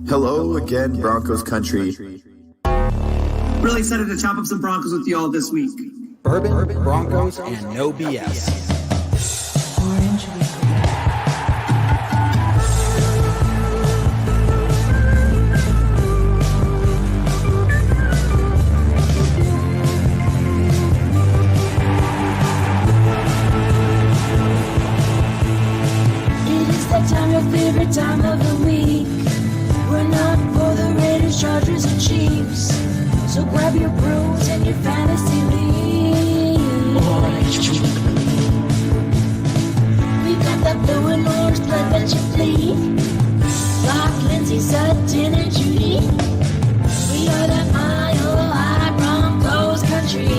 Hello again, Broncos country. Really excited to chop up some Broncos with you all this week. Bourbon, Broncos, and no BS. Orange Weekly. Time, your favorite time of the week. We're not for the Raiders, Chargers, or Chiefs. So grab your brews and your fantasy league. We got that blue and orange blood that you bleed. Like Lindsay, Sutton, and Judy. We are that Mile High Broncos country.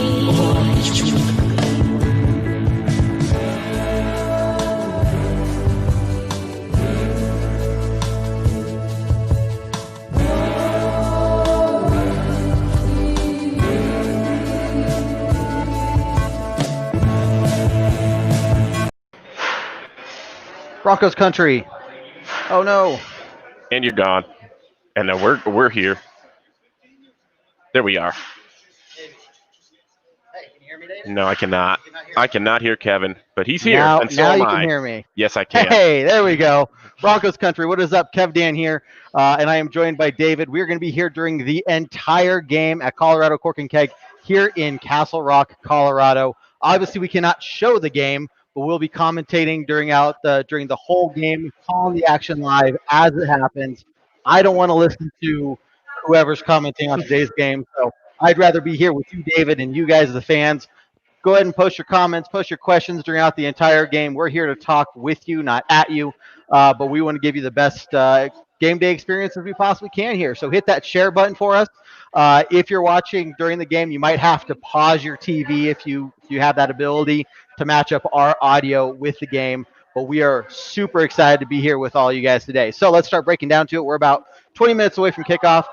Broncos country. Oh no. And you're gone. And then we're here. There we are. Hey, can you hear me, Dave? No, I cannot. I cannot hear Kevin, but he's here, now, and so now am you I. can hear me. Yes, I can. Hey, there we go. Broncos country. What is up? KevDan here, and I am joined by David. We're going to be here during the entire game at Colorado Cork and Keg here in Castle Rock, Colorado. Obviously, we cannot show the game, but we'll be commentating during the whole game, calling the action live as it happens. I don't want to listen to whoever's commenting on today's game, so I'd rather be here with you, David, and you guys, the fans. Go ahead and post your comments, post your questions throughout the entire game. We're here to talk with you, not at you, but we want to give you the best game day experience as we possibly can here. So hit that share button for us. If you're watching during the game, you might have to pause your TV if you have that ability to match up our audio with the game. But we are super excited to be here with all you guys today. So let's start breaking down to it. We're about 20 minutes away from kickoff.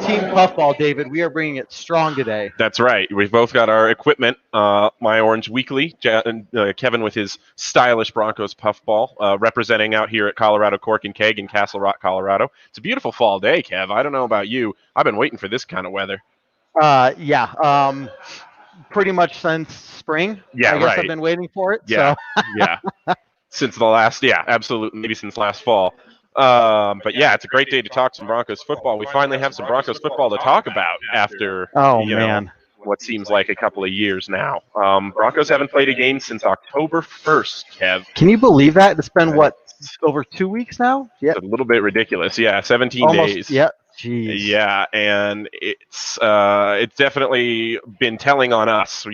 Team Puffball, David, we are bringing it strong today. That's right. We've both got our equipment. My Orange Weekly, Kevin with his stylish Broncos Puffball, representing out here at Colorado Cork and Keg in Castle Rock, Colorado. It's a beautiful fall day, Kev. I don't know about you. I've been waiting for this kind of weather. Pretty much since spring. Yeah, I guess right. I've been waiting for it. Yeah, So. yeah. Since the last, absolutely, maybe since last fall. But yeah, it's a great day to talk some Broncos football. We finally have some Broncos football to talk about after what seems like a couple of years now. Broncos haven't played a game since October 1st, Kev. Can you believe that? It's been, over 2 weeks now? Yeah. It's a little bit ridiculous. Yeah, 17 days. Yeah. Jeez. Yeah, and it's definitely been telling on us.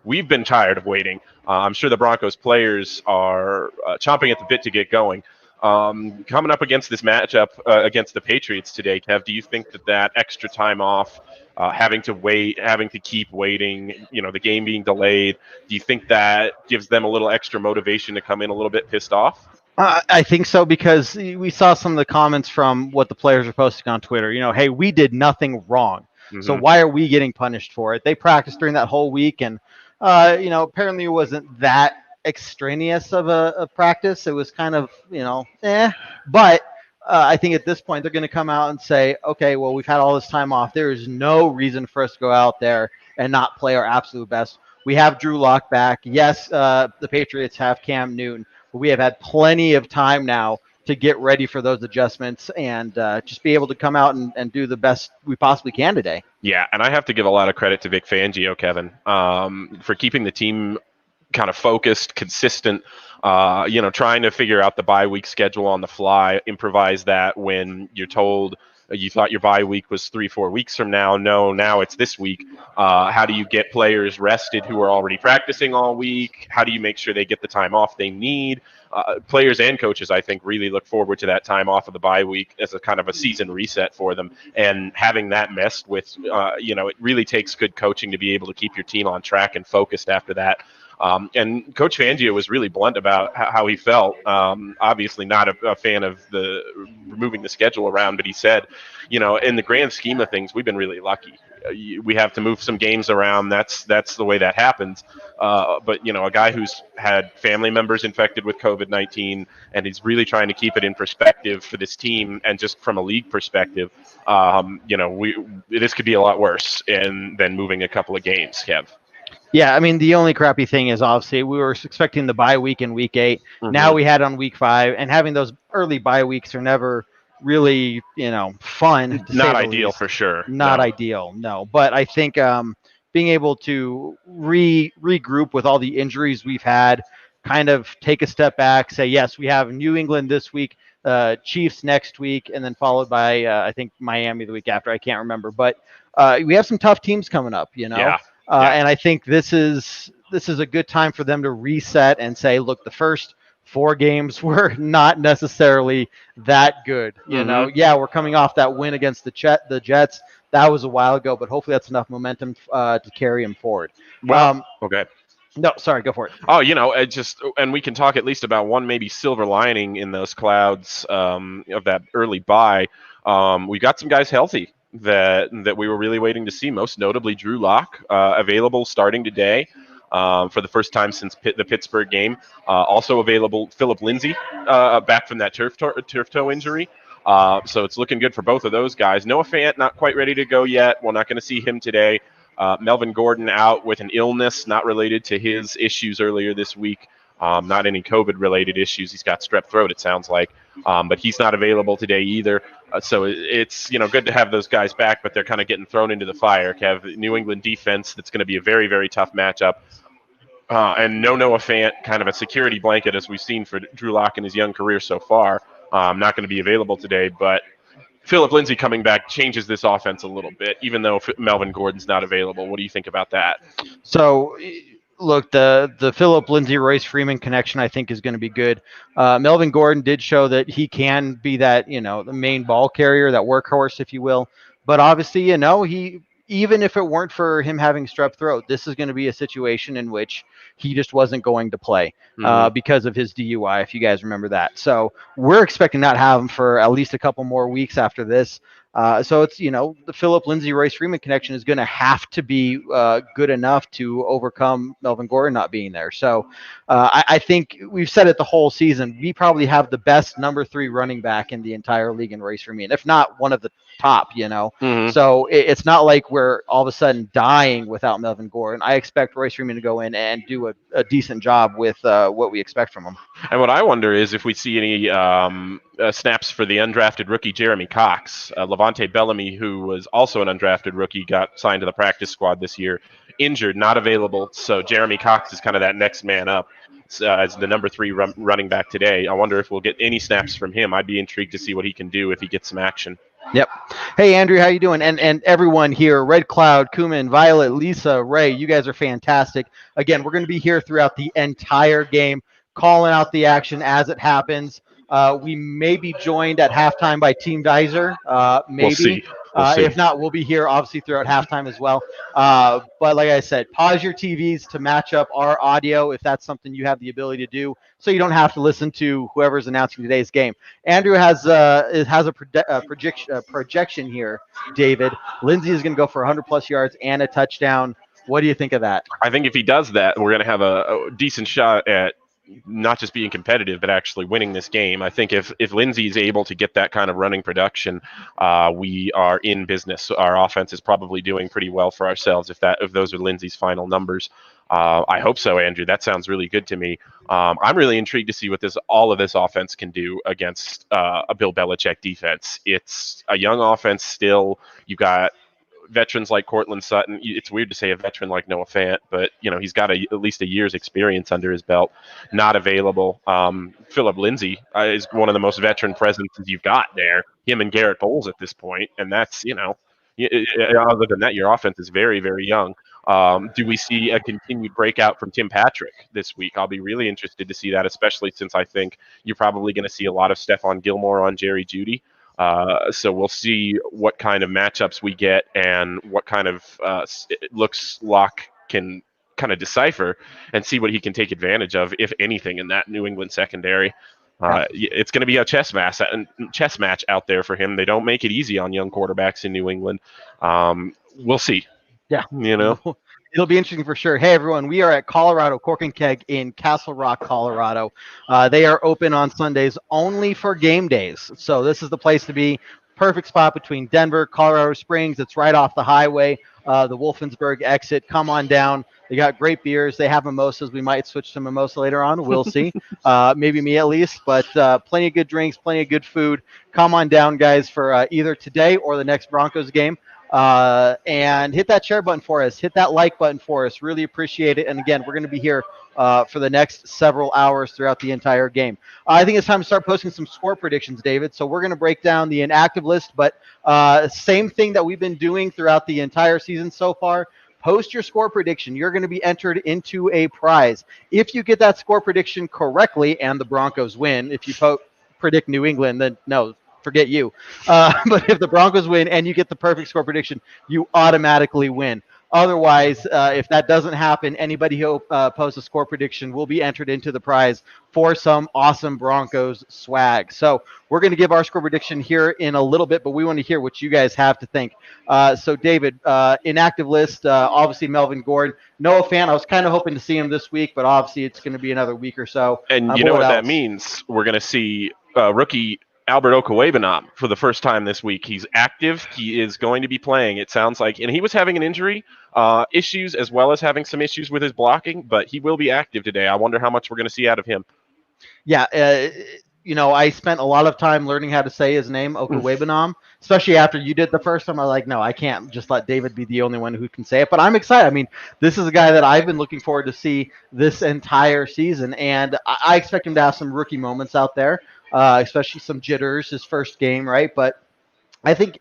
We've been tired of waiting. I'm sure the Broncos players are chomping at the bit to get going. Coming up against this matchup against the Patriots today, Kev, do you think that extra time off, having to wait, having to keep waiting, the game being delayed, do you think that gives them a little extra motivation to come in a little bit pissed off? I think so, because we saw some of the comments from what the players are posting on Twitter. Hey, we did nothing wrong. Mm-hmm. So why are we getting punished for it? They practiced during that whole week, and, apparently it wasn't that extraneous of a practice. It was kind of, But I think at this point they're going to come out and say, okay, well, we've had all this time off. There is no reason for us to go out there and not play our absolute best. We have Drew Lock back. Yes, the Patriots have Cam Newton. We have had plenty of time now to get ready for those adjustments and just be able to come out and do the best we possibly can today. Yeah, and I have to give a lot of credit to Vic Fangio, Kevin, for keeping the team kind of focused, consistent, trying to figure out the bye week schedule on the fly, improvise that when you're told you thought your bye week was 3-4 weeks from now. No, now it's this week. How do you get players rested who are already practicing all week? How do you make sure they get the time off they need? Players and coaches, I think, really look forward to that time off of the bye week as a kind of a season reset for them. And having that messed with, it really takes good coaching to be able to keep your team on track and focused after that. And Coach Fangio was really blunt about how he felt. Obviously not a fan of the moving the schedule around, but he said, in the grand scheme of things, we've been really lucky. We have to move some games around. That's the way that happens. But a guy who's had family members infected with COVID-19, and he's really trying to keep it in perspective for this team, and just from a league perspective, this could be a lot worse than moving a couple of games, Kev. Yeah, I mean, the only crappy thing is obviously we were expecting the bye week in week 8. Mm-hmm. Now we had on week 5, and having those early bye weeks are never really, fun. Not ideal for sure. Not ideal, no. But I think being able to regroup with all the injuries we've had, kind of take a step back, say, yes, we have New England this week, Chiefs next week, and then followed by, I think, Miami the week after. I can't remember. But we have some tough teams coming up, Yeah. And I think this is a good time for them to reset and say, look, the first 4 games were not necessarily that good. Yeah, we're coming off that win against the Jets. That was a while ago, but hopefully that's enough momentum to carry them forward. Well, okay. No, sorry, go for it. Oh, and we can talk at least about one maybe silver lining in those clouds of that early bye. We got some guys healthy that we were really waiting to see, most notably Drew Lock, available starting today for the first time since the Pittsburgh game. Also available, Philip Lindsay, back from that turf toe injury. So it's looking good for both of those guys. Noah Fant, not quite ready to go yet. We're not going to see him today. Melvin Gordon out with an illness not related to his issues earlier this week. Not any COVID-related issues. He's got strep throat, it sounds like. But he's not available today either. So it's good to have those guys back, but they're kind of getting thrown into the fire. Kev, New England defense, that's going to be a very, very tough matchup. And Noah Fant, kind of a security blanket as we've seen for Drew Lock in his young career so far. Not going to be available today, but Philip Lindsay coming back changes this offense a little bit, even though Melvin Gordon's not available. What do you think about that? So, look, the Philip Lindsay Royce Freeman connection I think is going to be good. Melvin Gordon did show that he can be that the main ball carrier, that workhorse, if you will. But obviously, he, even if it weren't for him having strep throat, this is going to be a situation in which he just wasn't going to play because of his DUI, if you guys remember that. So we're expecting not to have him for at least a couple more weeks after this. So it's, the Philip Lindsay Royce Freeman connection is going to have to be good enough to overcome Melvin Gordon not being there. So I think we've said it the whole season. We probably have the best number 3 running back in the entire league in Royce Freeman, if not one of the top, So it's not like we're all of a sudden dying without Melvin Gordon. I expect Royce Freeman to go in and do a decent job with what we expect from him. And what I wonder is if we see any snaps for the undrafted rookie Jeremy Cox. Levante Bellamy, who was also an undrafted rookie, got signed to the practice squad this year, injured, not available. So Jeremy Cox is kind of that next man up as the number 3 running back today. I wonder if we'll get any snaps from him. I'd be intrigued to see what he can do if he gets some action. Yep. Hey, Andrew, how you doing? And everyone here, Red Cloud, Kuman, Violet, Lisa, Ray, you guys are fantastic. Again, we're going to be here throughout the entire game, calling out the action as it happens. We may be joined at halftime by Team Dizer. Maybe. We'll see. If not, we'll be here obviously throughout halftime as well. But like I said, pause your TVs to match up our audio if that's something you have the ability to do, so you don't have to listen to whoever's announcing today's game. Andrew has a projection here, David. Lindsay is going to go for 100+ yards and a touchdown. What do you think of that? I think if he does that, we're going to have a decent shot at not just being competitive, but actually winning this game. I think if Lindsay is able to get that kind of running production, we are in business. Our offense is probably doing pretty well for ourselves if those are Lindsay's final numbers. I hope so, Andrew. That sounds really good to me. I'm really intrigued to see what all of this offense can do against a Bill Belichick defense. It's a young offense still. You got veterans like Cortland Sutton. It's weird to say a veteran like Noah Fant, but he's got at least a year's experience under his belt. Not available. Philip Lindsay is one of the most veteran presences you've got there. Him and Garrett Bowles at this point, and that's other than that, your offense is very, very young. Do we see a continued breakout from Tim Patrick this week? I'll be really interested to see that, especially since I think you're probably going to see a lot of Stephon Gilmore on Jerry Jeudy. So we'll see what kind of matchups we get and what kind of looks Locke can kind of decipher and see what he can take advantage of, if anything, in that New England secondary. It's going to be a chess match out there for him. They don't make it easy on young quarterbacks in New England. We'll see. Yeah. You know, it'll be interesting for sure. Hey, everyone, we are at Colorado Cork and Keg in Castle Rock, Colorado. They are open on Sundays only for game days. So this is the place to be. Perfect spot between Denver, Colorado Springs. It's right off the highway, the Wolfensburg exit. Come on down. They got great beers. They have mimosas. We might switch to mimosa later on. We'll see. Maybe me at least. But plenty of good drinks, plenty of good food. Come on down, guys, for either today or the next Broncos game. And hit that share button for us. Hit that like button for us. Really appreciate it. And again, we're going to be here for the next several hours throughout the entire game. I think it's time to start posting some score predictions, David. So we're going to break down the inactive list, but same thing that we've been doing throughout the entire season so far. Post your score prediction. You're going to be entered into a prize. If you get that score prediction correctly and the Broncos win, if you predict New England, then no, forget you. But if the Broncos win and you get the perfect score prediction, you automatically win. Otherwise, if that doesn't happen, anybody who posts a score prediction will be entered into the prize for some awesome Broncos swag. So we're going to give our score prediction here in a little bit, but we want to hear what you guys have to think. So David, inactive list, obviously Melvin Gordon. Noah Fant, I was kind of hoping to see him this week, but obviously it's going to be another week or so. And you know what that means? We're going to see rookie Albert Okwuegbunam for the first time this week. He's active. He is going to be playing, it sounds like. And he was having an injury issues as well as having some issues with his blocking, but he will be active today. I wonder how much we're going to see out of him. Yeah, I spent a lot of time learning how to say his name, Okwuegbunam, especially after you did the first time. I was like, no, I can't just let David be the only one who can say it. But I'm excited. I mean, this is a guy that I've been looking forward to see this entire season, and I expect him to have some rookie moments out there. Especially some jitters, his first game, right? But I think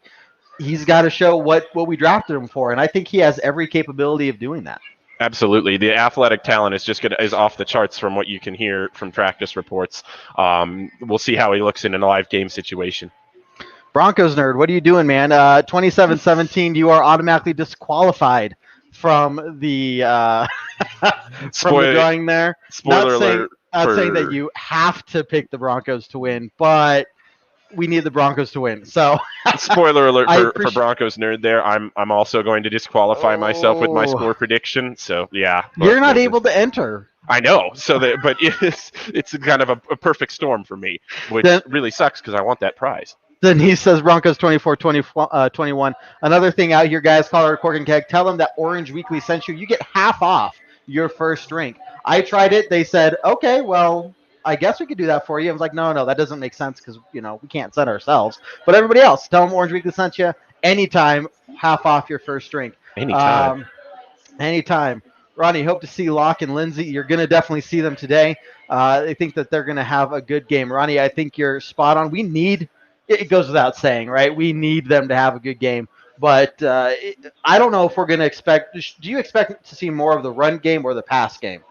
he's got to show what we drafted him for, and I think he has every capability of doing that. Absolutely. The athletic talent is off the charts from what you can hear from practice reports. We'll see how he looks in a live game situation. Broncos nerd, what are you doing, man? 27-17, you are automatically disqualified from the from the drawing there. Spoiler alert. Not saying that you have to pick the Broncos to win, but we need the Broncos to win. So spoiler alert for Broncos nerd there. I'm also going to disqualify myself with my score prediction. So yeah. You're not able to enter. I know. But it's kind of a perfect storm for me, which really sucks because I want that prize. Then he says Broncos 24-21. Another thing out here, guys, Colorado Cork and Keg, tell them that Orange Weekly sent you. You get half off your first drink. I tried it. They said, okay, well, I guess we could do that for you. I was like, no, that doesn't make sense because, we can't send ourselves. But everybody else, tell them Orange Weekly sent you. Anytime, half off your first drink. Anytime. Anytime. Ronnie, hope to see Locke and Lindsay. You're going to definitely see them today. I think that they're going to have a good game. Ronnie, I think you're spot on. It goes without saying, right? We need them to have a good game. But I don't know if we're going to expect – do you expect to see more of the run game or the pass game?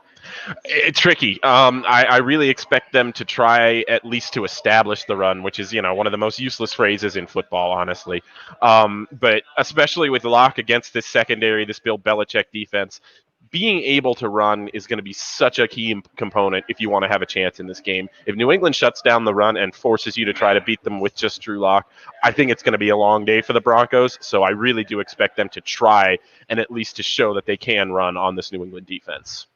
It's tricky. I really expect them to try at least to establish the run, which is, one of the most useless phrases in football, honestly. But especially with Locke against this secondary, this Bill Belichick defense, being able to run is going to be such a key component if you want to have a chance in this game. If New England shuts down the run and forces you to try to beat them with just Drew Lock, I think it's going to be a long day for the Broncos. So I really do expect them to try and at least to show that they can run on this New England defense.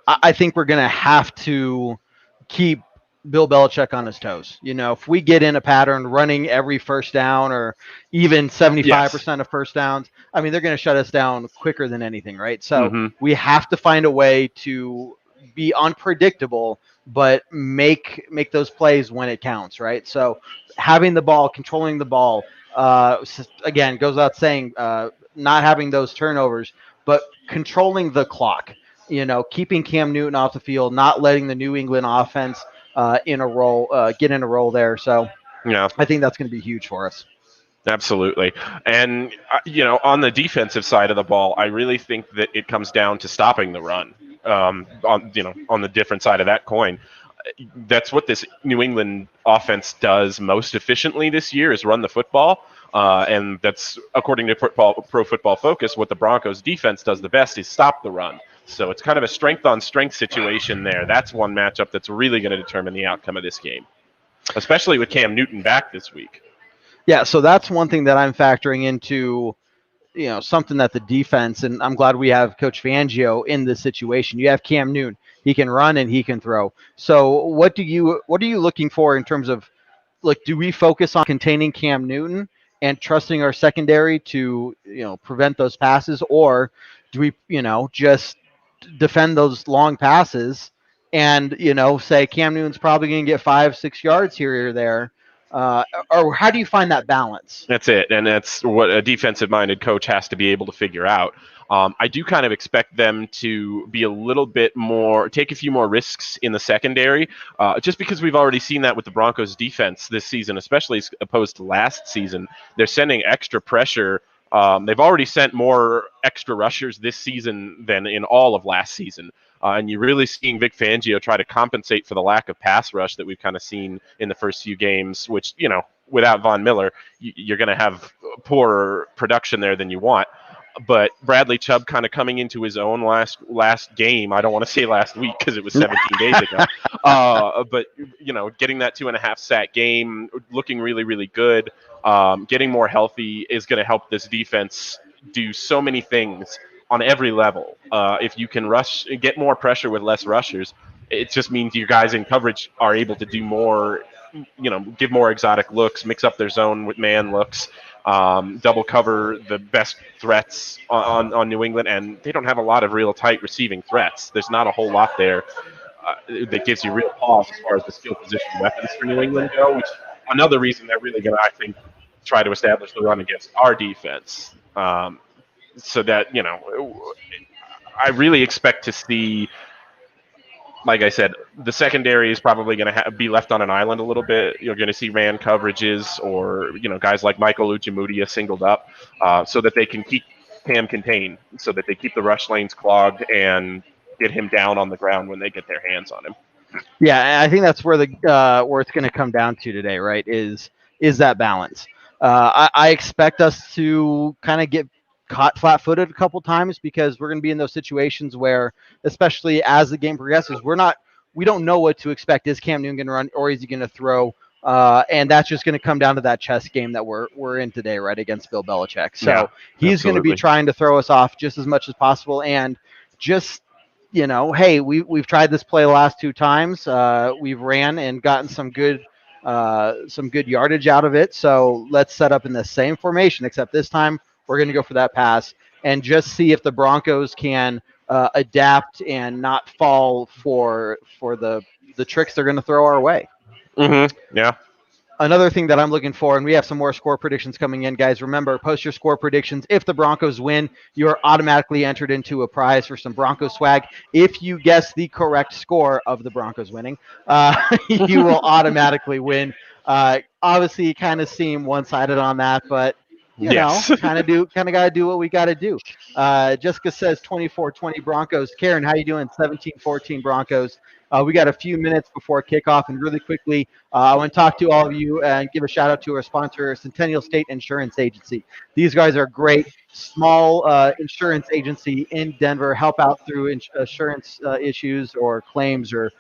I think we're going to have to keep Bill Belichick on his toes. If we get in a pattern running every first down or even 75% of first downs, I mean, they're going to shut us down quicker than anything, right? So we have to find a way to be unpredictable, but make those plays when it counts, right? So having the ball, controlling the ball, again, goes without saying, not having those turnovers, but controlling the clock. Keeping Cam Newton off the field, not letting the New England offense get in a roll there. So, I think that's going to be huge for us. Absolutely. And, on the defensive side of the ball, I really think that it comes down to stopping the run on the different side of that coin. That's what this New England offense does most efficiently this year is run the football. And that's, according to Pro Football Focus, what the Broncos defense does the best is stop the run. So it's kind of a strength-on-strength situation there. That's one matchup that's really going to determine the outcome of this game, especially with Cam Newton back this week. Yeah, so that's one thing that I'm factoring into, something that the defense, and I'm glad we have Coach Fangio in this situation. You have Cam Newton. He can run and he can throw. So what are you looking for in terms of, do we focus on containing Cam Newton and trusting our secondary to, prevent those passes, or do we, just defend those long passes and, say Cam Newton's probably going to get 5-6 yards here or there? Or how do you find that balance? That's it, and that's what a defensive-minded coach has to be able to figure out. I do kind of expect them to be a little bit more, take a few more risks in the secondary, just because we've already seen that with the Broncos defense this season, especially as opposed to last season. They're sending extra pressure. They've already sent more extra rushers this season than in all of last season. And you're really seeing Vic Fangio try to compensate for the lack of pass rush that we've kind of seen in the first few games, which, without Von Miller, you're going to have poorer production there than you want. But Bradley Chubb kind of coming into his own last game. I don't want to say last week because it was 17 days ago. But, getting that 2.5 sack game, looking really, really good, getting more healthy is going to help this defense do so many things on every level. If you can get more pressure with less rushers, it just means your guys in coverage are able to do more, give more exotic looks, mix up their zone with man looks, double cover the best threats on New England, and they don't have a lot of real tight receiving threats. There's not a whole lot there that gives you real pause as far as the skill position weapons for New England go, which another reason they're really going to, I think, try to establish the run against our defense. So that, I really expect to see, like I said, the secondary is probably going to be left on an island a little bit. You're going to see man coverages or, guys like Michael Uchimudia singled up so that they can keep Cam contained, so that they keep the rush lanes clogged and get him down on the ground when they get their hands on him. Yeah, I think that's where where it's going to come down to today, right, is that balance. I expect us to kind of get caught flat-footed a couple times because we're going to be in those situations where, especially as the game progresses, we don't know what to expect. Is Cam Newton going to run or is he going to throw? And that's just going to come down to that chess game that we're in today, right, against Bill Belichick. So he's going to be trying to throw us off just as much as possible, and just, hey, we've tried this play the last 2 times. We've ran and gotten some good yardage out of it. So let's set up in the same formation, except this time we're going to go for that pass and just see if the Broncos can adapt and not fall for the tricks they're going to throw our way. Mm-hmm. Yeah. Another thing that I'm looking for, and we have some more score predictions coming in, guys. Remember, post your score predictions. If the Broncos win, you're automatically entered into a prize for some Broncos swag. If you guess the correct score of the Broncos winning, you will automatically win. Obviously, you kind of seem one-sided on that, but you know, kind of got to do what we got to do. Jessica says 24-20 Broncos. Karen, how you doing? 17-14 Broncos. We got a few minutes before kickoff, and really quickly, I want to talk to all of you and give a shout out to our sponsor, Centennial State Insurance Agency. These guys are great, small insurance agency in Denver, help out through insurance issues or claims or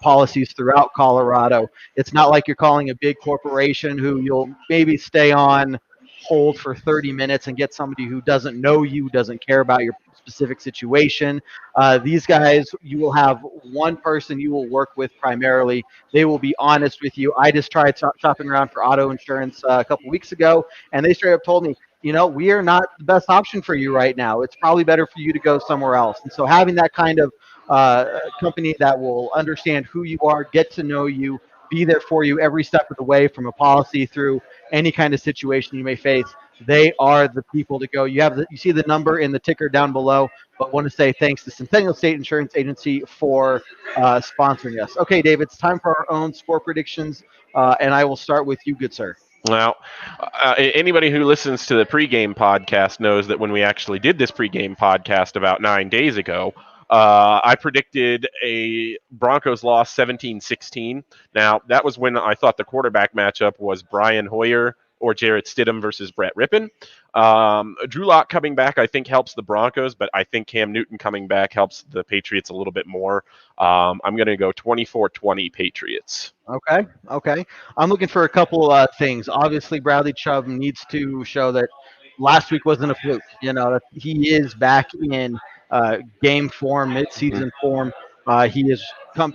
policies throughout Colorado. It's not like you're calling a big corporation who you'll maybe stay on hold for 30 minutes and get somebody who doesn't know you, doesn't care about your specific situation. These guys, you will have one person you will work with primarily. They will be honest with you. I just tried shopping around for auto insurance a couple weeks ago, and they straight up told me, we are not the best option for you right now. It's probably better for you to go somewhere else. And so having that kind of company that will understand who you are, get to know you, be there for you every step of the way, from a policy through any kind of situation you may face, they are the people to go. You see the number in the ticker down below, but want to say thanks to Centennial State Insurance Agency for sponsoring us. Okay, Dave, it's time for our own score predictions, and I will start with you, good sir. Well, anybody who listens to the pregame podcast knows that when we actually did this pregame podcast about 9 days ago, I predicted a Broncos loss 17-16. Now, that was when I thought the quarterback matchup was Brian Hoyer or Jarrett Stidham versus Brett Rippon. Drew Lock coming back, I think, helps the Broncos, but I think Cam Newton coming back helps the Patriots a little bit more. I'm going to go 24-20 Patriots. Okay. I'm looking for a couple things. Obviously, Bradley Chubb needs to show that last week wasn't a fluke. That he is back in game form, midseason form. He has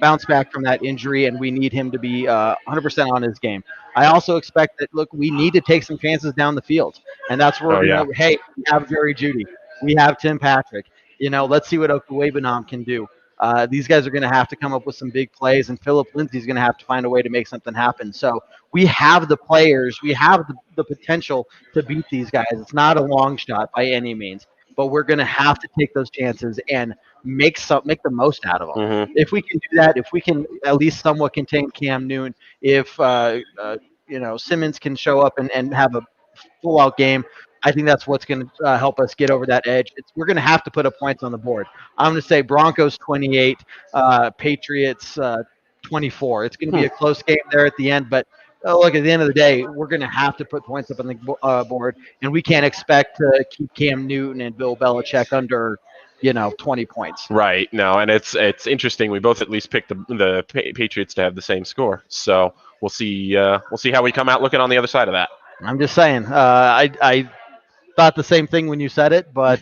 bounced back from that injury, and we need him to be 100% on his game. I also expect that, look, we need to take some chances down the field, and that's where we're going to, hey, we have Jerry Jeudy. We have Tim Patrick. Let's see what Okuwebanam can do. These guys are going to have to come up with some big plays, and Philip Lindsay's going to have to find a way to make something happen. So we have the players, we have the potential to beat these guys. It's not a long shot by any means, but we're going to have to take those chances and make the most out of them. Mm-hmm. If we can do that, if we can at least somewhat contain Cam Newton, if Simmons can show up and have a full-out game, I think that's what's going to help us get over that edge. We're going to have to put up points on the board. I'm going to say Broncos 28, Patriots 24. It's going to be a close game there at the end, but look, at the end of the day, we're going to have to put points up on the board, and we can't expect to keep Cam Newton and Bill Belichick under 20 points. Right. No, and it's interesting. We both at least picked the Patriots to have the same score. So we'll see how we come out looking on the other side of that. I'm just saying. I thought the same thing when you said it, but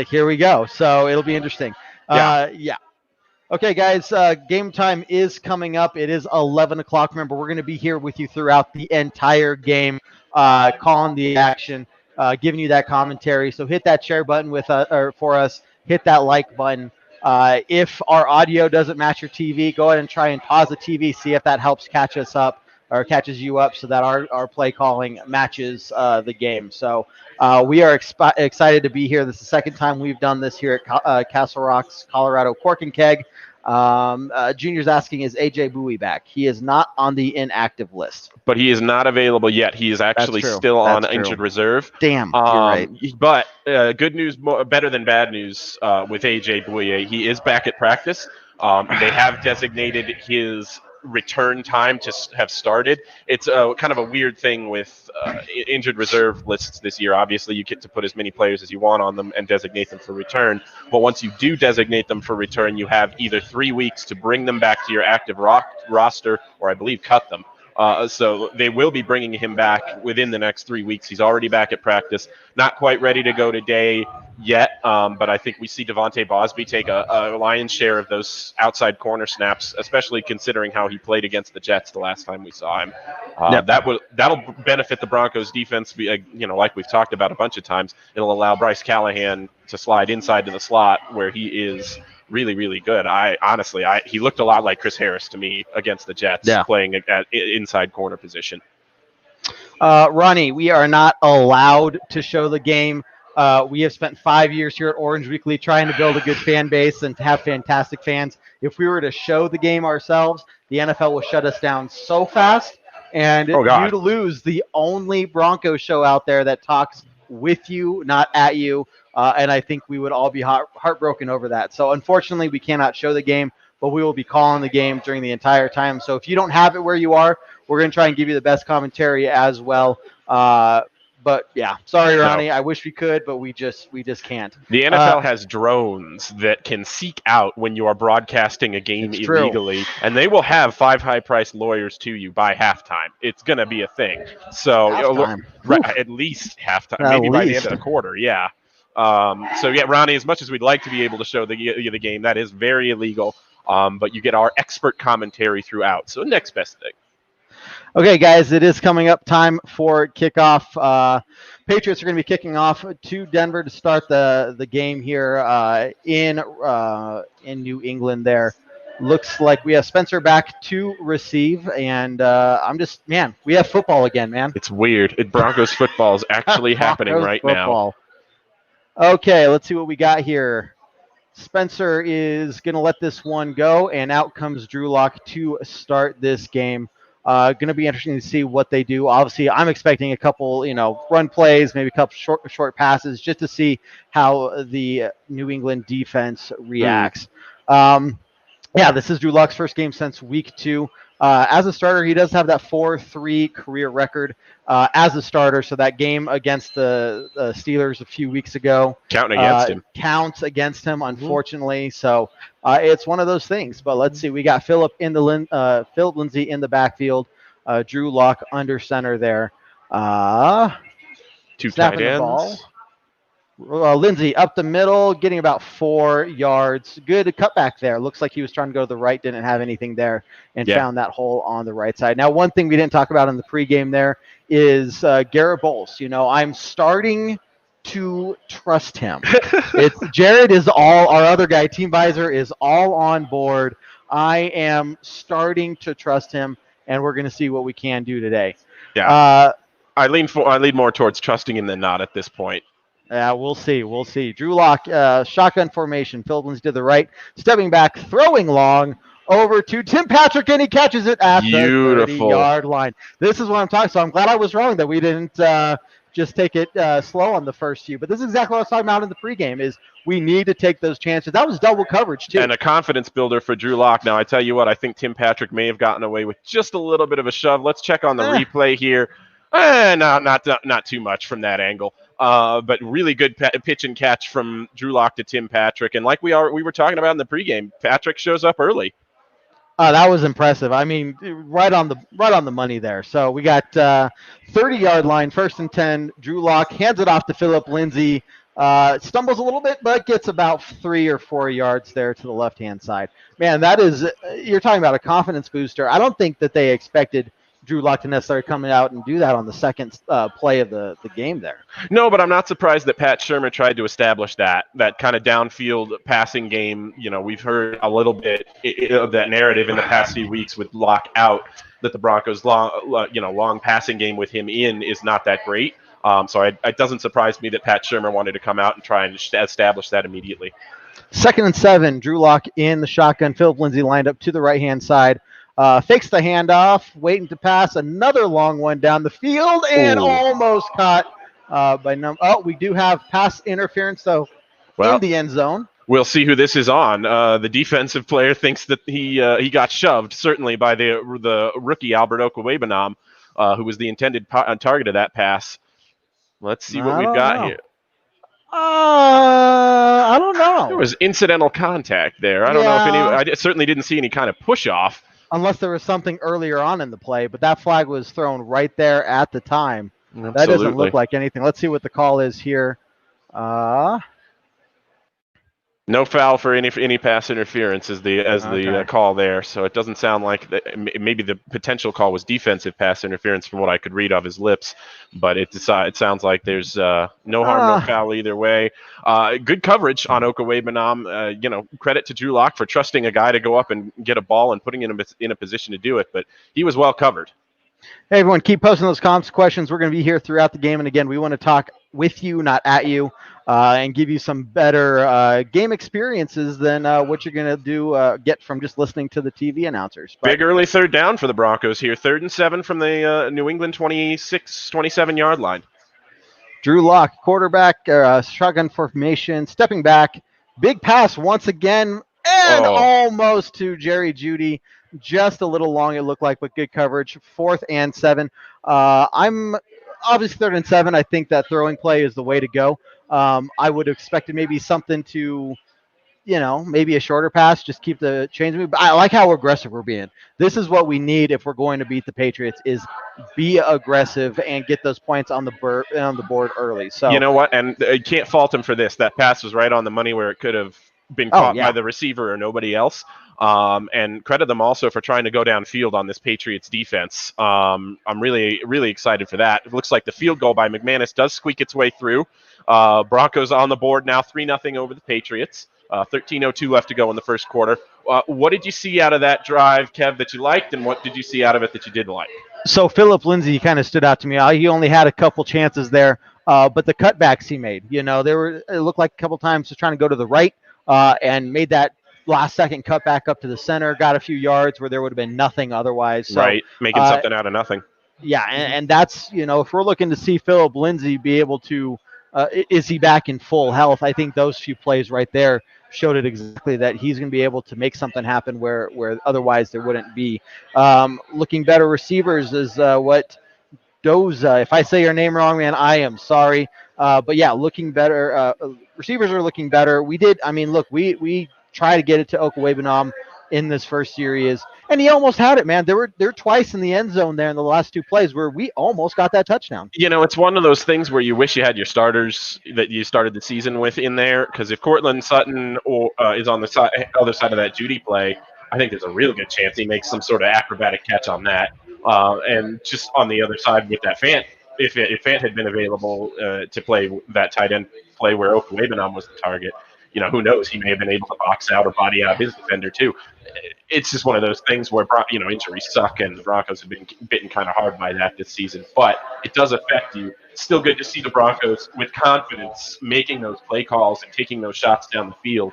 here we go. So it'll be interesting. Yeah. Okay, guys, game time is coming up. It is 11 o'clock. Remember, we're going to be here with you throughout the entire game, calling the action, giving you that commentary. So hit that share button for us. Hit that like button. If our audio doesn't match your TV, go ahead and try and pause the TV, see if that helps catch us up or catches you up so that our play calling matches the game. So we are excited to be here. This is the second time we've done this here at Castle Rock's Colorado Cork and Keg. Junior's asking, is AJ Bowie back? He is not on the inactive list. But he is not available yet. He is actually still on injured reserve. Damn, you're right. But good news, better than bad news with AJ Bowie. He is back at practice. They have designated his return time to have started. It's kind of a weird thing with injured reserve lists this year. Obviously, you get to put as many players as you want on them and designate them for return. But once you do designate them for return, you have either 3 weeks to bring them back to your active roster, or I believe cut them. So they will be bringing him back within the next 3 weeks. He's already back at practice. Not quite ready to go today yet, but I think we see Devontae Bosby take a lion's share of those outside corner snaps, especially considering how he played against the Jets the last time we saw him. That'll benefit the Broncos defense. Like we've talked about a bunch of times, it'll allow Bryce Callahan to slide inside to the slot where he is really, really good. He looked a lot like Chris Harris to me against the Jets, playing at inside corner position. Ronnie, we are not allowed to show the game. We have spent 5 years here at Orange Weekly trying to build a good fan base and to have fantastic fans. If we were to show the game ourselves, the NFL will shut us down so fast, and you'd lose the only Broncos show out there that talks with you, not at you. And I think we would all be heartbroken over that. So unfortunately, we cannot show the game, but we will be calling the game during the entire time. So if you don't have it where you are, we're going to try and give you the best commentary as well. But yeah, sorry, Ronnie. No. I wish we could, but we just can't. The NFL has drones that can seek out when you are broadcasting a game illegally, and they will have 5 high-priced lawyers to you by halftime. It's going to be a thing. So at least halftime, maybe by the end of the quarter. Yeah. Ronnie, as much as we'd like to be able to show the game, that is very illegal. But you get our expert commentary throughout. So next best thing. Okay, guys, it is coming up time for kickoff. Patriots are going to be kicking off to Denver to start the game here in New England there. Looks like we have Spencer back to receive, and we have football again, man. It's weird. Broncos football is actually happening right now. Okay, let's see what we got here. Spencer is going to let this one go, and out comes Drew Lock to start this game. Going to be interesting to see what they do. Obviously, I'm expecting a couple, run plays, maybe a couple short passes, just to see how the New England defense reacts. This is Drew Lock's first game since week 2. As a starter, he does have that 4-3 career record as a starter. So that game against the Steelers a few weeks ago Counting against him. counts against him, unfortunately. So it's one of those things. But let's see. We got Philip Lindsay in the backfield. Drew Lock under center there. Two snapping tight the ends. ball. Lindsay up the middle, getting about 4 yards. Good cutback there. Looks like he was trying to go to the right, didn't have anything there, and found that hole on the right side. Now, one thing we didn't talk about in the pregame there is Garrett Bowles. I'm starting to trust him. Jared is our other guy, Team Visor, is all on board. I am starting to trust him, and we're going to see what we can do today. Yeah. I lean more towards trusting him than not at this point. Yeah, we'll see. We'll see. Drew Lock, shotgun formation. Philip Lindsay to the right, stepping back, throwing long over to Tim Patrick, and he catches it at the 30-yard line. This is what I'm talking. So I'm glad I was wrong that we didn't just take it slow on the first few. But this is exactly what I was talking about in the pregame. Is we need to take those chances. That was double coverage too, and a confidence builder for Drew Lock. Now I tell you what, I think Tim Patrick may have gotten away with just a little bit of a shove. Let's check on the replay here. No, not too much from that angle. But really good pitch and catch from Drew Lock to Tim Patrick. And like we were talking about in the pregame, Patrick shows up early. That was impressive. I mean, right on the money there. So we got 30-yard line, 1st and 10. Drew Lock hands it off to Philip Lindsay. Stumbles a little bit, but gets about 3 or 4 yards there to the left-hand side. Man, you're talking about a confidence booster. I don't think that they expected Drew Lock to necessarily come out and do that on the second play of the game there. No, but I'm not surprised that Pat Shermer tried to establish that kind of downfield passing game. We've heard a little bit of that narrative in the past few weeks with Lock out, that the Broncos' long passing game with him in is not that great. So it doesn't surprise me that Pat Shermer wanted to come out and try and establish that immediately. 2nd and 7, Drew Lock in the shotgun. Philip Lindsay lined up to the right-hand side. Fakes the handoff, waiting to pass another long one down the field, and almost caught by we do have pass interference, though, in the end zone. We'll see who this is on. The defensive player thinks that he got shoved, certainly by the rookie Albert Okwuegbunam, who was the intended target of that pass. Let's see what we've got here. I don't know. There was incidental contact there. I don't know if I certainly didn't see any kind of push-off. Unless there was something earlier on in the play, but that flag was thrown right there at the time. Absolutely. That doesn't look like anything. Let's see what the call is here. No foul for any pass interference as the call there. So it doesn't sound like maybe the potential call was defensive pass interference from what I could read off his lips, but it sounds like there's no harm, no foul either way. Good coverage on Okwuegbunam. Credit to Drew Lock for trusting a guy to go up and get a ball and putting him in a position to do it, but he was well covered. Hey, everyone, keep posting those comments, questions. We're going to be here throughout the game. And again, we want to talk with you, not at you, and give you some better game experiences than what you're going to get from just listening to the TV announcers. Big early 3rd down for the Broncos here. 3rd and 7 from the New England 27-yard line. Drew Lock, quarterback, shotgun formation, stepping back. Big pass once again, and almost to Jerry Jeudy. Just a little long, it looked like, but good coverage. 4th and 7. I'm obviously 3rd and 7. I think that throwing play is the way to go. I would have expected maybe something to, maybe a shorter pass, just keep the chains moving. But I like how aggressive we're being. This is what we need if we're going to beat the Patriots: is be aggressive and get those points on the board early. So you know what, and you can't fault him for this. That pass was right on the money where it could have been caught by the receiver or nobody else. And credit them also for trying to go downfield on this Patriots defense. I'm really, really excited for that. It looks like the field goal by McManus does squeak its way through. Broncos on the board now, 3-0 over the Patriots. 13:02 left to go in the first quarter. What did you see out of that drive, Kev, that you liked, and what did you see out of it that you didn't like? So Philip Lindsay kind of stood out to me. He only had a couple chances there, but the cutbacks he made, it looked like a couple times just trying to go to the right and made that last-second cut back up to the center, got a few yards where there would have been nothing otherwise. So, right, making something out of nothing. Yeah, and that's, if we're looking to see Philip Lindsay be able to, is he back in full health? I think those few plays right there showed it exactly that he's going to be able to make something happen where otherwise there wouldn't be. Looking better receivers is what Doza. If I say your name wrong, man, I am sorry. But yeah, looking better. Receivers are looking better. We did. I mean, look, we try to get it to Okwebanam in this first series, and he almost had it, man. There were twice in the end zone there in the last two plays where we almost got that touchdown. It's one of those things where you wish you had your starters that you started the season with in there, because if Cortland Sutton is on the other side of that Judy play, I think there's a real good chance he makes some sort of acrobatic catch on that. And just on the other side with that Fant, if Fant had been available to play that tight end play where Okwebanam was the target, who knows? He may have been able to box out or body out his defender too. It's just one of those things where injuries suck, and the Broncos have been bitten kind of hard by that this season. But it does affect you. It's still good to see the Broncos with confidence making those play calls and taking those shots down the field.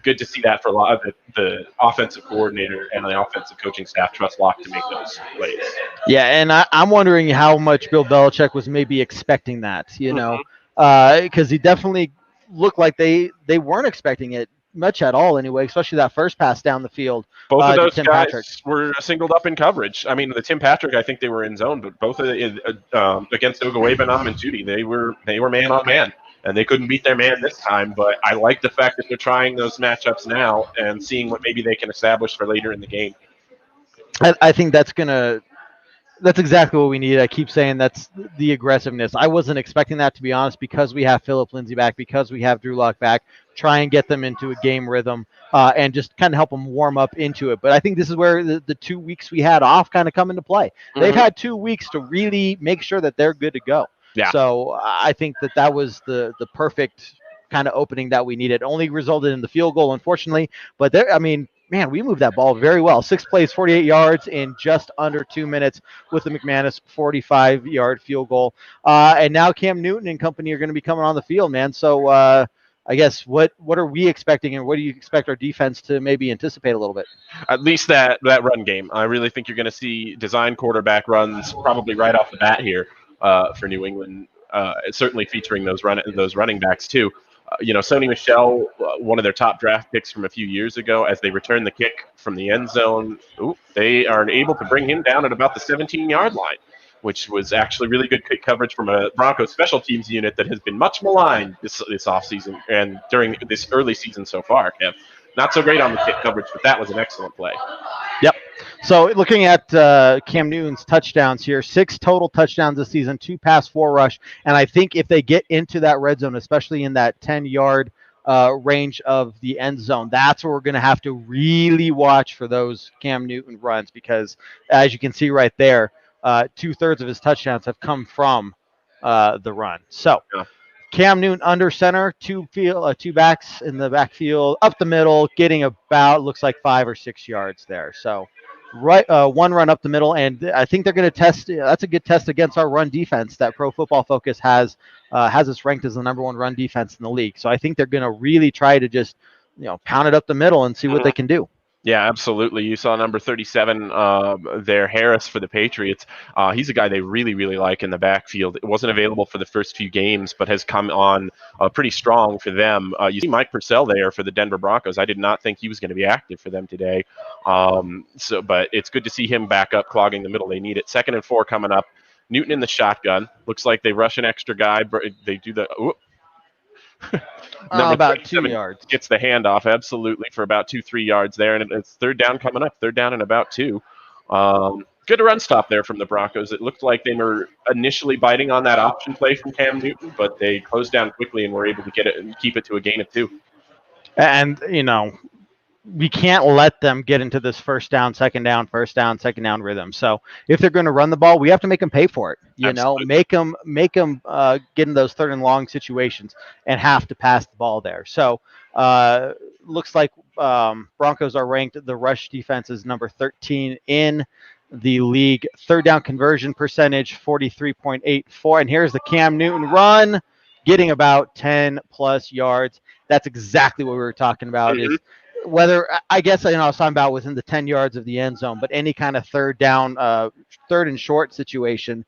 Good to see that for a lot of the offensive coordinator and the offensive coaching staff trust Locke to make those plays. Yeah, and I'm wondering how much Bill Belichick was maybe expecting that, because he definitely looked like they weren't expecting it much at all anyway, especially that first pass down the field. Both of those Tim guys Patrick were singled up in coverage. I mean, the Tim Patrick, I think they were in zone, but both against Ogawebanam and Judy, they were man on man, and they couldn't beat their man this time. But I like the fact that they're trying those matchups now and seeing what maybe they can establish for later in the game. I think that's exactly what we need. I keep saying that's the aggressiveness. I wasn't expecting that, to be honest, because we have Phillip Lindsay back, because we have Drew Lock back. Try and get them into a game rhythm and just kind of help them warm up into it. But I think this is where the 2 weeks we had off kind of come into play. Mm-hmm. They've had 2 weeks to really make sure that they're good to go. Yeah. So I think that was the perfect kind of opening that we needed. Only resulted in the field goal, unfortunately. But man, we moved that ball very well. 6 plays, 48 yards in just under 2 minutes with the McManus 45-yard field goal. And now Cam Newton and company are going to be coming on the field, man. So I guess what are we expecting, and what do you expect our defense to maybe anticipate a little bit? At least that run game. I really think you're going to see design quarterback runs probably right off the bat here for New England, certainly featuring those running backs too. Sony Michel, one of their top draft picks from a few years ago, as they return the kick from the end zone, they are able to bring him down at about the 17-yard line, which was actually really good kick coverage from a Broncos special teams unit that has been much maligned this offseason and during this early season so far, Kev. Not so great on the kick coverage, but that was an excellent play. Yep. So looking at Cam Newton's touchdowns here, 6 total touchdowns this season, 2 pass, 4 rush. And I think if they get into that red zone, especially in that 10-yard range of the end zone, that's where we're going to have to really watch for those Cam Newton runs, because as you can see right there, 2/3 of his touchdowns have come from the run. So Cam Newton under center, two backs in the backfield, up the middle, getting about, looks like 5 or 6 yards there. So one run up the middle, and I think they're going to test. That's a good test against our run defense that Pro Football Focus has us ranked as the #1 run defense in the league. So I think they're going to really try to just pound it up the middle and see what they can do. Yeah, absolutely. You saw number 37 there, Harris for the Patriots. He's a guy they really, really like in the backfield. It wasn't available for the first few games, but has come on pretty strong for them. You see Mike Purcell there for the Denver Broncos. I did not think he was going to be active for them today. But it's good to see him back up, clogging the middle. They need it. 2nd and 4 coming up. Newton in the shotgun. Looks like they rush an extra guy. They do the about 2 yards. Gets the handoff, absolutely, for about 2-3 yards there, and it's 3rd down coming up. 3rd down and about 2. Good run stop there from the Broncos. It looked like they were initially biting on that option play from Cam Newton, but they closed down quickly and were able to get it and keep it to a gain of 2. And we can't let them get into this first down, second down rhythm. So if they're going to run the ball, we have to make them pay for it. Make them get in those 3rd and long situations and have to pass the ball there. So looks like Broncos are ranked, the rush defense is number 13 in the league. 3rd down conversion percentage, 43.84. And here's the Cam Newton run, getting about 10 plus yards. That's exactly what we were talking about. Mm-hmm. Is whether, I guess, I was talking about within the 10 yards of the end zone, but any kind of 3rd down, 3rd and short situation,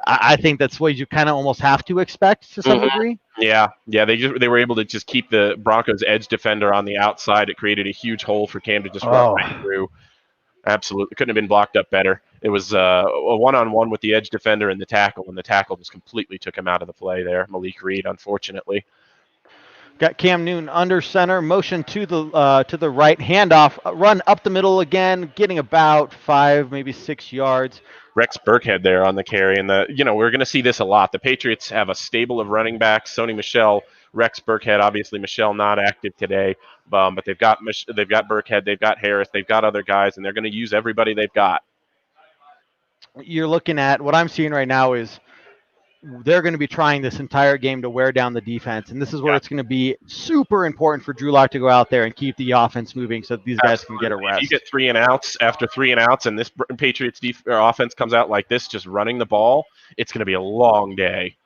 I think that's what you kind of almost have to expect to some degree. Yeah, they were able to just keep the Broncos edge defender on the outside. It created a huge hole for Cam to just run right through. Absolutely, couldn't have been blocked up better. It was a one-on-one with the edge defender and the tackle just completely took him out of the play there. Malik Reed, unfortunately. Got Cam Newton under center, motion to the right, handoff, run up the middle again, getting about 5, maybe 6 yards. Rex Burkhead there on the carry, and we're going to see this a lot. The Patriots have a stable of running backs: Sony Michel, Rex Burkhead. Obviously, Michel not active today, but they've got Burkhead, they've got Harris, they've got other guys, and they're going to use everybody they've got. You're looking at what I'm seeing right now is they're going to be trying this entire game to wear down the defense, and this is where it's going to be super important for Drew Lock to go out there and keep the offense moving so these guys can get a rest. If you get 3 and outs after 3 and outs, and this Patriots offense comes out like this, just running the ball, it's going to be a long day.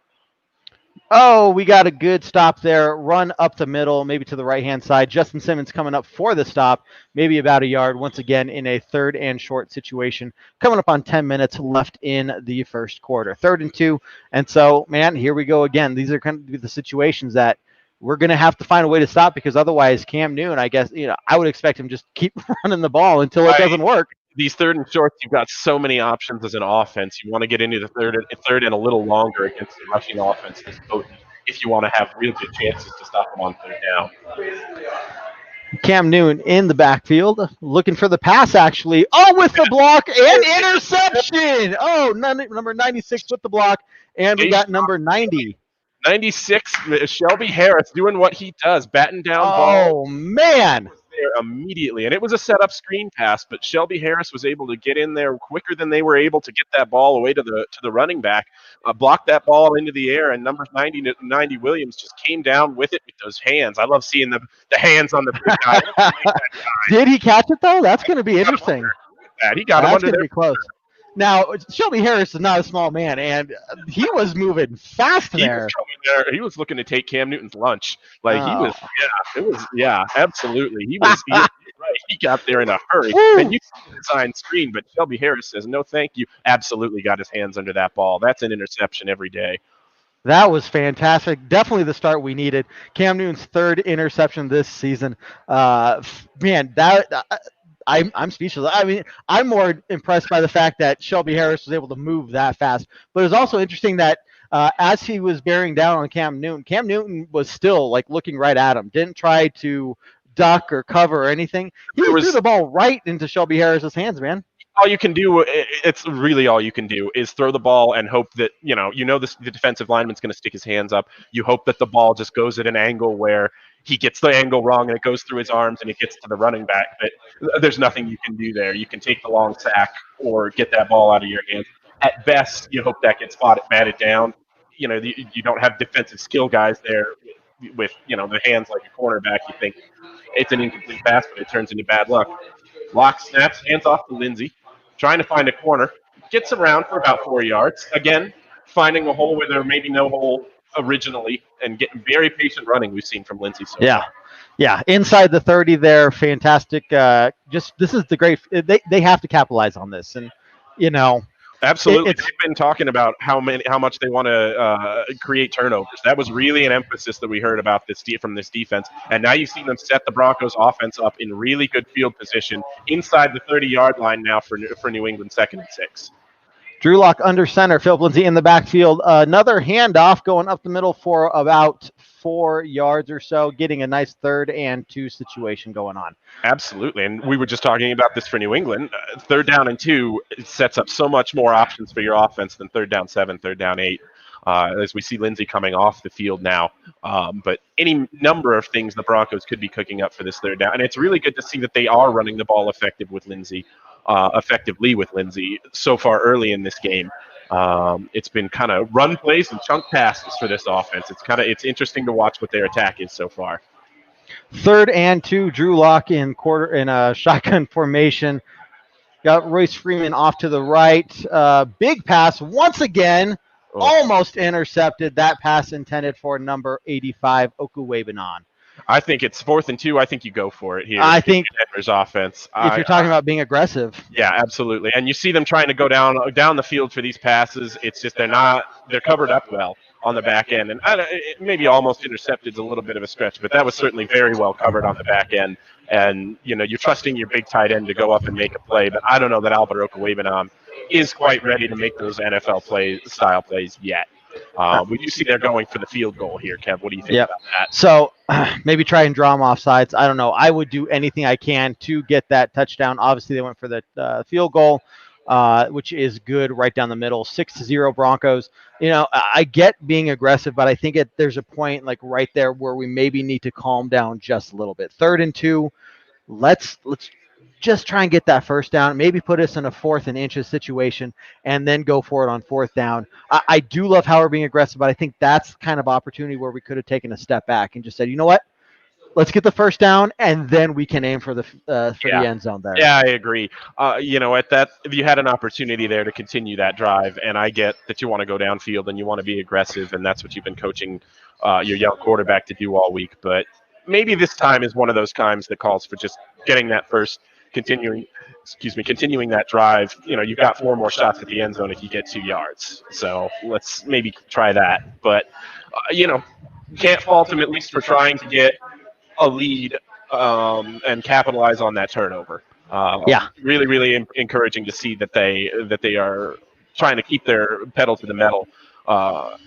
Oh, we got a good stop there. Run up the middle, maybe to the right-hand side. Justin Simmons coming up for the stop, maybe about a yard, once again in a 3rd and short situation. Coming up on 10 minutes left in the first quarter. 3rd and 2. And so, man, here we go again. These are kind of the situations that we're going to have to find a way to stop, because otherwise Cam Newton, I guess, I would expect him just keep running the ball until it doesn't work. These 3rd and shorts, you've got so many options as an offense. You want to get into the third and a little longer against the rushing offense this potent if you want to have real good chances to stop them on 3rd down. Cam Newton in the backfield, looking for the pass, actually. Oh, with the block and interception. Oh, number 96 with the block, and we got number 90. 96, Shelby Harris doing what he does, batting down ball. Oh, man. There immediately, and it was a set-up screen pass, but Shelby Harris was able to get in there quicker than they were able to get that ball away to the running back, block that ball into the air, and number 90 Williams just came down with it with those hands. I love seeing the hands on the big guy. Did he catch it though? That's going to be interesting. He got him under there. Be close. Now, Shelby Harris is not a small man, and he was moving fast there. He was looking to take Cam Newton's lunch. Absolutely. He was right. He got there in a hurry. Woo! And you see the design screen, but Shelby Harris says, no, thank you. Absolutely got his hands under that ball. That's an interception every day. That was fantastic. Definitely the start we needed. Cam Newton's 3rd interception this season. I'm speechless. I mean, I'm more impressed by the fact that Shelby Harris was able to move that fast. But it's also interesting that as he was bearing down on Cam Newton was still looking right at him. Didn't try to duck or cover or anything. He threw the ball right into Shelby Harris's hands, man. All you can do, it's really all you can do, is throw the ball and hope that, the defensive lineman's going to stick his hands up. You hope that the ball just goes at an angle where he gets the angle wrong and it goes through his arms and it gets to the running back. But there's nothing you can do there. You can take the long sack or get that ball out of your hands. At best, you hope that gets batted down. You don't have defensive skill guys there with the hands like a cornerback. You think it's an incomplete pass, but it turns into bad luck. Lock snaps, hands off to Lindsey, trying to find a corner. Gets around for about 4 yards. Again, finding a hole where there may be no hole originally, and getting very patient running we've seen from Lindsey so far. Yeah, inside the 30 there, fantastic. This is the great. They have to capitalize on this, and absolutely. They've been talking about how much they want to create turnovers. That was really an emphasis that we heard about from this defense, and now you've seen them set the Broncos offense up in really good field position inside the 30-yard line now for New England, 2nd and 6. Drew Lock under center, Philip Lindsay in the backfield. Another handoff going up the middle for about 4 yards or so, getting a nice 3rd and 2 situation going on. Absolutely, and we were just talking about this for New England. 3rd down and 2 sets up so much more options for your offense than 3rd down 7, 3rd down 8. As we see Lindsey coming off the field now. But any number of things the Broncos could be cooking up for this 3rd down. And it's really good to see that they are running the ball effectively with Lindsey so far early in this game. It's been kind of run plays and chunk passes for this offense. It's interesting to watch what their attack is so far. 3rd and 2, Drew Lock in a shotgun formation. Got Royce Freeman off to the right. Big pass once again. Almost intercepted. That pass intended for number 85, Okuwebanon. I think it's 4th and 2. I think you go for it here. I think Denver's offense. if you're talking about being aggressive, Yeah, absolutely. And you see them trying to go down the field for these passes. It's just they're covered up well on the back end, and maybe almost intercepted is a little bit of a stretch, but that was certainly very well covered on the back end. And you're trusting your big tight end to go up and make a play, but I don't know that Albert Okawebanam is quite ready to make those NFL style plays yet. We do see they're going for the field goal here, Kev. What do you think about that? So maybe try and draw them off sides. I don't know. I would do anything I can to get that touchdown. Obviously, they went for the field goal, which is good right down the middle. 6-0 Broncos. I get being aggressive, but I think there's a point like right there where we maybe need to calm down just a little bit. 3rd and 2. Let's just try and get that first down, maybe put us in a 4th and inches situation, and then go for it on 4th down. I do love how we're being aggressive, but I think that's kind of opportunity where we could have taken a step back and just said, you know what? Let's get the first down, and then we can aim for the end zone there. Yeah, I agree. At that, you had an opportunity there to continue that drive, and I get that you want to go downfield and you want to be aggressive, and that's what you've been coaching your young quarterback to do all week. But maybe this time is one of those times that calls for just getting that first, continuing that drive. You've got 4 more shots at the end zone if you get 2 yards. So let's maybe try that. But, can't fault him at least for trying to get a lead and capitalize on that turnover. Really, really encouraging to see that they are trying to keep their pedal to the metal.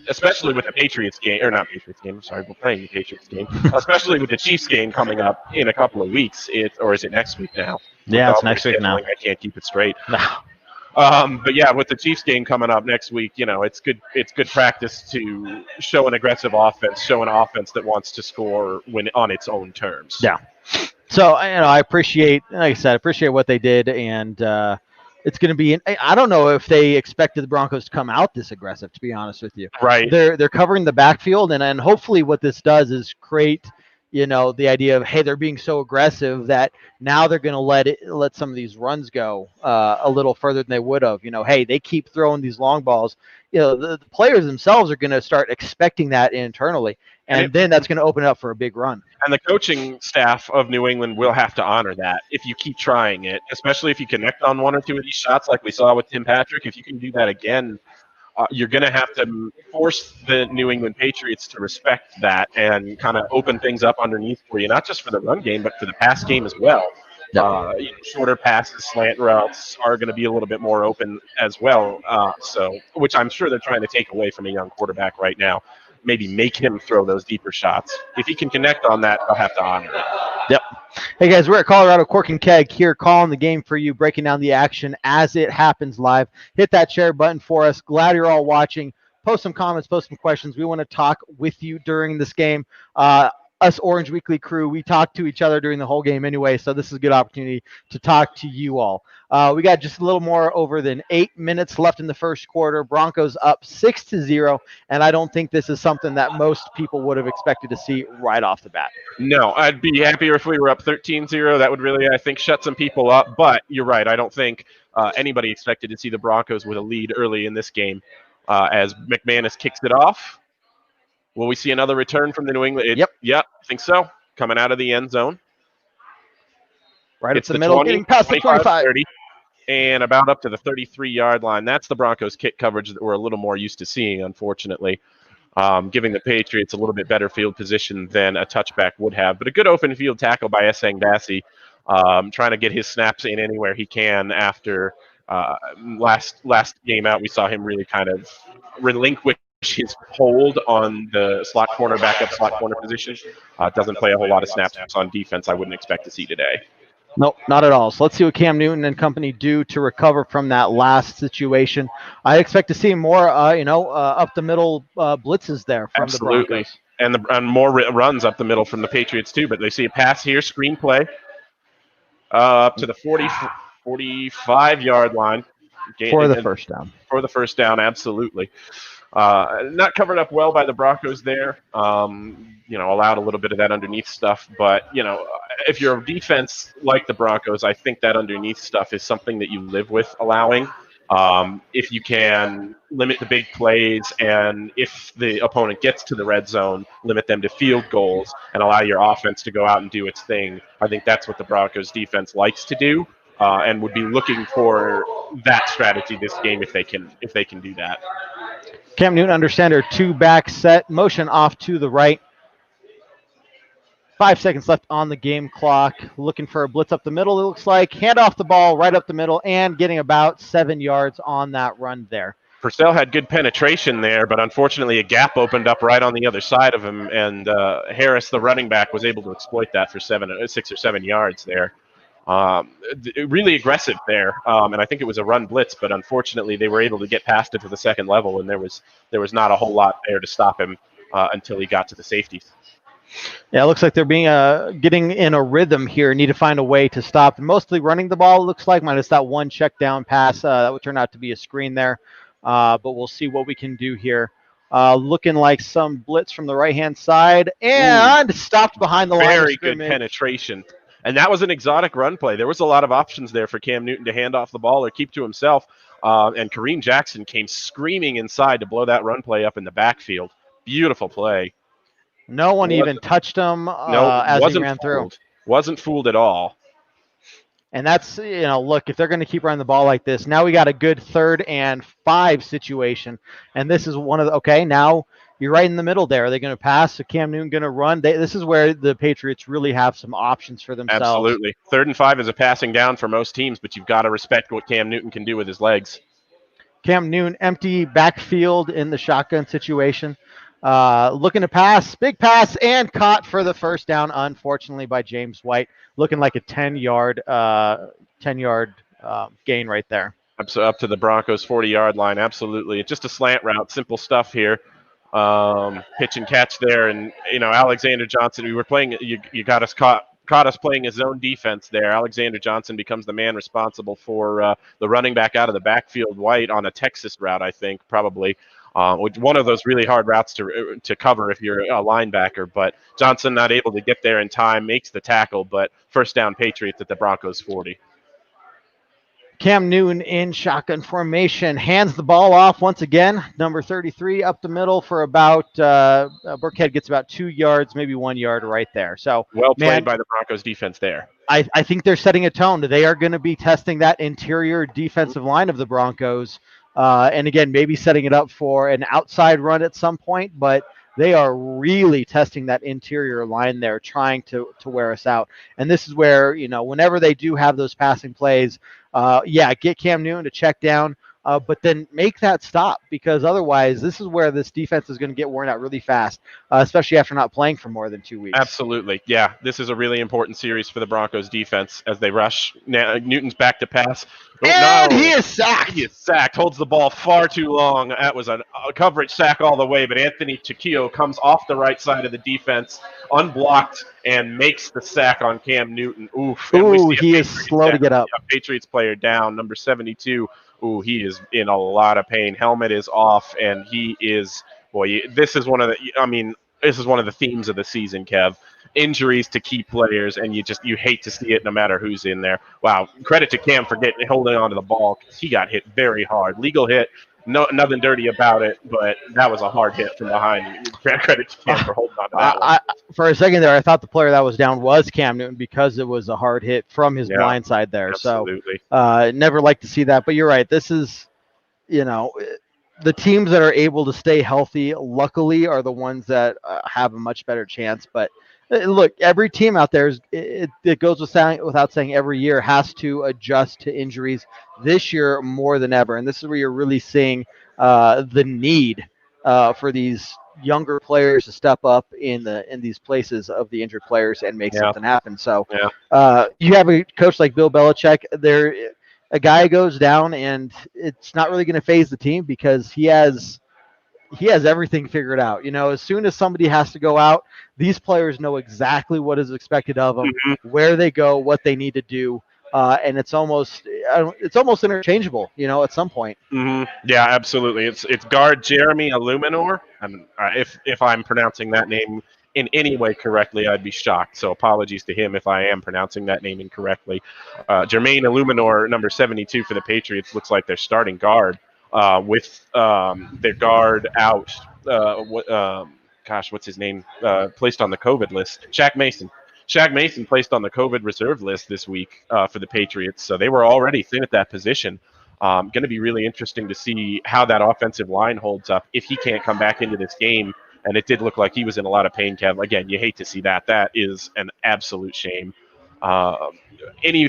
Especially with the Patriots game, or not Patriots game, sorry, we're playing the Patriots game, especially with the Chiefs game coming up in a couple of weeks, or is it next week now? Yeah, it's next week now. I can't keep it straight. But yeah, with the Chiefs game coming up next week, it's good practice to show an aggressive offense, show an offense that wants to score when on its own terms. Yeah. So, I appreciate what they did, and it's going to be. I don't know if they expected the Broncos to come out this aggressive, to be honest with you. Right. They're covering the backfield, and hopefully what this does is create, the idea of, hey, they're being so aggressive that now they're going to let some of these runs go a little further than they would have. Hey, they keep throwing these long balls. The players themselves are going to start expecting that internally, and then that's going to open it up for a big run. And the coaching staff of New England will have to honor that if you keep trying it, especially if you connect on 1 or 2 of these shots like we saw with Tim Patrick. If you can do that again, you're going to have to force the New England Patriots to respect that and kind of open things up underneath for you, not just for the run game, but for the pass game as well. Shorter passes, slant routes are going to be a little bit more open as well. Which I'm sure they're trying to take away from a young quarterback right now. Maybe make him throw those deeper shots. If he can connect on that, they'll have to honor it. Yep. Hey, guys, we're at Colorado Cork and Keg here, calling the game for you, breaking down the action as it happens live. Hit that share button for us. Glad you're all watching. Post some comments, post some questions. We want to talk with you during this game. Us Orange Weekly crew, we talk to each other during the whole game anyway, so this is a good opportunity to talk to you all. We got just a little more over than 8 minutes left in the first quarter. Broncos up 6-0, and I don't think this is something that most people would have expected to see right off the bat. No, I'd be happier if we were up 13-0. That would really, I think, shut some people up. But you're right. I don't think anybody expected to see the Broncos with a lead early in this game as McManus kicks it off. Will we see another return from the New England? Yep, I think so. Coming out of the end zone. Right up the middle, 20, getting past the 25. 30, and about up to the 33-yard line. That's the Broncos kick coverage that we're a little more used to seeing, unfortunately, giving the Patriots a little bit better field position than a touchback would have. But a good open field tackle by Essang Bassey, trying to get his snaps in anywhere he can after last game out. We saw him really kind of relinquish his hold on the backup slot corner position. Doesn't play a whole lot of snaps on defense I wouldn't expect to see today. Nope, not at all. So let's see what Cam Newton and company do to recover from that last situation. I expect to see more, up the middle blitzes there from the Broncos. And more runs up the middle from the Patriots too. But they see a pass here, screen play, up to the 45-yard line. For the first down. For the first down, absolutely. Not covered up well by the Broncos there. Allowed a little bit of that underneath stuff. But, if you're a defense like the Broncos, I think that underneath stuff is something that you live with allowing. If you can limit the big plays, and if the opponent gets to the red zone, limit them to field goals and allow your offense to go out and do its thing. I think that's what the Broncos defense likes to do, and would be looking for that strategy this game if they can do that. Cam Newton under center, 2-back set, motion off to the right. 5 seconds left on the game clock. Looking for a blitz up the middle, it looks like. Hand off the ball right up the middle and getting about 7 yards on that run there. Purcell had good penetration there, but unfortunately a gap opened up right on the other side of him, and Harris, the running back, was able to exploit that for 6 or 7 yards there. Really aggressive there, and I think it was a run blitz, but unfortunately they were able to get past it to the second level, and there was not a whole lot there to stop him until he got to the safeties. Yeah, it looks like they're being getting in a rhythm here. Need to find a way to stop. Mostly running the ball, it looks like, minus that one check down pass that would turn out to be a screen there. But we'll see what we can do here. Looking like some blitz from the right-hand side and stopped behind the line of scrimmage. Very good penetration. And that was an exotic run play. There was a lot of options there for Cam Newton to hand off the ball or keep to himself. And Kareem Jackson came screaming inside to blow that run play up in the backfield. Beautiful play. No one even touched him as he ran through. Wasn't fooled at all. And that's, look, if they're going to keep running the ball like this, now we got a good 3rd and 5 situation. And this is one of the, now you're right in the middle there. Are they going to pass? So Cam Newton going to run? This is where the Patriots really have some options for themselves. Absolutely. 3rd and 5 is a passing down for most teams, but you've got to respect what Cam Newton can do with his legs. Cam Newton, empty backfield in the shotgun situation. Looking to pass, big pass, and caught for the first down, unfortunately, by James White. Looking like a 10-yard gain right there. Up to the Broncos' 40-yard line, absolutely. It's just a slant route, simple stuff here. Pitch and catch there, and Alexander Johnson. We were playing. You got us caught us playing a zone defense there. Alexander Johnson becomes the man responsible for the running back out of the backfield. White on a Texas route, I think, probably. One of those really hard routes to cover if you're a linebacker, but Johnson not able to get there in time, makes the tackle, but first down Patriots at the Broncos 40. Cam Newton in shotgun formation, hands the ball off once again. Number 33 up the middle for about, Burkhead gets about 2 yards, maybe 1 yard right there. So well played by the Broncos defense there. I think they're setting a tone. They are going to be testing that interior defensive line of the Broncos. And again, maybe setting it up for an outside run at some point, but they are really testing that interior line there, trying to wear us out. And this is where, whenever they do have those passing plays, get Cam Newton to check down, but then make that stop, because otherwise this is where this defense is going to get worn out really fast, especially after not playing for more than 2 weeks. Absolutely. Yeah, this is a really important series for the Broncos defense as they rush. Now, Newton's back to pass. He is sacked. He is sacked. Holds the ball far too long. That was a coverage sack all the way, but Anthony Chiquillo comes off the right side of the defense, unblocked, and makes the sack on Cam Newton. Oof. Ooh, he is slow to get up. A Patriots player down, number 72. Ooh, he is in a lot of pain. Helmet is off, and he is, this is one of the themes of the season, Kev. Injuries to key players, and you hate to see it no matter who's in there. Wow, credit to Cam for holding on to the ball, because he got hit very hard. Legal hit, nothing dirty about it, but that was a hard hit from behind. Credit to Cam for holding on to that one. For a second there, I thought the player that was down was Cam Newton, because it was a hard hit from his blind side there. Absolutely. So never like to see that, but you're right. This is, the teams that are able to stay healthy, luckily, are the ones that have a much better chance. But look, every team out there, it goes without saying, every year has to adjust to injuries. This year more than ever, and this is where you're really seeing the need for these younger players to step up in these places of the injured players and make something happen. So you have a coach like Bill Belichick. A guy goes down, and it's not really going to phase the team, because he has everything figured out. As soon as somebody has to go out, these players know exactly what is expected of them, where they go, what they need to do, and it's almost interchangeable. At some point. Mm-hmm. Yeah, absolutely. It's guard Jeremy Illuminor, and if I'm pronouncing that name in any way correctly, I'd be shocked. So apologies to him if I am pronouncing that name incorrectly. Jermaine Illuminor, number 72 for the Patriots, looks like their starting guard with their guard out. What's his name? Placed on the COVID list. Shaq Mason. Shaq Mason placed on the COVID reserve list this week for the Patriots. So they were already thin at that position. Going to be really interesting to see how that offensive line holds up if he can't come back into this game. And it did look like he was in a lot of pain, Kev. Again, you hate to see that. That is an absolute shame. Any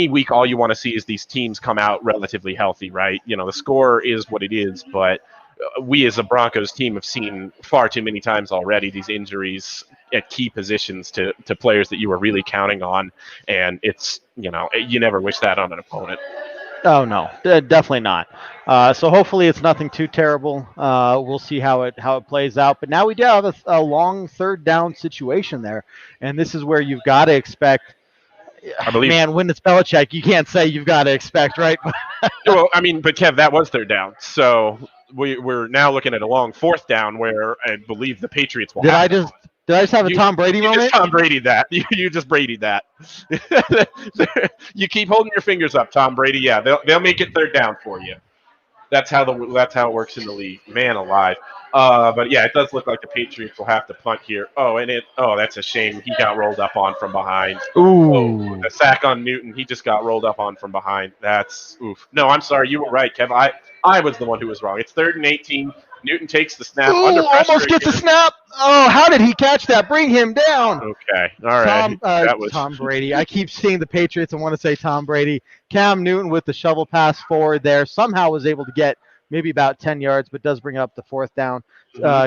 week, all you want to see is these teams come out relatively healthy, right? You know, the score is what it is, but we as a Broncos team have seen far too many times already these injuries at key positions to players that you were really counting on. And it's, you know, you never wish that on an opponent. Oh, no, definitely not. So hopefully it's nothing too terrible. We'll see how it plays out. But now we do have a long third down situation there. And this is where you've got to expect, I believe, man, when it's Belichick, you can't say you've got to expect, right? Well, I mean, but Kev, that was third down. So we're now looking at a long fourth down where I believe the Patriots will Did I just have a Tom Brady moment? You just Tom Brady that. You just Brady that. You keep holding your fingers up, Tom Brady. Yeah, they'll make it third down for you. That's how it works in the league. Man alive. But yeah, it does look like the Patriots will have to punt here. That's a shame. He got rolled up on from behind. Ooh. The sack on Newton. He just got rolled up on from behind. That's oof. No, I'm sorry. You were right, Kev. I was the one who was wrong. It's 3rd and 18. Newton takes the snap. Ooh, under pressure almost gets a snap. Oh, how did he catch that? Bring him down. Okay. All right. That was Tom Brady. I keep seeing the Patriots and want to say Tom Brady. Cam Newton with the shovel pass forward there somehow was able to get maybe about 10 yards, but does bring up the 4th down.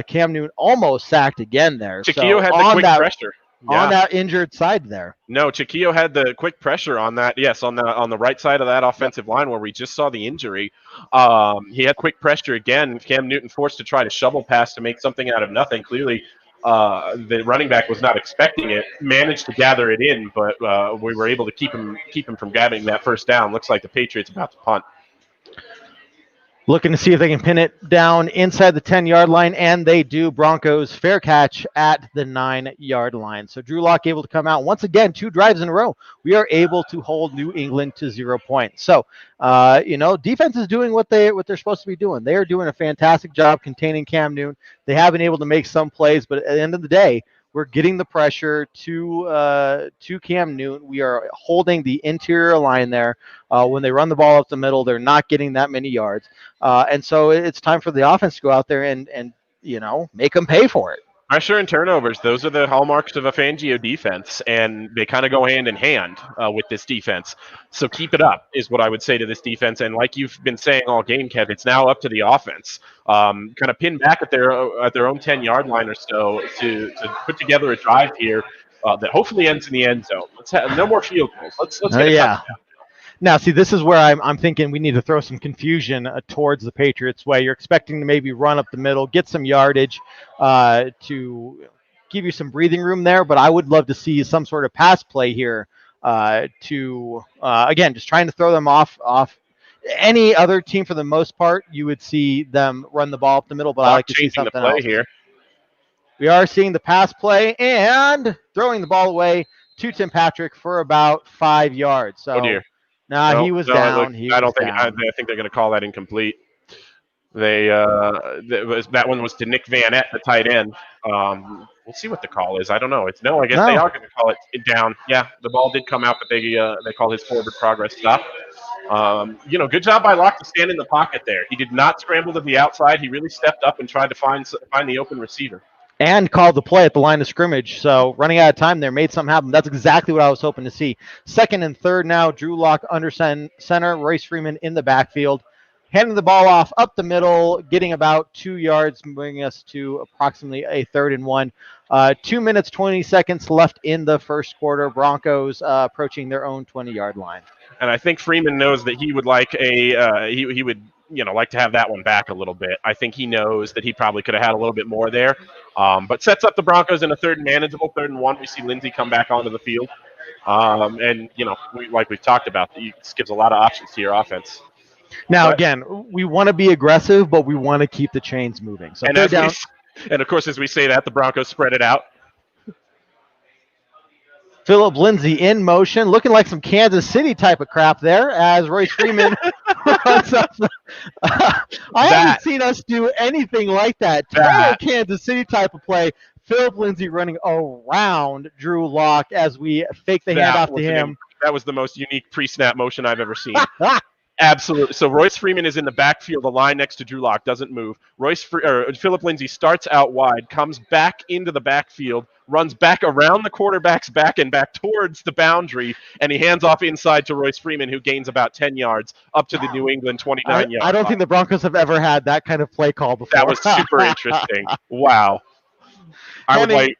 Cam Newton almost sacked again there. Chiquillo had the quick pressure. Yeah. On that injured side there. No, Chiquillo had the quick pressure on that. Yes, on the right side of that offensive line where we just saw the injury. He had quick pressure again. Cam Newton forced to try to shovel pass to make something out of nothing. Clearly, the running back was not expecting it. Managed to gather it in, but we were able to keep him from grabbing that first down. Looks like the Patriots about to punt. Looking to see if they can pin it down inside the 10-yard line, and they do. Broncos fair catch at the 9-yard line. So Drew Lock able to come out once again, 2 drives in a row. We are able to hold New England to 0 points. So, defense is doing what they're supposed to be doing. They are doing a fantastic job containing Cam Newton. They have been able to make some plays, but at the end of the day, we're getting the pressure to Cam Newton. We are holding the interior line there. When they run the ball up the middle, they're not getting that many yards. And so it's time for the offense to go out there and make them pay for it. Pressure and turnovers, those are the hallmarks of a Fangio defense, and they kind of go hand in hand with this defense. So keep it up is what I would say to this defense. And like you've been saying all game, Kev, it's now up to the offense. Kind of pin back at their own 10-yard line or so to put together a drive here that hopefully ends in the end zone. Let's have no more field goals. Let's get it done. Now, see, this is where I'm thinking we need to throw some confusion towards the Patriots' way. You're expecting to maybe run up the middle, get some yardage to give you some breathing room there, but I would love to see some sort of pass play here again, just trying to throw them off. Any other team, for the most part, you would see them run the ball up the middle, but I like to see something else. Here. We are seeing the pass play and throwing the ball away to Tim Patrick for about 5 yards. So. Oh, dear. He was down. I think they're going to call that incomplete. That one was to Nick Van Ette, the tight end. We'll see what the call is. I don't know. I guess they are going to call it down. Yeah, the ball did come out, but they call his forward progress stop. Good job by Locke to stand in the pocket there. He did not scramble to the outside. He really stepped up and tried to find the open receiver. And called the play at the line of scrimmage. So running out of time there, made something happen. That's exactly what I was hoping to see. 2nd and 3rd now. Drew Lock under center. Royce Freeman in the backfield. Handing the ball off up the middle, getting about 2 yards, bringing us to approximately a 3rd and 1. 2 minutes, 20 seconds left in the first quarter. Broncos approaching their own 20-yard line. And I think Freeman knows that he would like he would like to have that one back a little bit. I think he knows that he probably could have had a little bit more there, but sets up the Broncos in a 3rd and manageable, 3rd and 1. We see Lindsey come back onto the field, we've talked about, this gives a lot of options to your offense. Now, again, we want to be aggressive, but we want to keep the chains moving. So And, of course, as we say that, the Broncos spread it out. Philip Lindsay in motion, looking like some Kansas City type of crap there as Royce Freeman runs up. I haven't seen us do anything like that. Total Kansas City type of play. Philip Lindsay running around Drew Lock as we fake the handoff to him. That was the most unique pre-snap motion I've ever seen. Absolutely. So Royce Freeman is in the backfield. The line next to Drew Lock doesn't move. Philip Lindsay starts out wide, comes back into the backfield, runs back around the quarterback's back and back towards the boundary, and he hands off inside to Royce Freeman, who gains about 10 yards up to the New England 29 yards. I don't think the Broncos have ever had that kind of play call before. That was super interesting. Wow. I would like.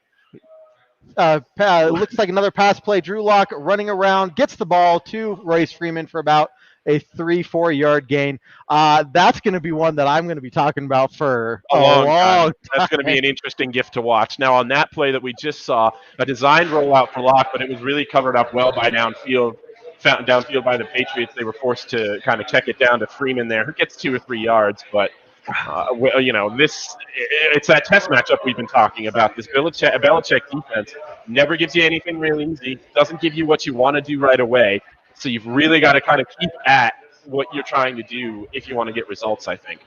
Looks like another pass play. Drew Lock running around, gets the ball to Royce Freeman for about a 3-4 yard gain. That's going to be one that I'm going to be talking about for a long time. That's going to be an interesting gift to watch. Now, on that play that we just saw, a designed rollout for Lock, but it was really covered up well by downfield by the Patriots. They were forced to kind of check it down to Freeman there, who gets 2 or 3 yards, but it's that test matchup we've been talking about. This Belichick defense never gives you anything real easy, doesn't give you what you want to do right away. So you've really got to kind of keep at what you're trying to do if you want to get results, I think.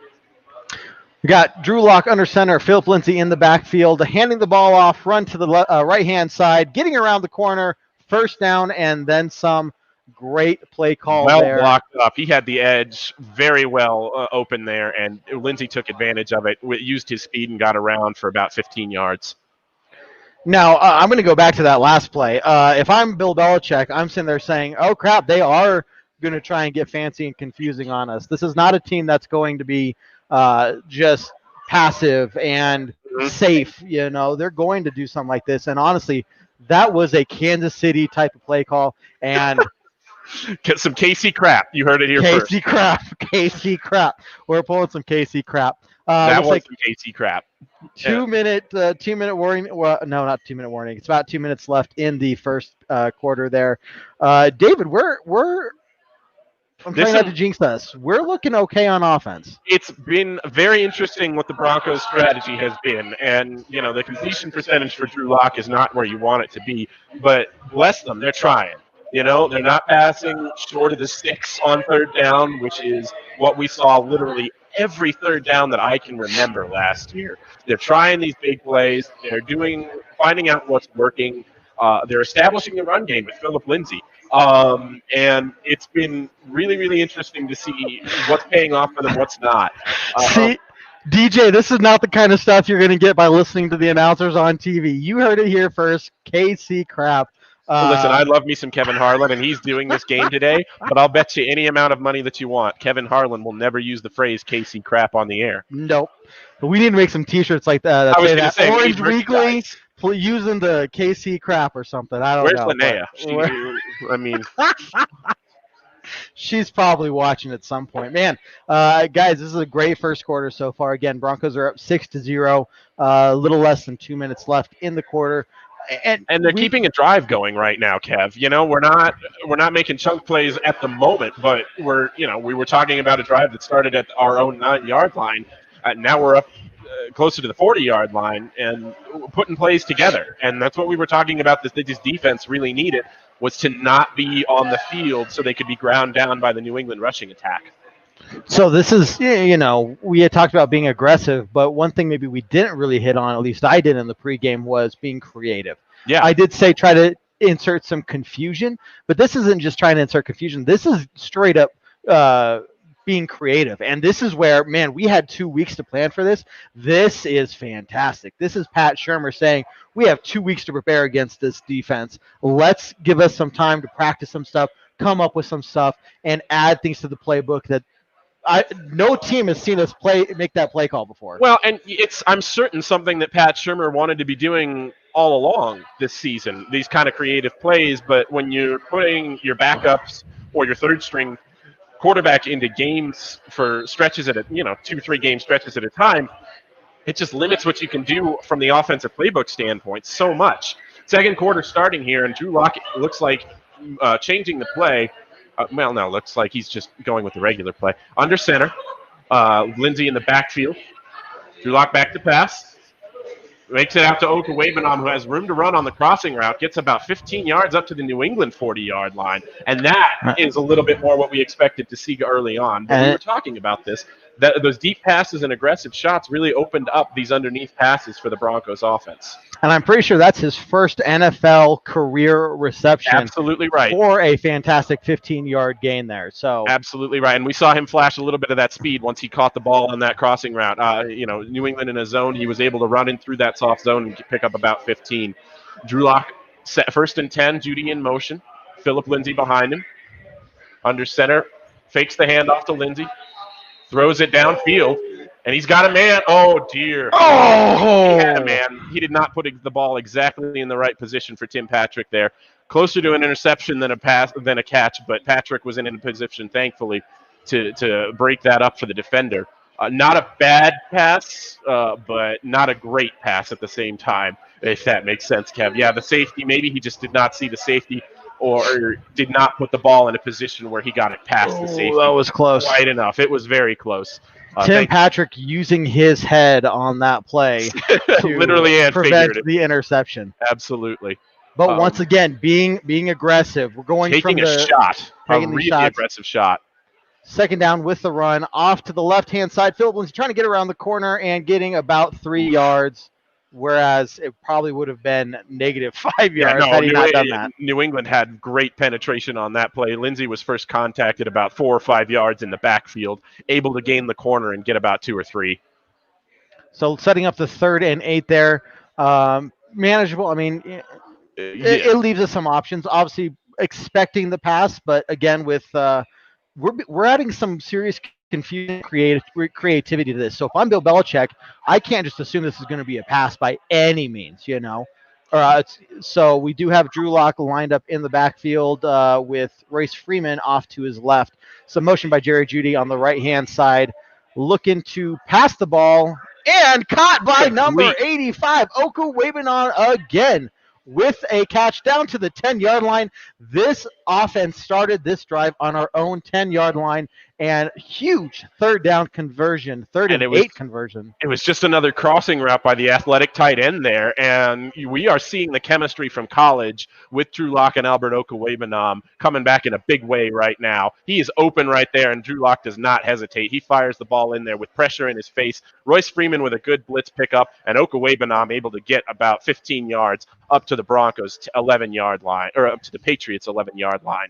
We got Drew Lock under center, Philip Lindsay in the backfield, handing the ball off, run to the right-hand side, getting around the corner, first down, and then some. Great play call there. Well blocked up. He had the edge very well open there, and Lindsay took advantage of it, used his speed, and got around for about 15 yards. Now, I'm going to go back to that last play. If I'm Bill Belichick, I'm sitting there saying, oh, crap, they are going to try and get fancy and confusing on us. This is not a team that's going to be just passive and safe. You know, they're going to do something like this. And honestly, that was a Kansas City type of play call. And get some KC crap. You heard it here first. KC crap. We're pulling some KC crap. That was like some KC crap. 2 minute warning. Well, no, not 2 minute warning. It's about 2 minutes left in the first quarter there. David, I'm trying not to jinx us. We're looking okay on offense. It's been very interesting what the Broncos' strategy has been. And, the completion percentage for Drew Lock is not where you want it to be. But bless them, they're trying. They're not passing short of the sticks on third down, which is what we saw literally every third down that I can remember last year. They're trying these big plays. They're finding out what's working. They're establishing the run game with Philip Lindsay. And it's been really, really interesting to see what's paying off for them, what's not. See, DJ, this is not the kind of stuff you're going to get by listening to the announcers on TV. You heard it here first. KC crap. Listen, I love me some Kevin Harlan, and he's doing this game today, but I'll bet you any amount of money that you want, Kevin Harlan will never use the phrase KC crap on the air. Nope. But we need to make some T-shirts like that. I was going to say, Orange Weekly using the KC crap or something. I don't know. Where's Linnea? She's probably watching at some point. Man, guys, this is a great first quarter so far. Again, Broncos are up 6-0, a little less than 2 minutes left in the quarter. And they're keeping a drive going right now, Kev. We're not making chunk plays at the moment, but we were talking about a drive that started at our own 9-yard line. Now we're up closer to the 40-yard line and putting plays together. And that's what we were talking about. This defense really needed was to not be on the field so they could be ground down by the New England rushing attack. So this is, we had talked about being aggressive, but one thing maybe we didn't really hit on, at least I did in the pregame, was being creative. Yeah, I did say try to insert some confusion, but this isn't just trying to insert confusion. This is straight up being creative. And this is where, man, we had 2 weeks to plan for this. This is fantastic. This is Pat Shurmur saying, we have 2 weeks to prepare against this defense. Let's give us some time to practice some stuff, come up with some stuff, and add things to the playbook that no team has seen us make that play call before. Well, and I'm certain something that Pat Shurmur wanted to be doing all along this season, these kind of creative plays. But when you're putting your backups or your third string quarterback into games for stretches at 2-3 game stretches at a time, it just limits what you can do from the offensive playbook standpoint so much. Second quarter starting here, and Drew Lock looks like changing the play. Looks like he's just going with the regular play. Under center, Lindsay in the backfield. Drew Lock back to pass. Makes it out to Okawebanam, who has room to run on the crossing route, gets about 15 yards up to the New England 40-yard line. And that is a little bit more what we expected to see early on. But we were talking about this, that those deep passes and aggressive shots really opened up these underneath passes for the Broncos offense. And I'm pretty sure that's his first NFL career reception. Absolutely right. For a fantastic 15-yard gain there. So absolutely right. And we saw him flash a little bit of that speed once he caught the ball on that crossing route. New England in a zone, he was able to run in through that soft zone and pick up about 15. Drew Lock set first and 10, Judy in motion. Philip Lindsay behind him. Under center, fakes the handoff to Lindsay. Throws it downfield. And he's got a man. Oh, dear. Oh! He had a man. He did not put the ball exactly in the right position for Tim Patrick there. Closer to an interception than a catch, but Patrick was in a position, thankfully, to break that up for the defender. Not a bad pass, but not a great pass at the same time, if that makes sense, Kev. Yeah, the safety, maybe he just did not see the safety or did not put the ball in a position where he got it past the safety. That was close. Quite enough. It was very close. Tim Patrick using his head on that play to literally and prevent the interception. Absolutely. But once again, being aggressive. We're going taking from a shot, a really aggressive shot. Second down with the run off to the left-hand side. Philip Lindsay trying to get around the corner and getting about 3 yards, whereas it probably would have been negative 5 yards had he not done that. New England had great penetration on that play. Lindsay was first contacted about 4 or 5 yards in the backfield, able to gain the corner and get about 2 or 3. So setting up the 3rd and 8 there, manageable. I mean, it leaves us some options. Obviously, expecting the pass, but again, with we're adding some serious confusion, creativity to this. So if I'm Bill Belichick, I can't just assume this is going to be a pass by any means, you know. So we do have Drew Lock lined up in the backfield with Royce Freeman off to his left. Some motion by Jerry Jeudy on the right-hand side, looking to pass the ball, and caught by number 85, Okawebanam again, with a catch down to the 10-yard line. This offense started this drive on our own 10-yard line, and huge 3rd down conversion, 3rd and 8 conversion. It was just another crossing route by the athletic tight end there, and we are seeing the chemistry from college with Drew Lock and Albert Okawebanam coming back in a big way right now. He is open right there, and Drew Lock does not hesitate. He fires the ball in there with pressure in his face. Royce Freeman with a good blitz pickup, and Okawebanam able to get about 15 yards up to the Broncos' 11-yard line, or up to the Patriots' 11-yard line.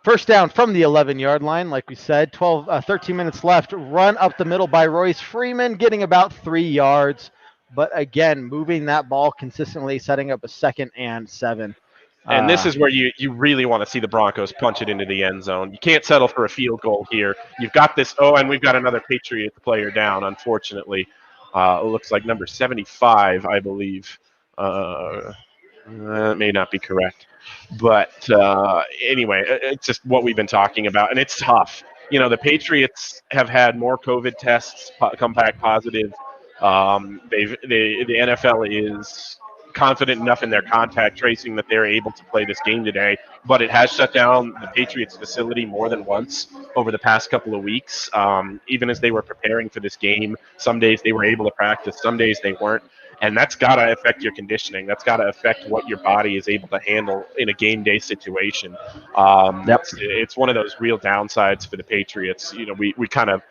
First down from the 11-yard line, like we said, 13 minutes left. Run up the middle by Royce Freeman, getting about 3 yards. But again, moving that ball consistently, setting up a 2nd and 7. And this is where you really want to see the Broncos punch it into the end zone. You can't settle for a field goal here. You've got this. Oh, and we've got another Patriots player down, unfortunately. It looks like number 75, I believe. That may not be correct. But anyway, it's just what we've been talking about, and it's tough. You know, the Patriots have had more COVID tests come back positive. The NFL is confident enough in their contact tracing that they're able to play this game today, but it has shut down the Patriots facility more than once over the past couple of weeks. Even as they were preparing for this game, some days they were able to practice, some days they weren't. And that's got to affect your conditioning. That's got to affect what your body is able to handle in a game day situation. It's one of those real downsides for the Patriots. You know, we kind of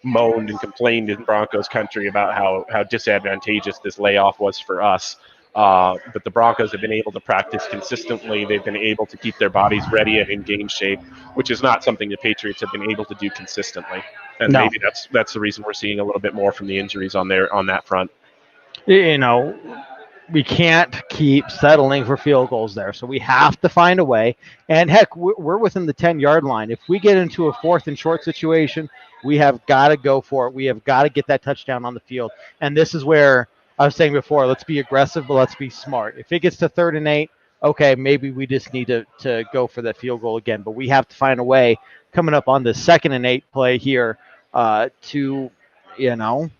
moaned and complained in Broncos country about how disadvantageous this layoff was for us. But the Broncos have been able to practice consistently. They've been able to keep their bodies ready and in game shape, which is not something the Patriots have been able to do consistently. And maybe that's the reason we're seeing a little bit more from the injuries on that front. You know, we can't keep settling for field goals there. So we have to find a way. And heck, we're within the 10-yard line. If we get into a 4th and short situation, we have got to go for it. We have got to get that touchdown on the field. And this is where I was saying before, let's be aggressive, but let's be smart. If it gets to 3rd and 8, okay, maybe we just need to go for that field goal again. But we have to find a way coming up on the 2nd and 8 play here to, you know,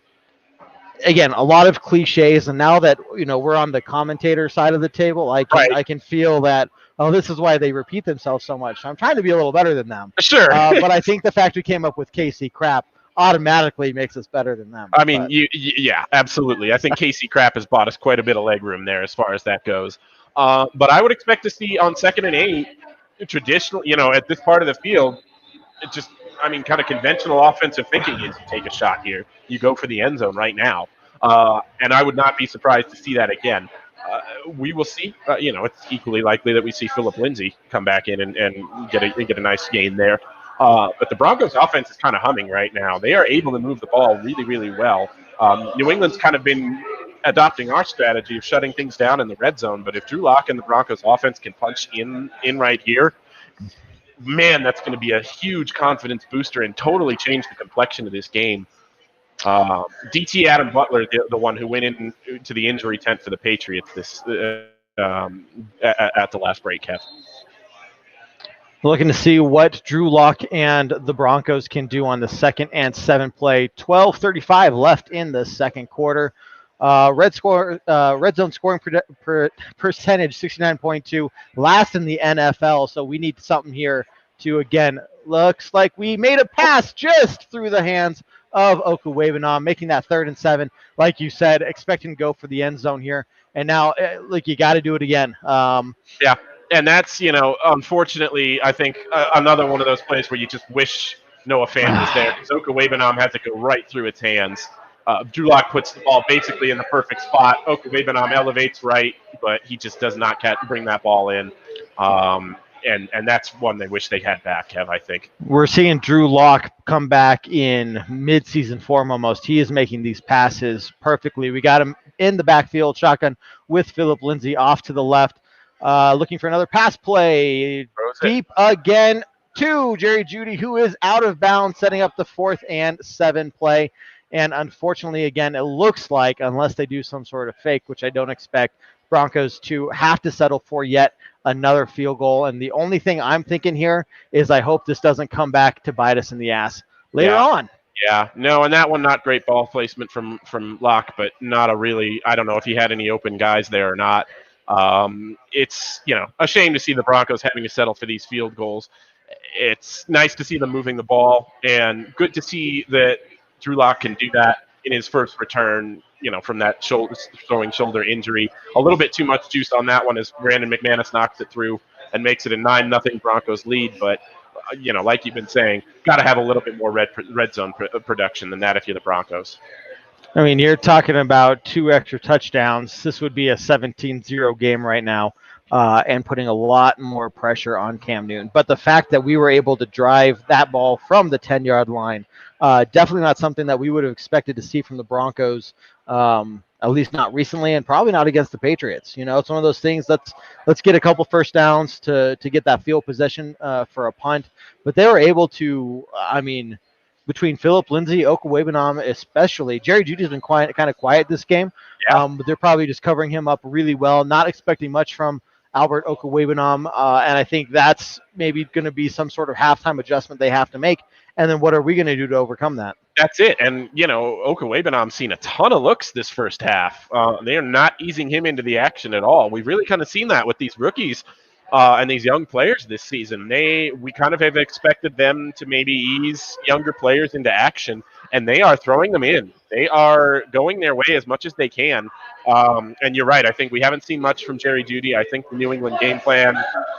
again, a lot of cliches, and now that we're on the commentator side of the table, I can feel that. Oh, this is why they repeat themselves so much. So I'm trying to be a little better than them. Sure. But I think the fact we came up with KC crap automatically makes us better than them. I mean, yeah, absolutely. I think Casey Crapp has bought us quite a bit of leg room there as far as that goes. But I would expect to see on 2nd and 8, traditional, at this part of the field, it just, kind of conventional offensive thinking is you take a shot here, you go for the end zone right now. And I would not be surprised to see that again. We will see. It's equally likely that we see Philip Lindsay come back in and get a nice gain there. But the Broncos' offense is kind of humming right now. They are able to move the ball really, really well. New England's kind of been adopting our strategy of shutting things down in the red zone. But if Drew Lock and the Broncos' offense can punch in right here, man, that's going to be a huge confidence booster and totally change the complexion of this game. DT Adam Butler, the one who went into the injury tent for the Patriots at the last break, Kev. Looking to see what Drew Lock and the Broncos can do on the 2nd and 7 play. 12:35 left in the second quarter. Red zone scoring percentage 69.2, last in the NFL. So we need something here to, again, looks like we made a pass just through the hands of Okuwebanam, making that 3rd and 7. Like you said, expecting to go for the end zone here. And now, you got to do it again. Yeah. And that's, unfortunately, I think another one of those plays where you just wish Noah Fant was there, because Okuwebanam had to go right through its hands. Drew Lock puts the ball basically in the perfect spot. Okuwebanam elevates right, but he just does not bring that ball in. And that's one they wish they had back, Kev, I think. We're seeing Drew Lock come back in mid-season form almost. He is making these passes perfectly. We got him in the backfield, shotgun with Philip Lindsay off to the left. Looking for another pass play. Deep again to Jerry Jeudy, who is out of bounds, setting up the 4th and 7 play. And unfortunately, again, it looks like, unless they do some sort of fake, which I don't expect, Broncos to have to settle for yet another field goal. And the only thing I'm thinking here is I hope this doesn't come back to bite us in the ass later on. Yeah, no, and that one, not great ball placement from Locke, but not a really, I don't know if he had any open guys there or not. It's, a shame to see the Broncos having to settle for these field goals. It's nice to see them moving the ball, and good to see that Drew Lock can do that in his first return, from that throwing shoulder injury. A little bit too much juice on that one as Brandon McManus knocks it through and makes it a 9-0 Broncos lead. But, like you've been saying, got to have a little bit more red zone production than that if you're the Broncos. I mean, you're talking about 2 extra touchdowns. This would be a 17-0 game right now, and putting a lot more pressure on Cam Newton. But the fact that we were able to drive that ball from the 10-yard line, definitely not something that we would have expected to see from the Broncos, at least not recently, and probably not against the Patriots. It's one of those things. Let's get a couple first downs to get that field possession for a punt. But they were able to, between Philip Lindsay, Okuwebanam especially, Jerry Jeudy's been kind of quiet this game. Yeah. But they're probably just covering him up really well, not expecting much from Albert Okuwebanam. And I think that's maybe going to be some sort of halftime adjustment they have to make. And then what are we going to do to overcome that? That's it. And, Okuwebanam's seen a ton of looks this first half. They are not easing him into the action at all. We've really kind of seen that with these rookies and these young players this season. We kind of have expected them to maybe ease younger players into action, and they are throwing them in. They are going their way as much as they can. And you're right. I think we haven't seen much from Jerry Jeudy. I think the New England game plan,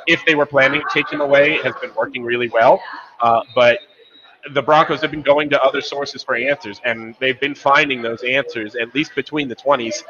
if they were planning to take him away, has been working really well. But the Broncos have been going to other sources for answers, and they've been finding those answers, at least between the 20s.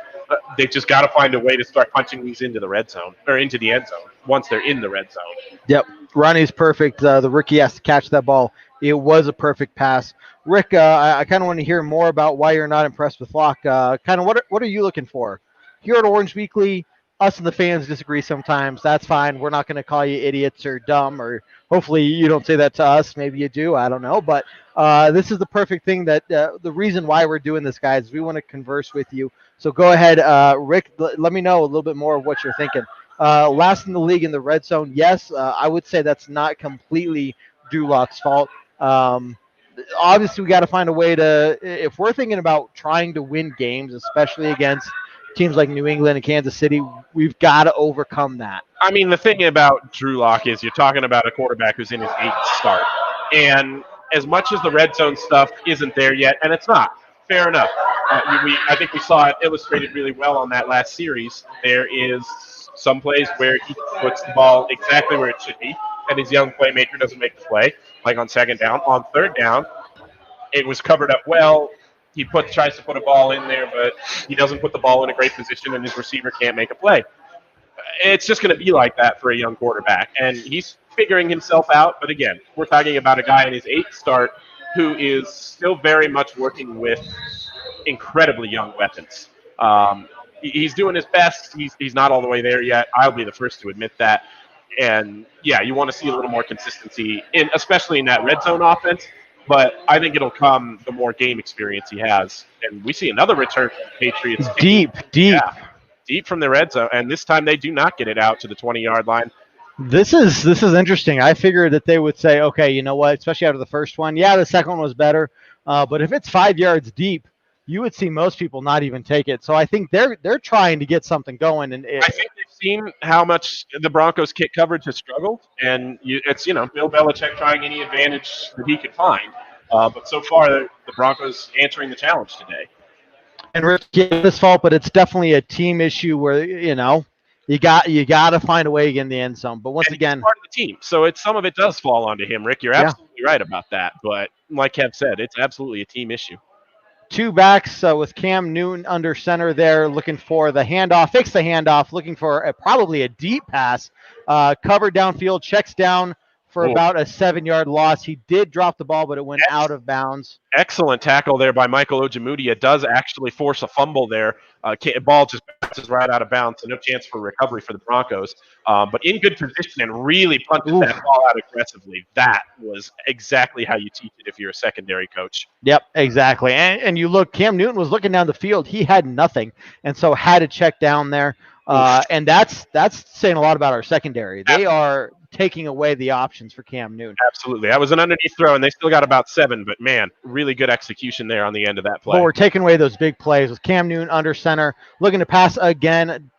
They've just got to find a way to start punching these into the red zone, or into the end zone, once they're in the red zone. Yep. Ronnie's perfect. The rookie has to catch that ball. It was a perfect pass. Rick, I kind of want to hear more about why you're not impressed with Locke. Kind of what are you looking for? Here at Orange Weekly, us and the fans disagree sometimes. That's fine. We're not going to call you idiots or dumb, or hopefully you don't say that to us. Maybe you do. I don't know. But this is the perfect thing that the reason why we're doing this, guys, is we want to converse with you. So go ahead, Rick, let me know a little bit more of what you're thinking. Last in the league in the red zone, yes, I would say that's not completely Drew Lock's fault. Obviously, we got to find a way to, if we're thinking about trying to win games, especially against teams like New England and Kansas City, we've got to overcome that. The thing about Drew Lock is you're talking about a quarterback who's in his 8th start. And as much as the red zone stuff isn't there yet, and it's not. Fair enough. I think we saw it illustrated really well on that last series. There is some plays where he puts the ball exactly where it should be, and his young playmaker doesn't make the play, like on second down. On third down, it was covered up well. He tries to put a ball in there, but he doesn't put the ball in a great position, and his receiver can't make a play. It's just going to be like that for a young quarterback, and he's figuring himself out. But again, we're talking about a guy in his 8th start who is still very much working with incredibly young weapons. He's doing his best. He's not all the way there yet. I'll be the first to admit that. And, yeah, you want to see a little more consistency, especially in that red zone offense. But I think it'll come the more game experience he has. And we see another return from the Patriots. Deep. Yeah, deep from the red zone. And this time they do not get it out to the 20-yard line. This is interesting. I figured that they would say, okay, you know what, especially after the first one, yeah, the second one was better. But if it's 5 yards deep, you would see most people not even take it. So I think they're trying to get something going. And I think they've seen how much the Broncos kick coverage has struggled, and it's Bill Belichick trying any advantage that he could find. But so far, the Broncos answering the challenge today. And Rick, it's his fault, but it's definitely a team issue where you got to find a way to get in the end zone. But once again, he's part of the team, so some of it does fall onto him. Rick, you're absolutely right about that. But like Kev said, it's absolutely a team issue. 2 backs with Cam Newton under center there, looking for the handoff, fix the handoff, looking for probably a deep pass, covered downfield, checks down for about a 7-yard loss. He did drop the ball, but it went out of bounds. Excellent tackle there by Michael Ojemudia. Does actually force a fumble there. Ball just bounces right out of bounds, so no chance for recovery for the Broncos. But in good position and really punches that ball out aggressively. That was exactly how you teach it if you're a secondary coach. Yep, exactly. And you look, Cam Newton was looking down the field. He had nothing, and so had to check down there. And that's saying a lot about our secondary. They are taking away the options for Cam Newton. Absolutely. That was an underneath throw, and they still got about 7, but, man, really good execution there on the end of that play. But we're taking away those big plays with Cam Newton under center, looking to pass again,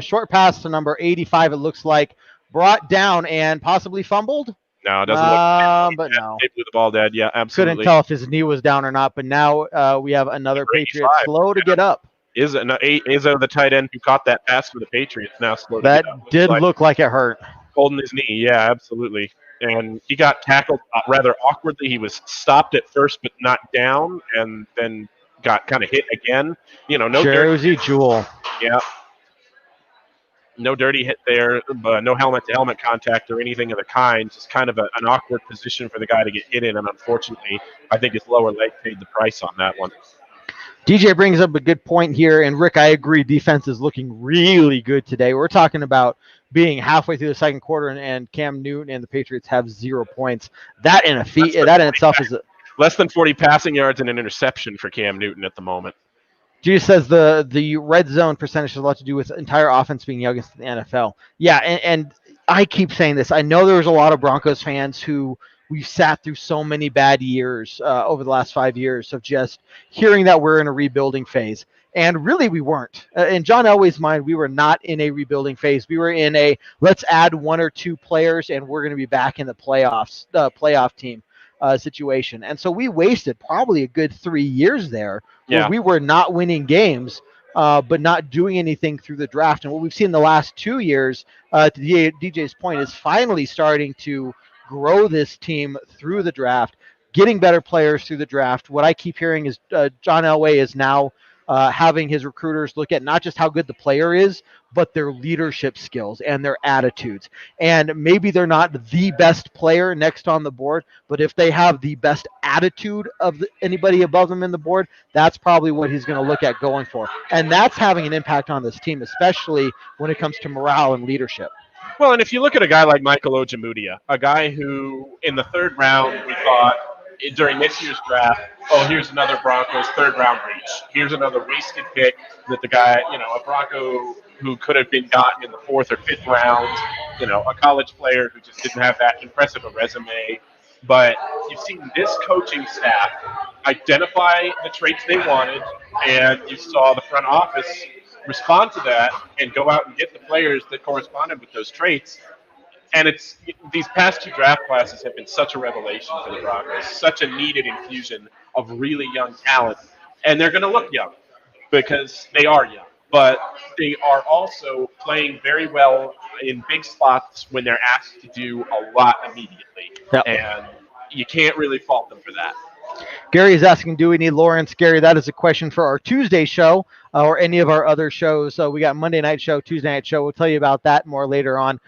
short pass to number 85, it looks like, brought down and possibly fumbled. No, it doesn't look but no. They blew the ball dead. Yeah, absolutely. Couldn't tell if his knee was down or not, but now we have another Patriot slow to get up. Izzo, the tight end who caught that pass for the Patriots, now slow that to get up. Did look like it hurt. Holding his knee, yeah, absolutely. And he got tackled rather awkwardly. He was stopped at first but not down, and then got kind of hit again. No Jersey Jewel. Yeah. No dirty hit there, but no helmet-to-helmet contact or anything of the kind. Just kind of an awkward position for the guy to get hit in, and unfortunately, I think his lower leg paid the price on that one. DJ brings up a good point here, and Rick, I agree, defense is looking really good today. We're talking about being halfway through the second quarter, and Cam Newton and the Patriots have 0 points. That in itself is less than 40 passing yards and an interception for Cam Newton at the moment. G says the red zone percentage has a lot to do with entire offense being youngest in the NFL. Yeah, and I keep saying this. I know there was a lot of Broncos fans who we've sat through so many bad years over the last 5 years of just hearing that we're in a rebuilding phase. And really, we weren't. In John Elway's mind, we were not in a rebuilding phase. We were in a let's add 1 or 2 players, and we're going to be back in the playoff team situation. And so we wasted probably a good 3 years there where we were not winning games, but not doing anything through the draft. And what we've seen the last 2 years, to DJ's point, is finally starting to grow this team through the draft, getting better players through the draft. What I keep hearing is John Elway is now having his recruiters look at not just how good the player is, but their leadership skills and their attitudes. And maybe they're not the best player next on the board, but if they have the best attitude of anybody above them in the board, that's probably what he's going to look at going for. And that's having an impact on this team, especially when it comes to morale and leadership. Well, and if you look at a guy like Michael Ojemudia, a guy who in the 3rd round we thought during this year's draft, here's another Broncos 3rd round reach. Here's another wasted pick that the guy, a Bronco who could have been gotten in the 4th or 5th round, a college player who just didn't have that impressive a resume. But you've seen this coaching staff identify the traits they wanted, and you saw the front office respond to that and go out and get the players that corresponded with those traits. And it's these past 2 draft classes have been such a revelation for the Broncos, such a needed infusion of really young talent. And they're going to look young because they are young. But they are also playing very well in big spots when they're asked to do a lot immediately. Yep. And you can't really fault them for that. Gary is asking, do we need Lawrence? Gary, that is a question for our Tuesday show or any of our other shows. So we got Monday night show, Tuesday night show. We'll tell you about that more later on.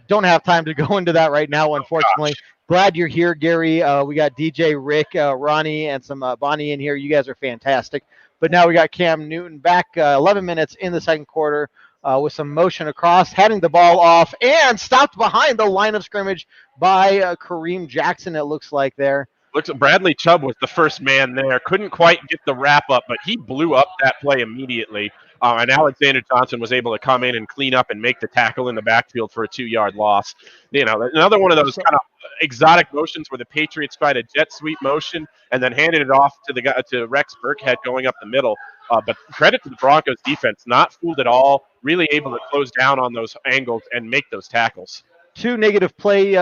Don't have time to go into that right now, unfortunately. Glad you're here, Gary. We got DJ, Rick, Ronnie, and some Bonnie in here. You guys are fantastic. But now we got Cam Newton back 11 minutes in the second quarter with some motion across, heading the ball off, and stopped behind the line of scrimmage by Kareem Jackson, it looks like there. Looks like Bradley Chubb was the first man there. Couldn't quite get the wrap up, but he blew up that play immediately. And Alexander Johnson was able to come in and clean up and make the tackle in the backfield for a 2-yard loss. Another one of those kind of exotic motions where the Patriots tried a jet sweep motion and then handed it off to Rex Burkhead going up the middle. But credit to the Broncos defense, not fooled at all, really able to close down on those angles and make those tackles. 2 negative play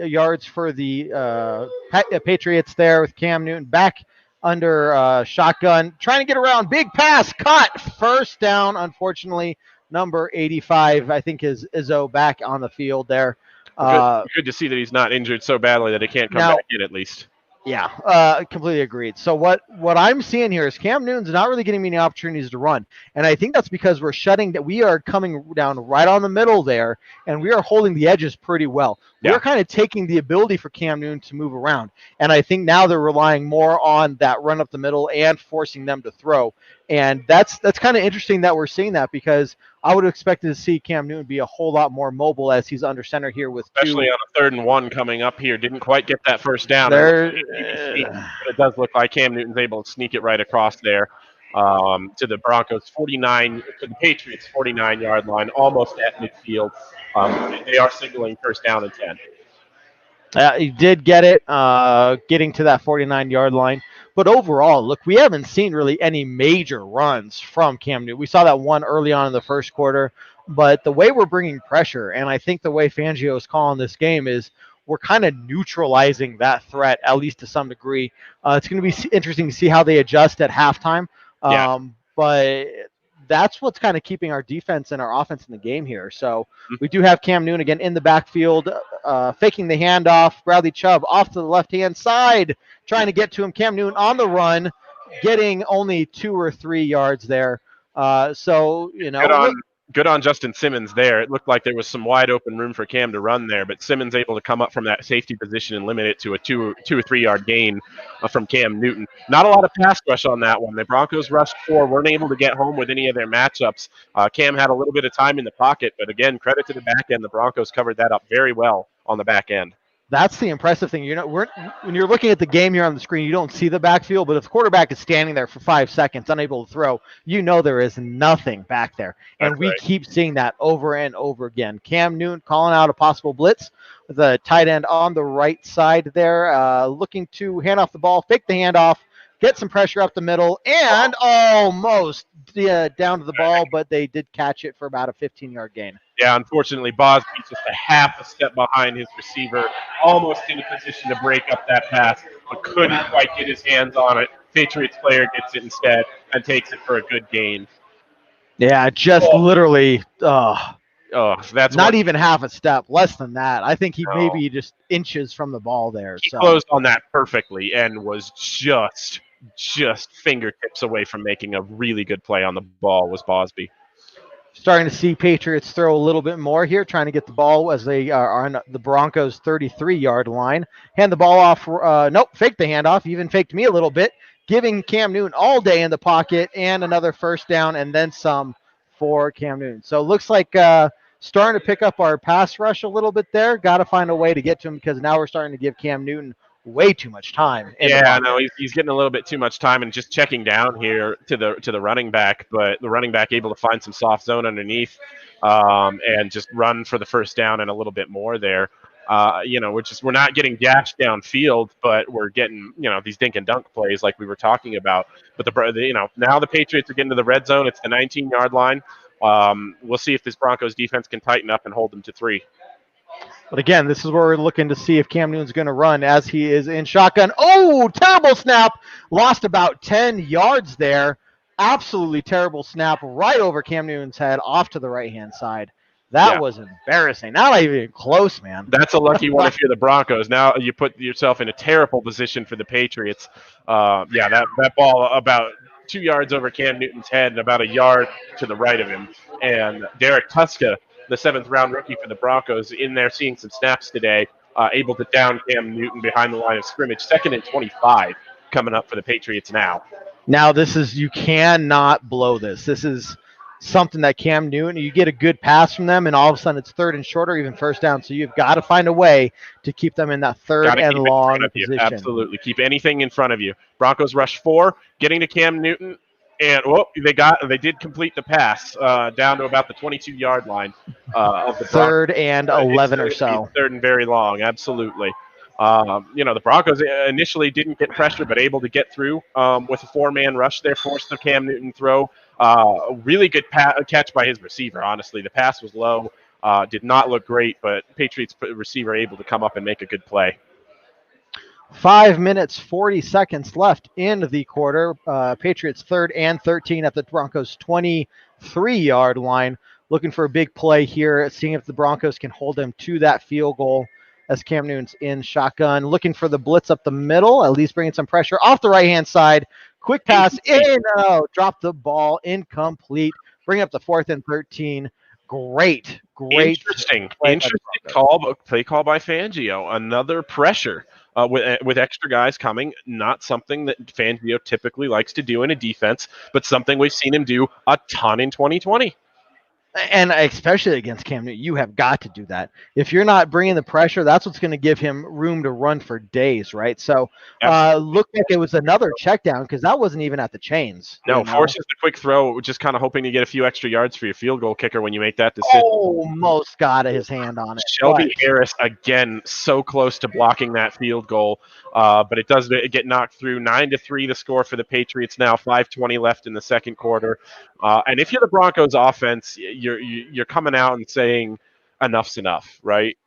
yards for the Patriots there with Cam Newton back under shotgun. Trying to get around. Big pass. Caught. First down, unfortunately. Number 85, I think, is Izzo back on the field there. Good to see that he's not injured so badly that he can't come back in at least. Yeah, completely agreed. So what I'm seeing here is Cam Newton's not really getting many opportunities to run. And I think that's because we are coming down right on the middle there, and we are holding the edges pretty well. Yeah. We're kind of taking the ability for Cam Newton to move around. And I think now they're relying more on that run up the middle and forcing them to throw. And that's kind of interesting that we're seeing that, because I would have expected to see Cam Newton be a whole lot more mobile as he's under center here with especially on a 3rd and 1 coming up here. Didn't quite get that first down. It does look like Cam Newton's able to sneak it right across there to the Broncos 49, to the Patriots 49-yard line, almost at midfield. They are signaling first down and 10. He did get it, getting to that 49-yard line. But overall, look, we haven't seen really any major runs from Cam Newton. We saw that one early on in the first quarter. But the way we're bringing pressure, and I think the way Fangio is calling this game, is we're kind of neutralizing that threat, at least to some degree. It's going to be interesting to see how they adjust at halftime. But that's what's kind of keeping our defense and our offense in the game here. So we do have Cam Newton again in the backfield, faking the handoff. Bradley Chubb off to the left-hand side, trying to get to him. Cam Newton on the run, getting only 2 or 3 yards there. Good on Justin Simmons there. It looked like there was some wide open room for Cam to run there, but Simmons able to come up from that safety position and limit it to a 2 or 3 yard gain from Cam Newton. Not a lot of pass rush on that one. The Broncos rushed 4, weren't able to get home with any of their matchups. Cam had a little bit of time in the pocket, but again, credit to the back end. The Broncos covered that up very well on the back end. That's the impressive thing. When you're looking at the game here on the screen, you don't see the backfield, but if the quarterback is standing there for 5 seconds, unable to throw, there is nothing back there. And we keep seeing that over and over again. Cam Newton calling out a possible blitz with the tight end on the right side there, looking to hand off the ball, fake the handoff, get some pressure up the middle, and almost down to the ball, but they did catch it for about a 15-yard gain. Yeah, unfortunately, Bosby's just a half a step behind his receiver, almost in a position to break up that pass, but couldn't quite get his hands on it. Patriots player gets it instead and takes it for a good gain. Yeah, just literally, that's not even half a step, less than that. I think he maybe just inches from the ball there. He closed on that perfectly and was just fingertips away from making a really good play on the ball was Bosby. Starting to see Patriots throw a little bit more here, trying to get the ball as they are on the Broncos' 33-yard line. Hand the ball off. Fake the handoff. Even faked me a little bit, giving Cam Newton all day in the pocket and another first down and then some for Cam Newton. So it looks like starting to pick up our pass rush a little bit there. Got to find a way to get to him because now we're starting to give Cam Newton way too much time. He's getting a little bit too much time and just checking down here to the running back, but the running back able to find some soft zone underneath and just run for the first down and a little bit more there. We're not getting dashed downfield, but we're getting these dink and dunk plays like we were talking about. But now the Patriots are getting to the red zone. It's the 19-yard line. We'll see if this Broncos defense can tighten up and hold them to 3. But again, this is where we're looking to see if Cam Newton's going to run as he is in shotgun. Oh, terrible snap. Lost about 10 yards there. Absolutely terrible snap right over Cam Newton's head off to the right-hand side. That Yeah. was embarrassing. Not even close, man. That's a lucky one if you're the Broncos. Now you put yourself in a terrible position for the Patriots. That ball about 2 yards over Cam Newton's head and about a yard to the right of him. And Derek Tuska, the 7th-round rookie for the Broncos, in there seeing some snaps today, able to down Cam Newton behind the line of scrimmage. 2nd and 25 coming up for the Patriots now. Now you cannot blow this. This is something that Cam Newton, you get a good pass from them, and all of a sudden it's 3rd and short or even 1st down. So you've got to find a way to keep them in that 3rd and long position. Absolutely. Keep anything in front of you. Broncos rush 4, getting to Cam Newton, and they did complete the pass down to about the 22-yard line of the 3rd and 11 or so. 3rd and very long, absolutely. The Broncos initially didn't get pressure, but able to get through with a 4-man rush there, forced the Cam Newton throw. Really good catch by his receiver, honestly. The pass was low, did not look great, but Patriots receiver able to come up and make a good play. 5 minutes, 40 seconds left in the quarter. Patriots 3rd and 13 at the Broncos 23-yard line. Looking for a big play here, seeing if the Broncos can hold them to that field goal as Cam Newton's in shotgun. Looking for the blitz up the middle, at least bringing some pressure off the right-hand side. Quick pass in. Oh, drop the ball. Incomplete. Bring up the 4th and 13. Great. Interesting play call by Fangio. Another pressure with extra guys coming. Not something that Fangio typically likes to do in a defense, but something we've seen him do a ton in 2020. And especially against Cam Newton, you have got to do that. If you're not bringing the pressure, that's what's going to give him room to run for days, right? So looked like it was another check down because that wasn't even at the chains. No, forces the quick throw, just kind of hoping to get a few extra yards for your field goal kicker when you make that decision. Almost got his hand on it. Shelby Harris, again, so close to blocking that field goal, but it does get knocked through. 9-3 the score for the Patriots now, 5:20 left in the second quarter. And if you're the Broncos offense, you're coming out and saying enough's enough, right?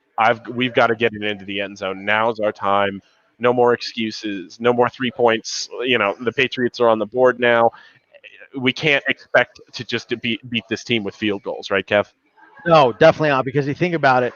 We've got to get it into the end zone. Now's our time. No more excuses. No more 3 points. The Patriots are on the board now. We can't expect to just beat this team with field goals, right, Kev? No, definitely not. Because you think about it,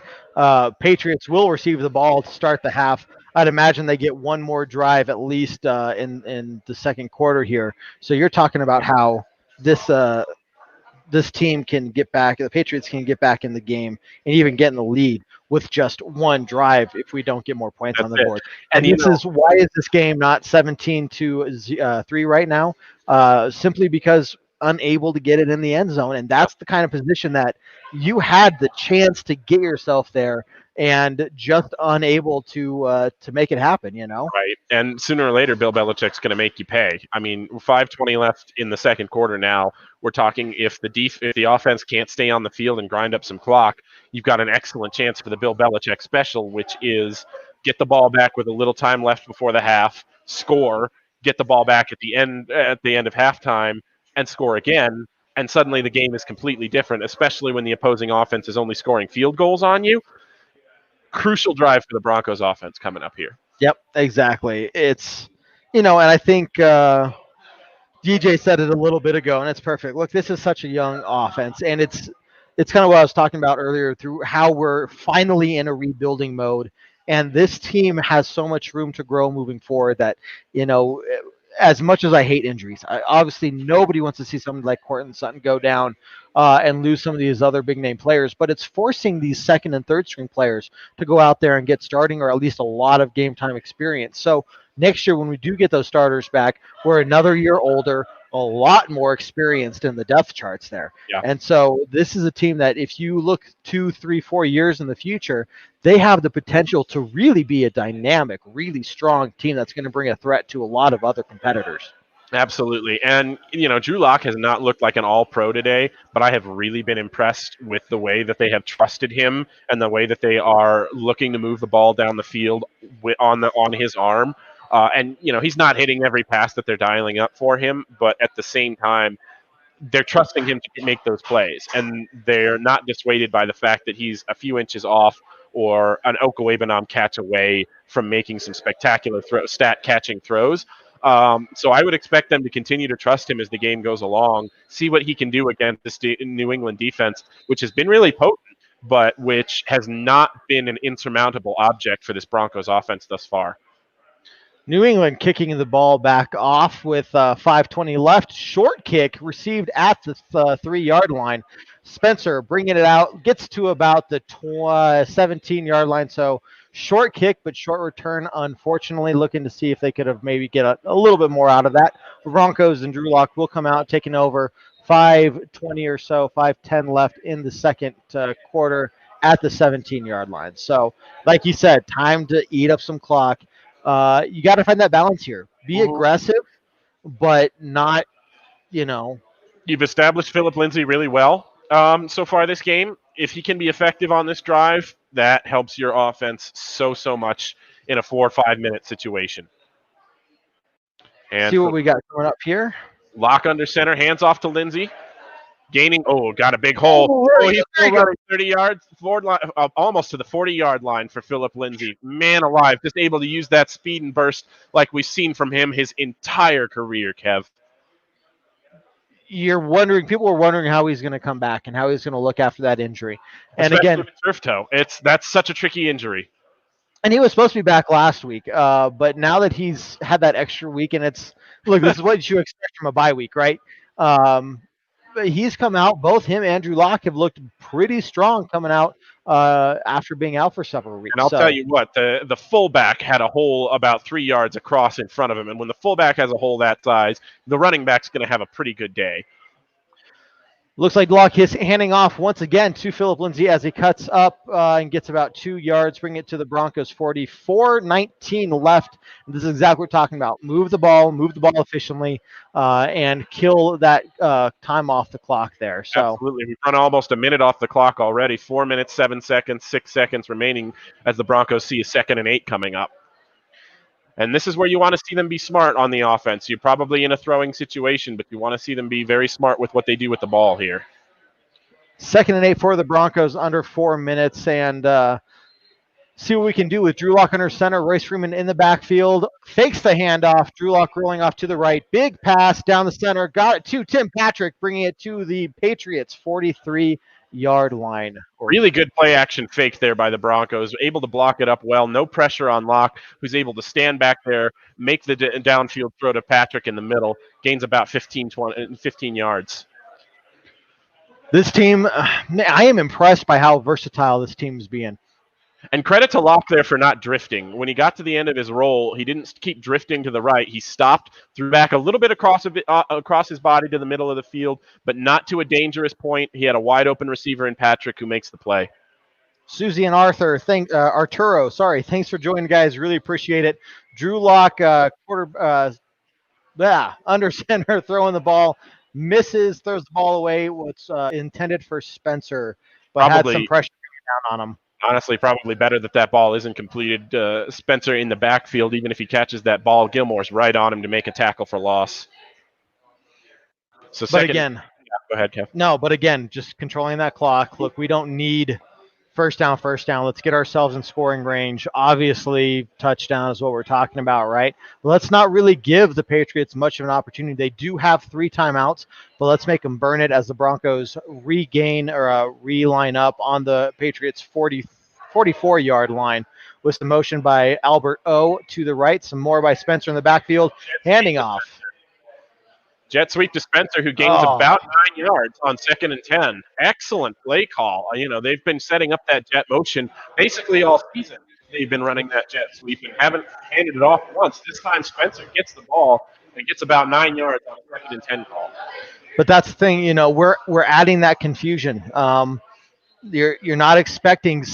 Patriots will receive the ball to start the half. I'd imagine they get one more drive at least in the second quarter here. So you're talking about how this team can get back, the Patriots can get back in the game and even get in the lead with just one drive if we don't get more points on the board. And this is why is this game not 17-3 right now? Simply because unable to get it in the end zone. And that's the kind of position that you had the chance to get yourself there and just unable to make it happen, Right. And sooner or later, Bill Belichick's going to make you pay. I mean, 5:20 left in the second quarter now. We're talking if the offense can't stay on the field and grind up some clock, you've got an excellent chance for the Bill Belichick special, which is get the ball back with a little time left before the half, score, get the ball back at the end of halftime, and score again. And suddenly the game is completely different, especially when the opposing offense is only scoring field goals on you. Crucial drive for the Broncos offense coming up here. Yep, exactly. It's, and I think DJ said it a little bit ago, and it's perfect. Look, this is such a young offense, and it's kind of what I was talking about earlier through how we're finally in a rebuilding mode, and this team has so much room to grow moving forward that, as much as I hate injuries, obviously nobody wants to see someone like Courtland Sutton go down and lose some of these other big-name players, but it's forcing these second- and third-string players to go out there and get starting or at least a lot of game time experience. So next year when we do get those starters back, we're another year older, a lot more experienced in the depth charts there. Yeah. And so this is a team that if you look 2, 3, 4 years in the future, they have the potential to really be a dynamic, really strong team that's going to bring a threat to a lot of other competitors. Absolutely. And, Drew Lock has not looked like an all-pro today, but I have really been impressed with the way that they have trusted him and the way that they are looking to move the ball down the field on his arm. And he's not hitting every pass that they're dialing up for him, but at the same time, they're trusting him to make those plays. And they're not dissuaded by the fact that he's a few inches off or an Okoebanam catch away from making some spectacular stat-catching throws. So I would expect them to continue to trust him as the game goes along, see what he can do against this New England defense, which has been really potent, but which has not been an insurmountable object for this Broncos offense thus far. New England kicking the ball back off with 5:20 left. Short kick received at the 3-yard line. Spencer bringing it out, gets to about the 17-yard line. So short kick, but short return, unfortunately. Looking to see if they could have maybe get a little bit more out of that. Broncos and Drew Lock will come out, taking over. 5:20 or so, 5:10 left in the second quarter at the 17-yard line. So, like you said, time to eat up some clock. You got to find that balance here. Be aggressive, but not, You've established Phillip Lindsay really well so far this game. If he can be effective on this drive, that helps your offense so much in a 4 or 5 minute situation. And see what we got coming up here. Lock under center, hands off to Lindsay. Gaining, got a big hole. He's still running 30 yards, forward line, almost to the 40-yard line for Phillip Lindsay. Man alive, just able to use that speed and burst like we've seen from him his entire career, Kev. People were wondering how he's going to come back and how he's going to look after that injury. And especially again, with turf toe. That's such a tricky injury. And he was supposed to be back last week, but now that he's had that extra week, and this is what you expect from a bye week, right? He's come out. Both him and Drew Lock have looked pretty strong coming out after being out for several weeks. And I'll tell you what, the fullback had a hole about 3 yards across in front of him, and when the fullback has a hole that size, the running back's going to have a pretty good day. Looks like Lock is handing off once again to Phillip Lindsay as he cuts up and gets about 2 yards, bring it to the Broncos 44, 19 left. And this is exactly what we're talking about. Move the ball efficiently, and kill that time off the clock there. So absolutely. We've run almost a minute off the clock already. 4 minutes, 7 seconds, 6 seconds remaining as the Broncos see a 2nd and 8 coming up. And this is where you want to see them be smart on the offense. You're probably in a throwing situation, but you want to see them be very smart with what they do with the ball here. 2nd and 8 for the Broncos, under 4 minutes, and see what we can do with Drew Lock under center. Royce Freeman in the backfield, fakes the handoff. Drew Lock rolling off to the right. Big pass down the center. Got it to Tim Patrick, bringing it to the Patriots 43-yard line. Really good play action fake there by the Broncos. Able to block it up well. No pressure on Lock, who's able to stand back there, make the downfield throw to Patrick in the middle. Gains about 15 yards. This team, I am impressed by how versatile this team is being. And credit to Locke there for not drifting. When he got to the end of his roll, he didn't keep drifting to the right. He stopped, threw back a little bit across his body to the middle of the field, but not to a dangerous point. He had a wide open receiver in Patrick who makes the play. Susie and Arturo, thanks for joining, guys. Really appreciate it. Drew Lock, under center, throwing the ball, misses, throws the ball away. What's intended for Spencer, but had some pressure coming down on him. Honestly, probably better that ball isn't completed. Spencer in the backfield, even if he catches that ball, Gilmore's right on him to make a tackle for loss. So go ahead, Kev. No, but again, just controlling that clock. Look, we don't need first down. Let's get ourselves in scoring range. Obviously, touchdown is what we're talking about, right? Let's not really give the Patriots much of an opportunity. They do have 3 timeouts, but let's make them burn it as the Broncos regain or reline up on the Patriots 44-yard line with some motion by Albert O to the right, some more by Spencer in the backfield, handing off. Jet sweep to Spencer, who gains about 9 yards on 2nd and 10. Excellent play call. They've been setting up that jet motion basically all season. They've been running that jet sweep and haven't handed it off once. This time Spencer gets the ball and gets about 9 yards on 2nd and 10 call. But that's the thing, we're adding that confusion. You're not expecting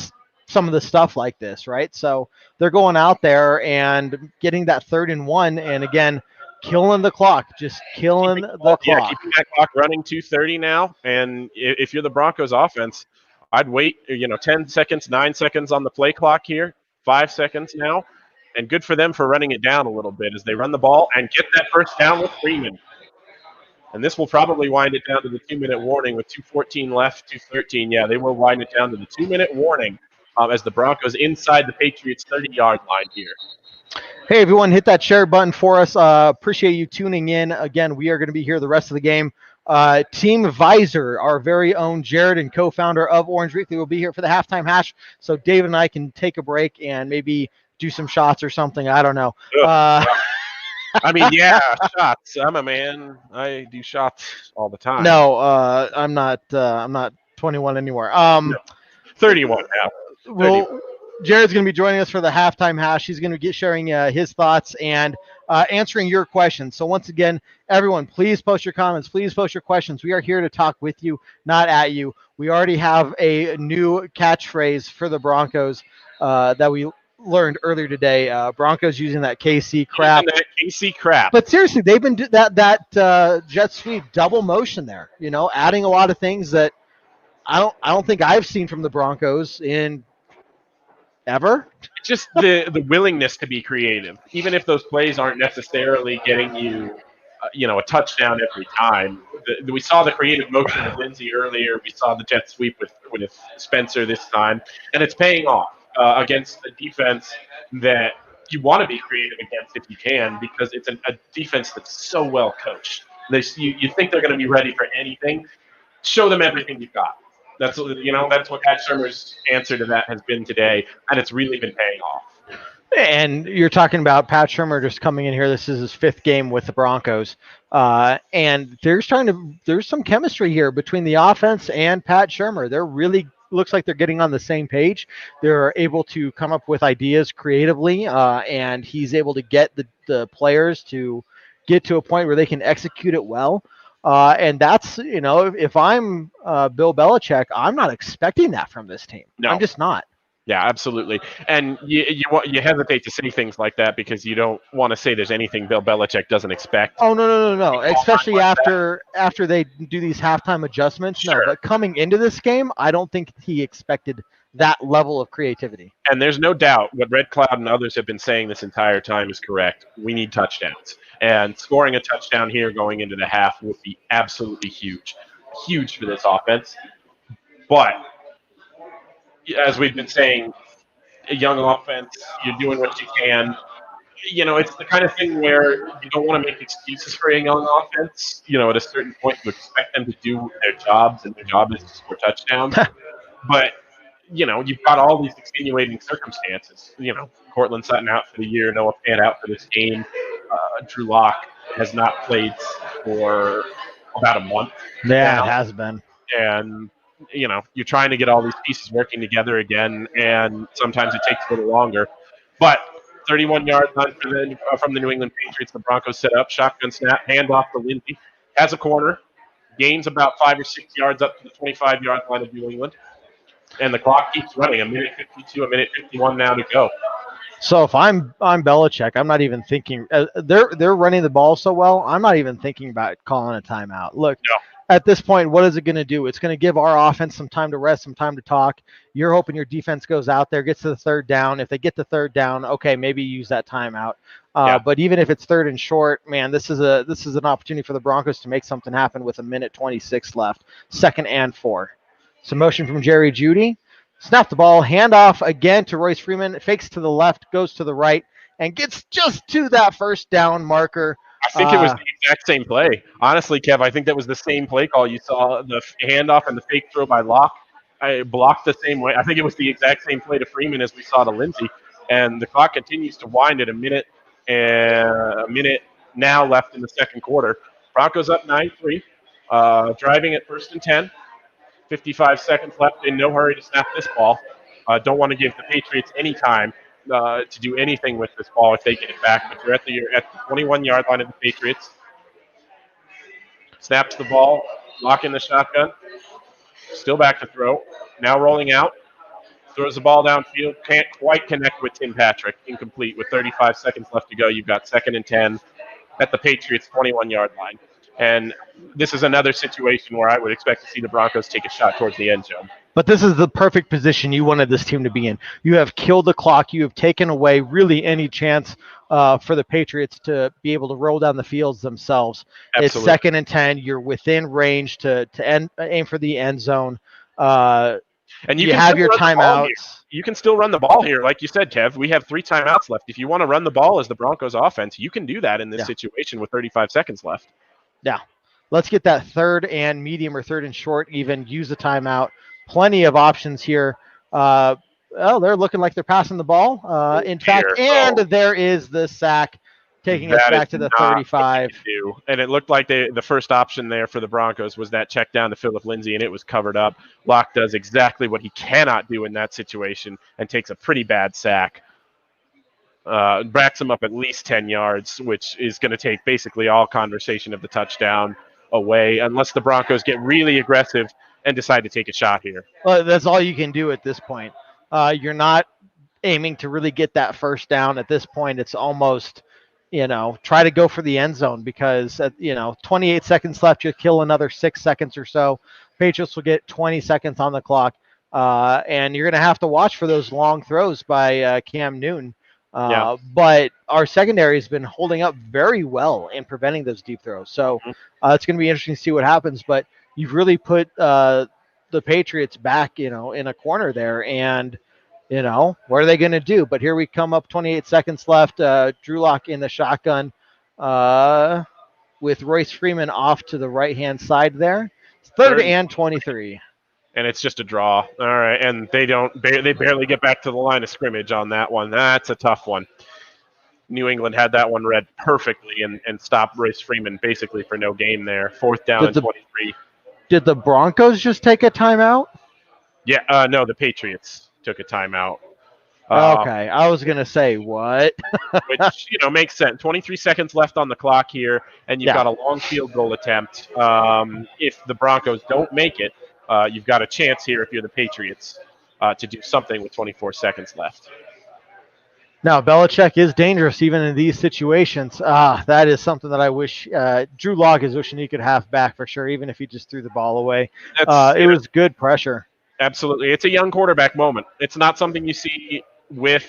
some of the stuff like this, right? So they're going out there and getting that 3rd and 1, and again, killing the clock, just killing the clock. Yeah, keeping that clock running 2:30 now. And if you're the Broncos offense, I'd wait, 10 seconds, 9 seconds on the play clock here, 5 seconds now. And good for them for running it down a little bit as they run the ball and get that first down with Freeman. And this will probably wind it down to the 2-minute warning with 2:14 left, 2:13. Yeah, they will wind it down to the 2-minute warning as the Broncos inside the Patriots 30-yard line here. Hey, everyone, hit that share button for us. Appreciate you tuning in. Again, we are going to be here the rest of the game. Team Visor, our very own Jared and co-founder of Orange Weekly, will be here for the halftime hash. So David and I can take a break and maybe do some shots or something. I don't know. I mean, yeah, shots. I'm a man. I do shots all the time. No, I'm not 21 anymore. No, 31 now. Well, Jared's going to be joining us for the halftime hash. He's going to be sharing his thoughts and answering your questions. So once again, everyone, please post your comments. Please post your questions. We are here to talk with you, not at you. We already have a new catchphrase for the Broncos that we learned earlier today. Broncos using that KC crap. Using that KC crap. But seriously, they've been that jet sweep double motion there. You know, adding a lot of things that I don't think I've seen from the Broncos in ever. Just the willingness to be creative, even if those plays aren't necessarily getting you, a touchdown every time. We saw the creative motion with Lindsey earlier. We saw the jet sweep with Spencer this time, and it's paying off against a defense that you want to be creative against if you can, because it's a defense that's so well coached. You think they're going to be ready for anything. Show them everything you've got. That's what Pat Shermer's answer to that has been today, and it's really been paying off. And you're talking about Pat Shermer just coming in here. This is his 5th game with the Broncos, and there's some chemistry here between the offense and Pat Shermer. They're really looks like they're getting on the same page. They're able to come up with ideas creatively, and he's able to get the players to get to a point where they can execute it well. And that's, if I'm Bill Belichick, I'm not expecting that from this team. No. I'm just not. Yeah, absolutely. And you hesitate to say things like that because you don't want to say there's anything Bill Belichick doesn't expect. Oh, no. Especially after they do these halftime adjustments. Sure. No, but coming into this game, I don't think he expected that level of creativity. And there's no doubt what Red Cloud and others have been saying this entire time is correct. We need touchdowns. And scoring a touchdown here going into the half would be absolutely huge. Huge for this offense. But as we've been saying, a young offense, you're doing what you can. It's the kind of thing where you don't want to make excuses for a young offense. At a certain point, you expect them to do their jobs, and their job is to score touchdowns. But, you've got all these extenuating circumstances. Cortland Sutton out for the year, Noah Fant out for this game. Drew Lock has not played for about a month. Yeah, now. It has been. And you're trying to get all these pieces working together again, and sometimes it takes a little longer. But 31-yard line from the New England Patriots, the Broncos set up, shotgun snap, handoff to Lindsey, has a corner, gains about 5 or 6 yards up to the 25-yard line of New England, and the clock keeps running. A minute 52, a minute 51 now to go. So if I'm Belichick, I'm not even thinking. They're running the ball so well, I'm not even thinking about calling a timeout. Look. No. At this point, what is it going to do? It's going to give our offense some time to rest, some time to talk. You're hoping your defense goes out there, gets to the 3rd down. If they get the 3rd down, okay, maybe use that timeout. But even if it's 3rd and short, man, this is an opportunity for the Broncos to make something happen with a minute 26 left, 2nd and 4. Some motion from Jerry Jeudy. Snap the ball, handoff again to Royce Freeman. Fakes to the left, goes to the right, and gets just to that 1st down marker. I think it was the exact same play. Honestly, Kev, I think that was the same play call. You saw the handoff and the fake throw by Locke. I blocked the same way. I think it was the exact same play to Freeman as we saw to Lindsey. And the clock continues to wind at a minute now left in the 2nd quarter. Broncos up 9-3, driving at 1st and 10. 55 seconds left, in no hurry to snap this ball. Don't want to give the Patriots any time to do anything with this ball if they get it back. But they're at the 21-yard line of the Patriots. Snaps the ball, lock in the shotgun. Still back to throw. Now rolling out. Throws the ball downfield. Can't quite connect with Tim Patrick. Incomplete with 35 seconds left to go. You've got 2nd and 10 at the Patriots' 21-yard line. And this is another situation where I would expect to see the Broncos take a shot towards the end zone. But this is the perfect position you wanted this team to be in. You have killed the clock. You have taken away really any chance for the Patriots to be able to roll down the fields themselves. Absolutely. It's 2nd and 10. You're within range to aim for the end zone. And you have your timeouts. You can still run the ball here. Like you said, Kev, we have 3 timeouts left. If you want to run the ball as the Broncos offense, you can do that in this situation with 35 seconds left. Yeah. Let's get that 3rd and medium or 3rd and short even. Use the timeout. Plenty of options here. They're looking like they're passing the ball. In fact, and there is the sack, taking us back to the 35. And it looked like the first option there for the Broncos was that check down to Philip Lindsay, and it was covered up. Locke does exactly what he cannot do in that situation and takes a pretty bad sack. Backs him up at least 10 yards, which is going to take basically all conversation of the touchdown away, unless the Broncos get really aggressive and decide to take a shot here. Well, that's all you can do at this point. You're not aiming to really get that first down at this point. It's almost, try to go for the end zone because, 28 seconds left, you kill another 6 seconds or so. Patriots will get 20 seconds on the clock, and you're going to have to watch for those long throws by Cam Newton. But our secondary has been holding up very well in preventing those deep throws. So it's going to be interesting to see what happens. But you've really put the Patriots back, in a corner there. And, what are they going to do? But here we come up, 28 seconds left. Drew Lock in the shotgun with Royce Freeman off to the right-hand side there. It's 3rd and 23. And it's just a draw. All right, and they barely get back to the line of scrimmage on that one. That's a tough one. New England had that one read perfectly and stopped Royce Freeman basically for no gain there. 4th down and 23. Did the Broncos just take a timeout? Yeah, no, the Patriots took a timeout. Okay, I was going to say, what? Which, makes sense. 23 seconds left on the clock here, and you've got a long field goal attempt. If the Broncos don't make it, you've got a chance here if you're the Patriots to do something with 24 seconds left. Now, Belichick is dangerous even in these situations. That is something that I wish Drew Lock is wishing he could have back for sure, even if he just threw the ball away. It was good pressure. Absolutely. It's a young quarterback moment. It's not something you see with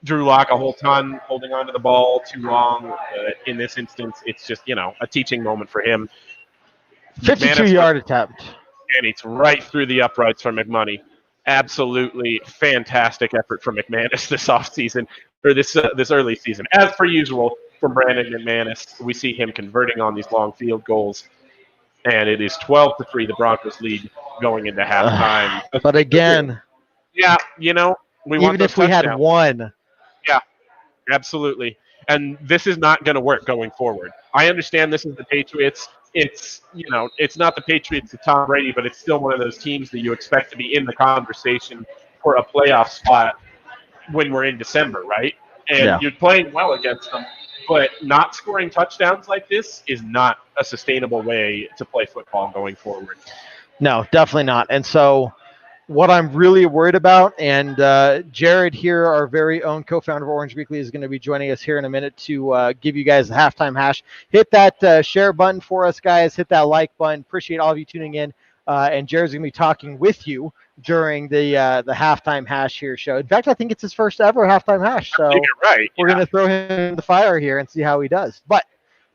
Drew Lock a whole ton, holding on to the ball too long. In this instance, it's just, a teaching moment for him. 52-yard attempt. And it's right through the uprights from McMoney. Absolutely fantastic effort from McManus this offseason, or this early season. As per usual from Brandon McManus, we see him converting on these long field goals. And it is 12-3, the Broncos lead going into halftime. But again, we want even if we had one. Yeah, absolutely. And this is not going to work going forward. I understand this is the Patriots. It's not the Patriots of Tom Brady, but it's still one of those teams that you expect to be in the conversation for a playoff spot when we're in December, right? And you're playing well against them, but not scoring touchdowns like this is not a sustainable way to play football going forward. No, definitely not. And so what I'm really worried about, and Jared here, our very own co-founder of Orange Weekly, is going to be joining us here in a minute to give you guys the halftime hash. Hit that share button for us, guys. Hit that like button. Appreciate all of you tuning in. And Jared's going to be talking with you during the halftime hash here show. In fact, I think it's his first ever halftime hash. So you're right. We're going to throw him in the fire here and see how he does. But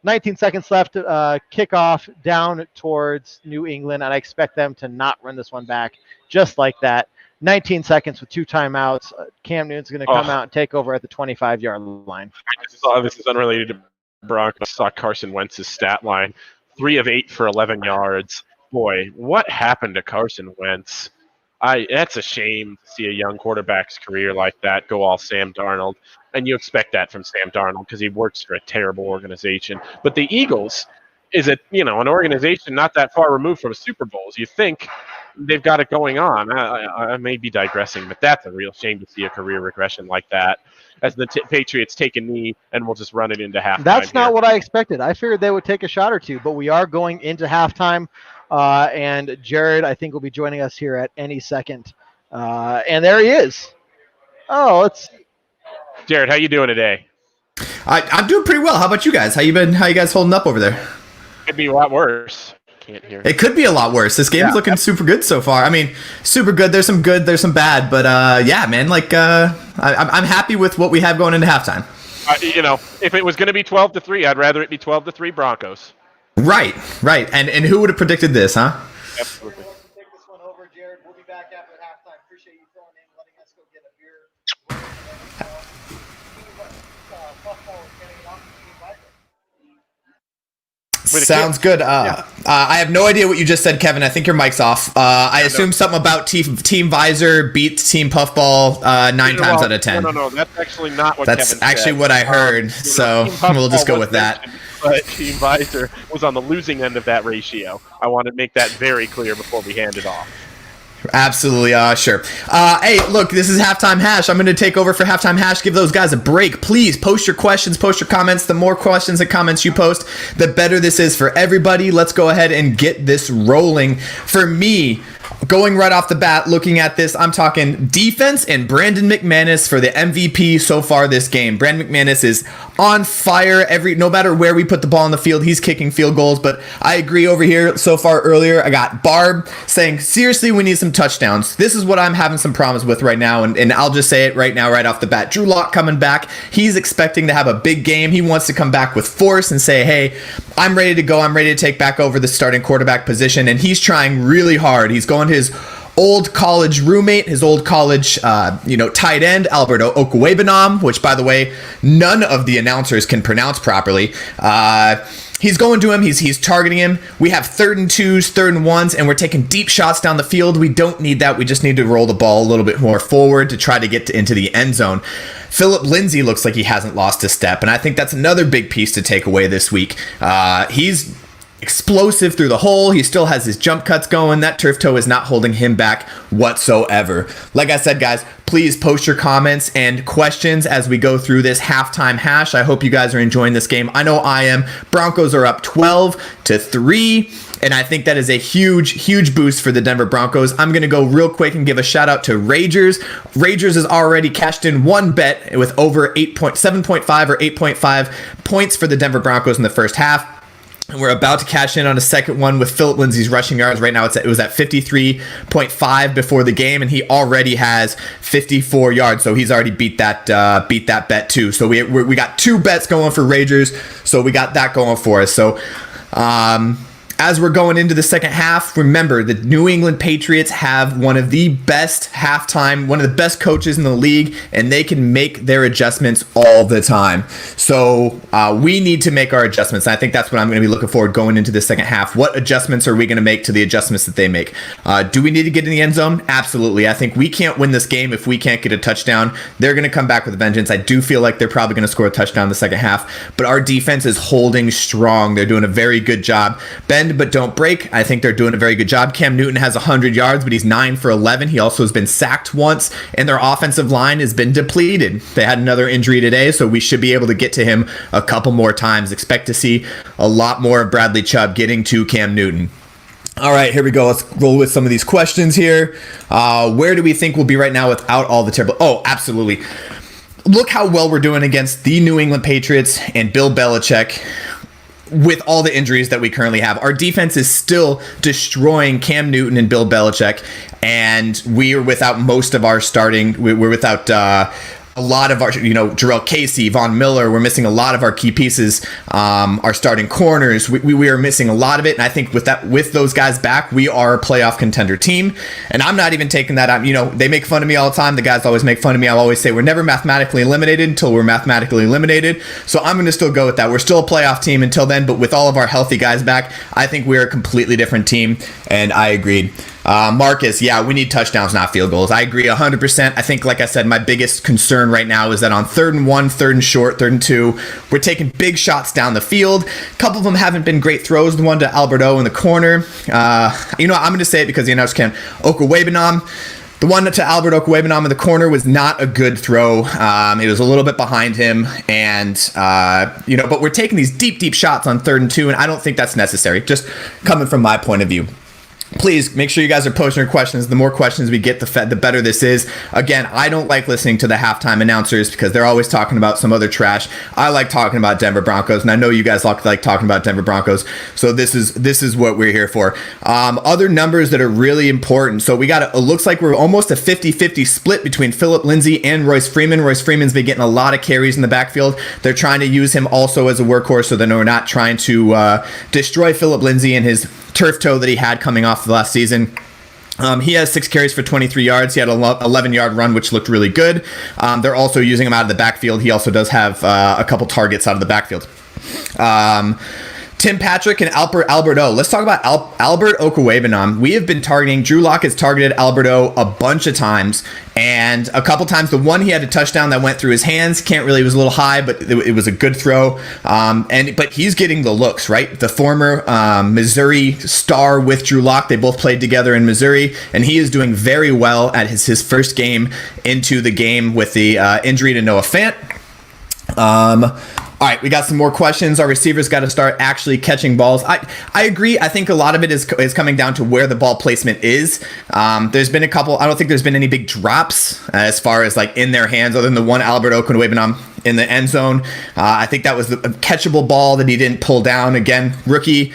19 seconds left, kickoff down towards New England, and I expect them to not run this one back just like that. 19 seconds with 2 timeouts. Cam Newton's going to come out and take over at the 25-yard line. This is unrelated to Broncos. I saw Carson Wentz's stat line, 3 of 8 for 11 yards. Boy, what happened to Carson Wentz? That's a shame to see a young quarterback's career like that go all Sam Darnold. And you expect that from Sam Darnold because he works for a terrible organization. But the Eagles is an organization not that far removed from Super Bowls. You think they've got it going on. I may be digressing, but that's a real shame to see a career regression like that as the Patriots take a knee and we'll just run it into halftime. That's not what I expected. I figured they would take a shot or two, but we are going into halftime. And Jared, I think, will be joining us here at any second. And there he is. Jared, how you doing today? I'm doing pretty well. How about you guys? How you guys holding up over there? Could be a lot worse. Can't hear. It could be a lot worse. This game's looking super good so far. I mean, super good. There's some good. There's some bad. But man, I'm happy with what we have going into halftime. If it was going to be 12-3, I'd rather it be 12-3 Broncos. Right. And who would have predicted this, huh? Absolutely. Take this one over, Jared. We'll be back after halftime. Sounds good. I have no idea what you just said, Kevin. I think your mic's off. I assume something about Team Visor beats Team Puffball 9 times out of 10. No. That's actually not what That's Kevin said. actually what I heard. So we'll just go with that. But Team Visor was on the losing end of that ratio. I want to make that very clear before we hand it off. Absolutely, sure. Hey, look, this is Halftime Hash. I'm going to take over for Halftime Hash. Give those guys a break. Please post your questions, post your comments. The more questions and comments you post, the better this is for everybody. Let's go ahead and get this rolling. For me, going right off the bat, looking at this, I'm talking defense and Brandon McManus for the MVP so far this game. Brandon McManus is on fire. No matter where we put the ball on the field, he's kicking field goals. But I agree over here so far earlier. I got Barb saying, seriously, we need some touchdowns. This is what I'm having some problems with right now. And I'll just say it right now, right off the bat. Drew Lock coming back. He's expecting to have a big game. He wants to come back with force and say, hey, I'm ready to go. I'm ready to take back over the starting quarterback position. And he's trying really hard. He's going to his old college roommate, his old college, tight end, Alberto Okwuegbunam, which, by the way, none of the announcers can pronounce properly. He's going to him. He's targeting him. We have 3rd and 2s, 3rd and 1s, and we're taking deep shots down the field. We don't need that. We just need to roll the ball a little bit more forward to try to get into the end zone. Philip Lindsay looks like he hasn't lost a step, and I think that's another big piece to take away this week. He's explosive through the hole. He still has his jump cuts going. That turf toe is not holding him back whatsoever. Like I said, guys, please post your comments and questions as we go through this halftime hash. I hope you guys are enjoying this game. I know I am. Broncos are up 12-3, and I think that is a huge boost for the Denver Broncos. I'm going to go real quick and give a shout out to Ragers. Ragers has already cashed in one bet with over 7.5 or 8.5 points for the Denver Broncos in the first half. And we're about to cash in on a second one with Philip Lindsay's rushing yards. Right now, it was at 53.5 before the game, and he already has 54 yards. So he's already beat that bet too. So we got 2 bets going for Ragers. So we got that going for us. So as we're going into the second half, remember the New England Patriots have one of the best coaches in the league, and they can make their adjustments all the time. So we need to make our adjustments. I think that's what I'm going to be looking forward going into the second half. What adjustments are we going to make to the adjustments that they make? Do we need to get in the end zone? Absolutely. I think we can't win this game if we can't get a touchdown. They're going to come back with a vengeance. I do feel like they're probably going to score a touchdown in the second half, but our defense is holding strong. They're doing a very good job. Bend but don't break. I think they're doing a very good job. Cam Newton has 100 yards, but he's 9 for 11. He also has been sacked once, and their offensive line has been depleted. They had another injury today, so we should be able to get to him a couple more times. Expect to see a lot more of Bradley Chubb getting to Cam Newton. All right, here we go. Let's roll with some of these questions here. Where do we think we'll be right now without all the terrible... Oh, absolutely. Look how well we're doing against the New England Patriots and Bill Belichick. With all the injuries that we currently have, our defense is still destroying Cam Newton and Bill Belichick, and we are without most of our starting. We're without a lot of our, Jarrell Casey, Von Miller. We're missing a lot of our key pieces. Our starting corners, we are missing a lot of it. And I think with those guys back, we are a playoff contender team. And I'm not even taking that out. They make fun of me all the time. The guys always make fun of me. I'll always say we're never mathematically eliminated until we're mathematically eliminated. So I'm going to still go with that. We're still a playoff team until then. But with all of our healthy guys back, I think we're a completely different team. And I agreed. Marcus, yeah, we need touchdowns, not field goals. I agree 100%. I think, like I said, my biggest concern right now is that on 3rd and 1, 3rd and short, 3rd and 2, we're taking big shots down the field. A couple of them haven't been great throws. The one to Alberto in the corner. I'm going to say it because the announcers can. Okwuegbunam. The one to Albert Okwuegbunam in the corner was not a good throw. It was a little bit behind him, and but we're taking these deep shots on 3rd and 2, and I don't think that's necessary. Just coming from my point of view. Please make sure you guys are posting your questions. The more questions we get, the better this is. Again, I don't like listening to the halftime announcers because they're always talking about some other trash. I like talking about Denver Broncos, and I know you guys like talking about Denver Broncos. So this is what we're here for. Other numbers that are really important. So it looks like we're almost a 50-50 split between Philip Lindsay and Royce Freeman. Royce Freeman's been getting a lot of carries in the backfield. They're trying to use him also as a workhorse, so that we're not trying to destroy Philip Lindsay and his turf toe that he had coming off the last season. He has 6 carries for 23 yards. He had an 11-yard run, which looked really good. They're also using him out of the backfield. He also does have a couple targets out of the backfield. Tim Patrick and Albert O. Let's talk about Albert Okwuegbunam. We have been targeting, Drew Lock has targeted Albert O a bunch of times, and a couple times, the one he had a touchdown that went through his hands, it was a little high, but it was a good throw. But he's getting the looks, right? The former Missouri star with Drew Lock, they both played together in Missouri, and he is doing very well at his first game into the game with the injury to Noah Fant. All right, we got some more questions. Our receivers got to start actually catching balls. I agree. I think a lot of it is coming down to where the ball placement is. There's been a couple. I don't think there's been any big drops as far as like in their hands, other than the one Albert Okwuegbunam in the end zone. I think that was a catchable ball that he didn't pull down. Again, rookie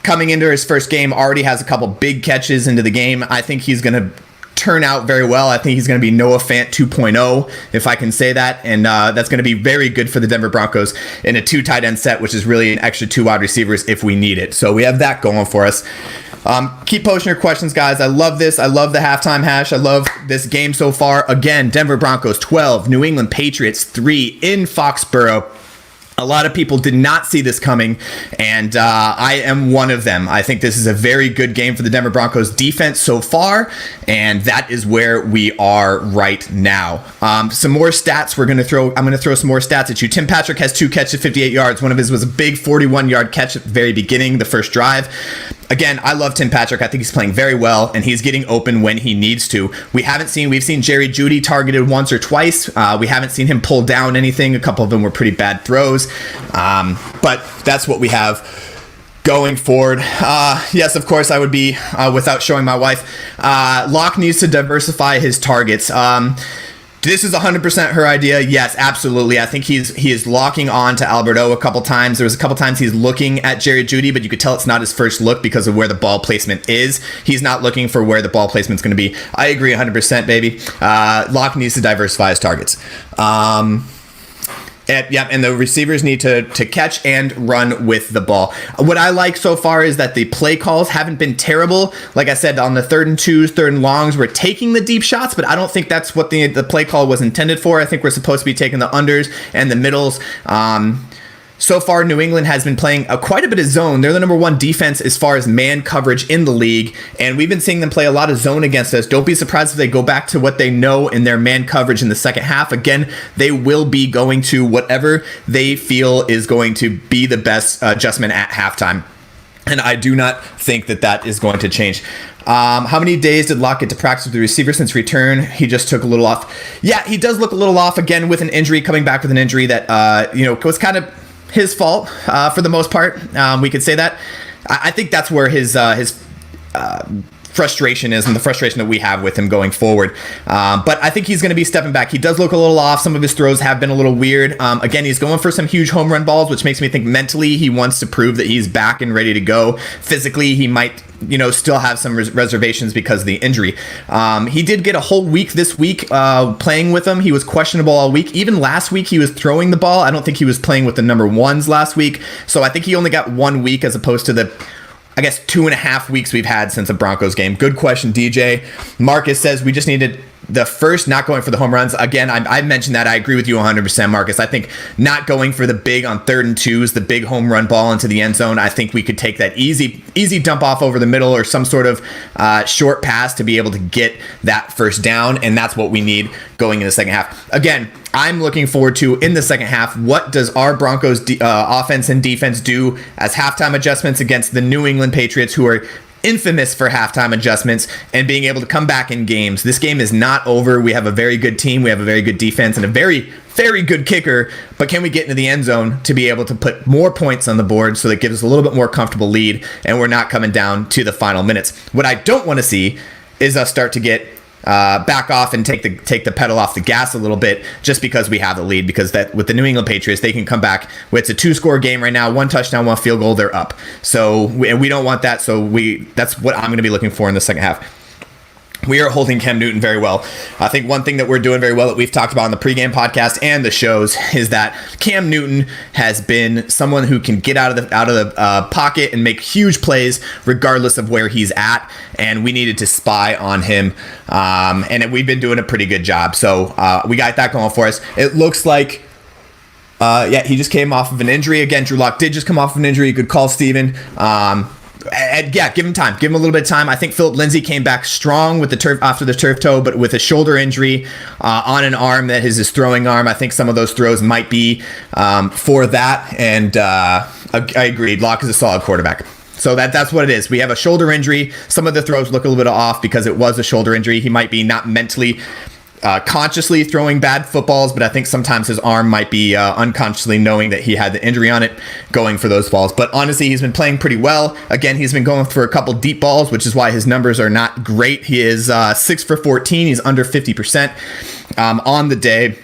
coming into his first game already has a couple big catches into the game. I think he's going to turn out very well. I think he's going to be Noah Fant 2.0, if I can say that, and that's going to be very good for the Denver Broncos in a 2 tight end set, which is really an extra 2 wide receivers if we need it. So we have that going for us. Keep posting your questions, guys. I love this. I love the halftime hash. I love this game so far. Again, Denver Broncos 12, New England Patriots 3 in Foxborough. A lot of people did not see this coming, and I am one of them. I think this is a very good game for the Denver Broncos defense so far, and that is where we are right now. Some more stats. I'm going to throw some more stats at you. Tim Patrick has 2 catches, 58 yards. One of his was a big 41-yard catch at the very beginning, the first drive. Again, I love Tim Patrick. I think he's playing very well, and he's getting open when he needs to. We've seen Jerry Jeudy targeted once or twice. We haven't seen him pull down anything. A couple of them were pretty bad throws. But that's what we have going forward. Yes, of course, I would be, without showing my wife, Locke needs to diversify his targets. This is 100% her idea. Yes, absolutely. I think he is locking on to Albert O a couple times. There was a couple times he's looking at Jerry Jeudy, but you could tell it's not his first look because of where the ball placement is. He's not looking for where the ball placement's going to be. I agree 100%, baby. Locke needs to diversify his targets. And the receivers need to catch and run with the ball. What I like so far is that the play calls haven't been terrible. Like I said, on the 3rd and 2s, 3rd and longs, we're taking the deep shots, but I don't think that's what the play call was intended for. I think we're supposed to be taking the unders and the middles. So far, New England has been playing quite a bit of zone. They're the number 1 defense as far as man coverage in the league, and we've been seeing them play a lot of zone against us. Don't be surprised if they go back to what they know in their man coverage in the second half. Again, they will be going to whatever they feel is going to be the best adjustment at halftime, and I do not think that is going to change. How many days did Locke get to practice with the receiver since return? He just took a little off. Yeah, he does look a little off again with an injury, coming back with an injury that was kind of his fault for the most part. We could say that. I think that's where his frustration is, and the frustration that we have with him going forward. But I think he's going to be stepping back. He does look a little off. Some of his throws have been a little weird. Again, he's going for some huge home run balls, which makes me think mentally he wants to prove that he's back and ready to go. Physically, he might still have some reservations because of the injury. He did get a whole week this week playing with him. He was questionable all week. Even last week, he was throwing the ball. I don't think he was playing with the number 1s last week. So I think he only got 1 week as opposed to the 2.5 weeks we've had since the Broncos game. Good question, DJ. Marcus says we just needed the first, not going for the home runs. Again, I mentioned that. I agree with you 100%, Marcus. I think not going for the big on 3rd and 2s, the big home run ball into the end zone. I think we could take that easy dump off over the middle or some sort of short pass to be able to get that first down, and that's what we need going in the second half. Again, I'm looking forward to, in the second half, what does our Broncos offense and defense do as halftime adjustments against the New England Patriots, who are infamous for halftime adjustments and being able to come back in games. This game is not over. We have a very good team. We have a very good defense and a very, very good kicker. But can we get into the end zone to be able to put more points on the board so that gives us a little bit more comfortable lead and we're not coming down to the final minutes? What I don't want to see is us start to get back off and take the pedal off the gas a little bit just because we have the lead, because that with the New England Patriots, they can come back. It's a 2-score game right now, 1 touchdown, 1 field goal, they're up. So we don't want that. So that's what I'm going to be looking for in the second half. We are holding Cam Newton very well. I think one thing that we're doing very well that we've talked about on the pregame podcast and the shows is that Cam Newton has been someone who can get out of the pocket and make huge plays regardless of where he's at. And we needed to spy on him, and we've been doing a pretty good job. So we got that going for us. It looks like Yeah, he just came off of an injury. Again, Drew Lock did just come off of an injury. Good call, Steven. And yeah, give him time. Give him a little bit of time. I think Philip Lindsay came back strong with the turf after the turf toe, but with a shoulder injury on an arm that is his throwing arm. I think some of those throws might be for that. And I agreed. Locke is a solid quarterback. So that's what it is. We have a shoulder injury. Some of the throws look a little bit off because it was a shoulder injury. He might be not mentally consciously throwing bad footballs, but I think sometimes his arm might be unconsciously knowing that he had the injury on it going for those balls. But honestly, he's been playing pretty well. Again, he's been going for a couple deep balls, which is why his numbers are not great. He is 6 for 14. He's under 50% on the day.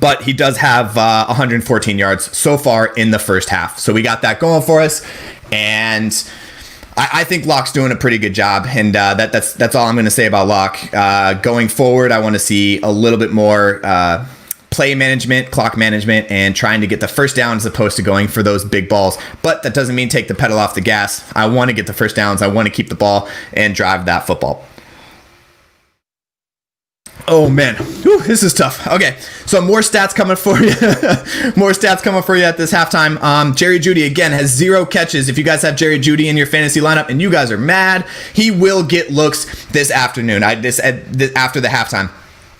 But he does have 114 yards so far in the first half. So we got that going for us. And I think Locke's doing a pretty good job, and that's all I'm going to say about Locke. Going forward, I want to see a little bit more play management, clock management, and trying to get the first down as opposed to going for those big balls. But that doesn't mean take the pedal off the gas. I want to get the first downs. I want to keep the ball and drive that football. Oh man, whew, this is tough. Okay, so more stats coming for you. More stats coming for you at this halftime. Jerry Jeudy again has 0 catches. If you guys have Jerry Jeudy in your fantasy lineup and you guys are mad, he will get looks this afternoon. After the halftime.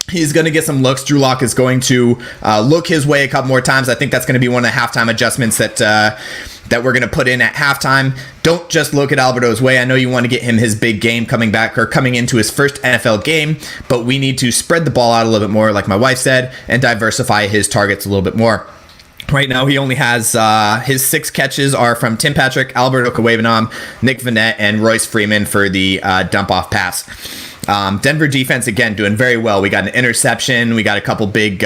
He's going to get some looks. Drew Lock is going to look his way a couple more times. I think that's going to be one of the halftime adjustments that we're going to put in at halftime. Don't just look at Alberto's way. I know you want to get him his big game coming back or coming into his first NFL game, but we need to spread the ball out a little bit more, like my wife said, and diversify his targets a little bit more. Right now, he only has his 6 catches are from Tim Patrick, Alberto Kawavanam, Nick Vannett, and Royce Freeman for the dump-off pass. Denver defense, again, doing very well. We got an interception. We got a couple big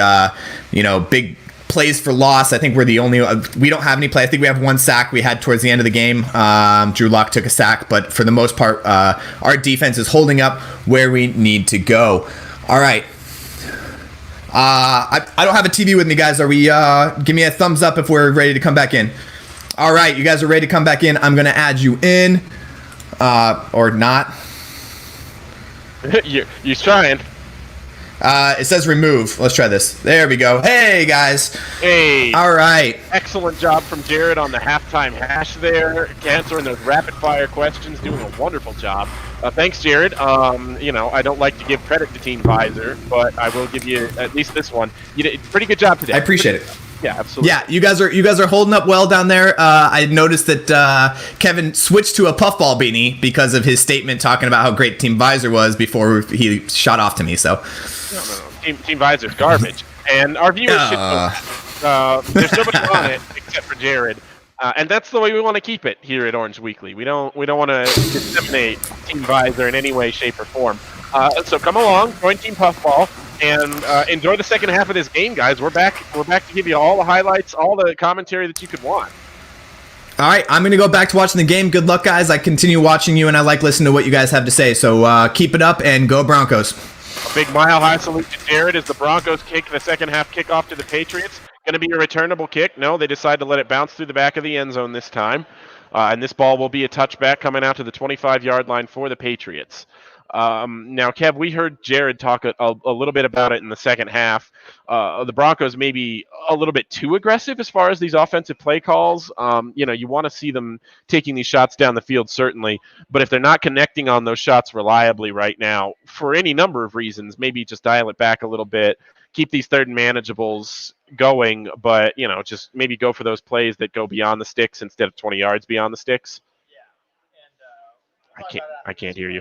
plays for loss. I think we're the only we don't have any play. I think we have 1 sack we had towards the end of the game. Drew Lock took a sack, but for the most part, our defense is holding up where we need to go. All right. I don't have a TV with me, guys. Are we? Give me a thumbs up if we're ready to come back in. All right, you guys are ready to come back in. I'm gonna add you in, or not. You're trying. It says remove. Let's try this. There we go. Hey, guys. Hey. All right. Excellent job from Jared on the halftime hash there, answering those rapid-fire questions, doing a wonderful job. Thanks, Jared. I don't like to give credit to Team Visor, but I will give you at least this one. You did a pretty good job today. I appreciate it. Yeah, absolutely. Yeah, you guys are holding up well down there. I noticed that Kevin switched to a puffball beanie because of his statement talking about how great Team Visor was before he shot off to me. So, no. Team Visor's garbage, and our viewers should know. There's nobody on it except for Jared, and that's the way we want to keep it here at Orange Weekly. We don't want to disseminate Team Visor in any way, shape, or form. So come along, join Team Puffball. And enjoy the second half of this game, guys. We're back to give you all the highlights, all the commentary that you could want. All right, I'm going to go back to watching the game. Good luck, guys. I continue watching you, and I like listening to what you guys have to say. So keep it up, and go Broncos. A big mile-high salute to Jared as the Broncos kick the second half kickoff to the Patriots. Going to be a returnable kick. No, they decide to let it bounce through the back of the end zone this time. And this ball will be a touchback coming out to the 25-yard line for the Patriots. Now, Kev, we heard Jared talk a little bit about it in the second half. The Broncos may be a little bit too aggressive as far as these offensive play calls. You want to see them taking these shots down the field, certainly. But if they're not connecting on those shots reliably right now, for any number of reasons, maybe just dial it back a little bit, keep these third and manageables going, but, just maybe go for those plays that go beyond the sticks instead of 20 yards beyond the sticks. I can't hear you.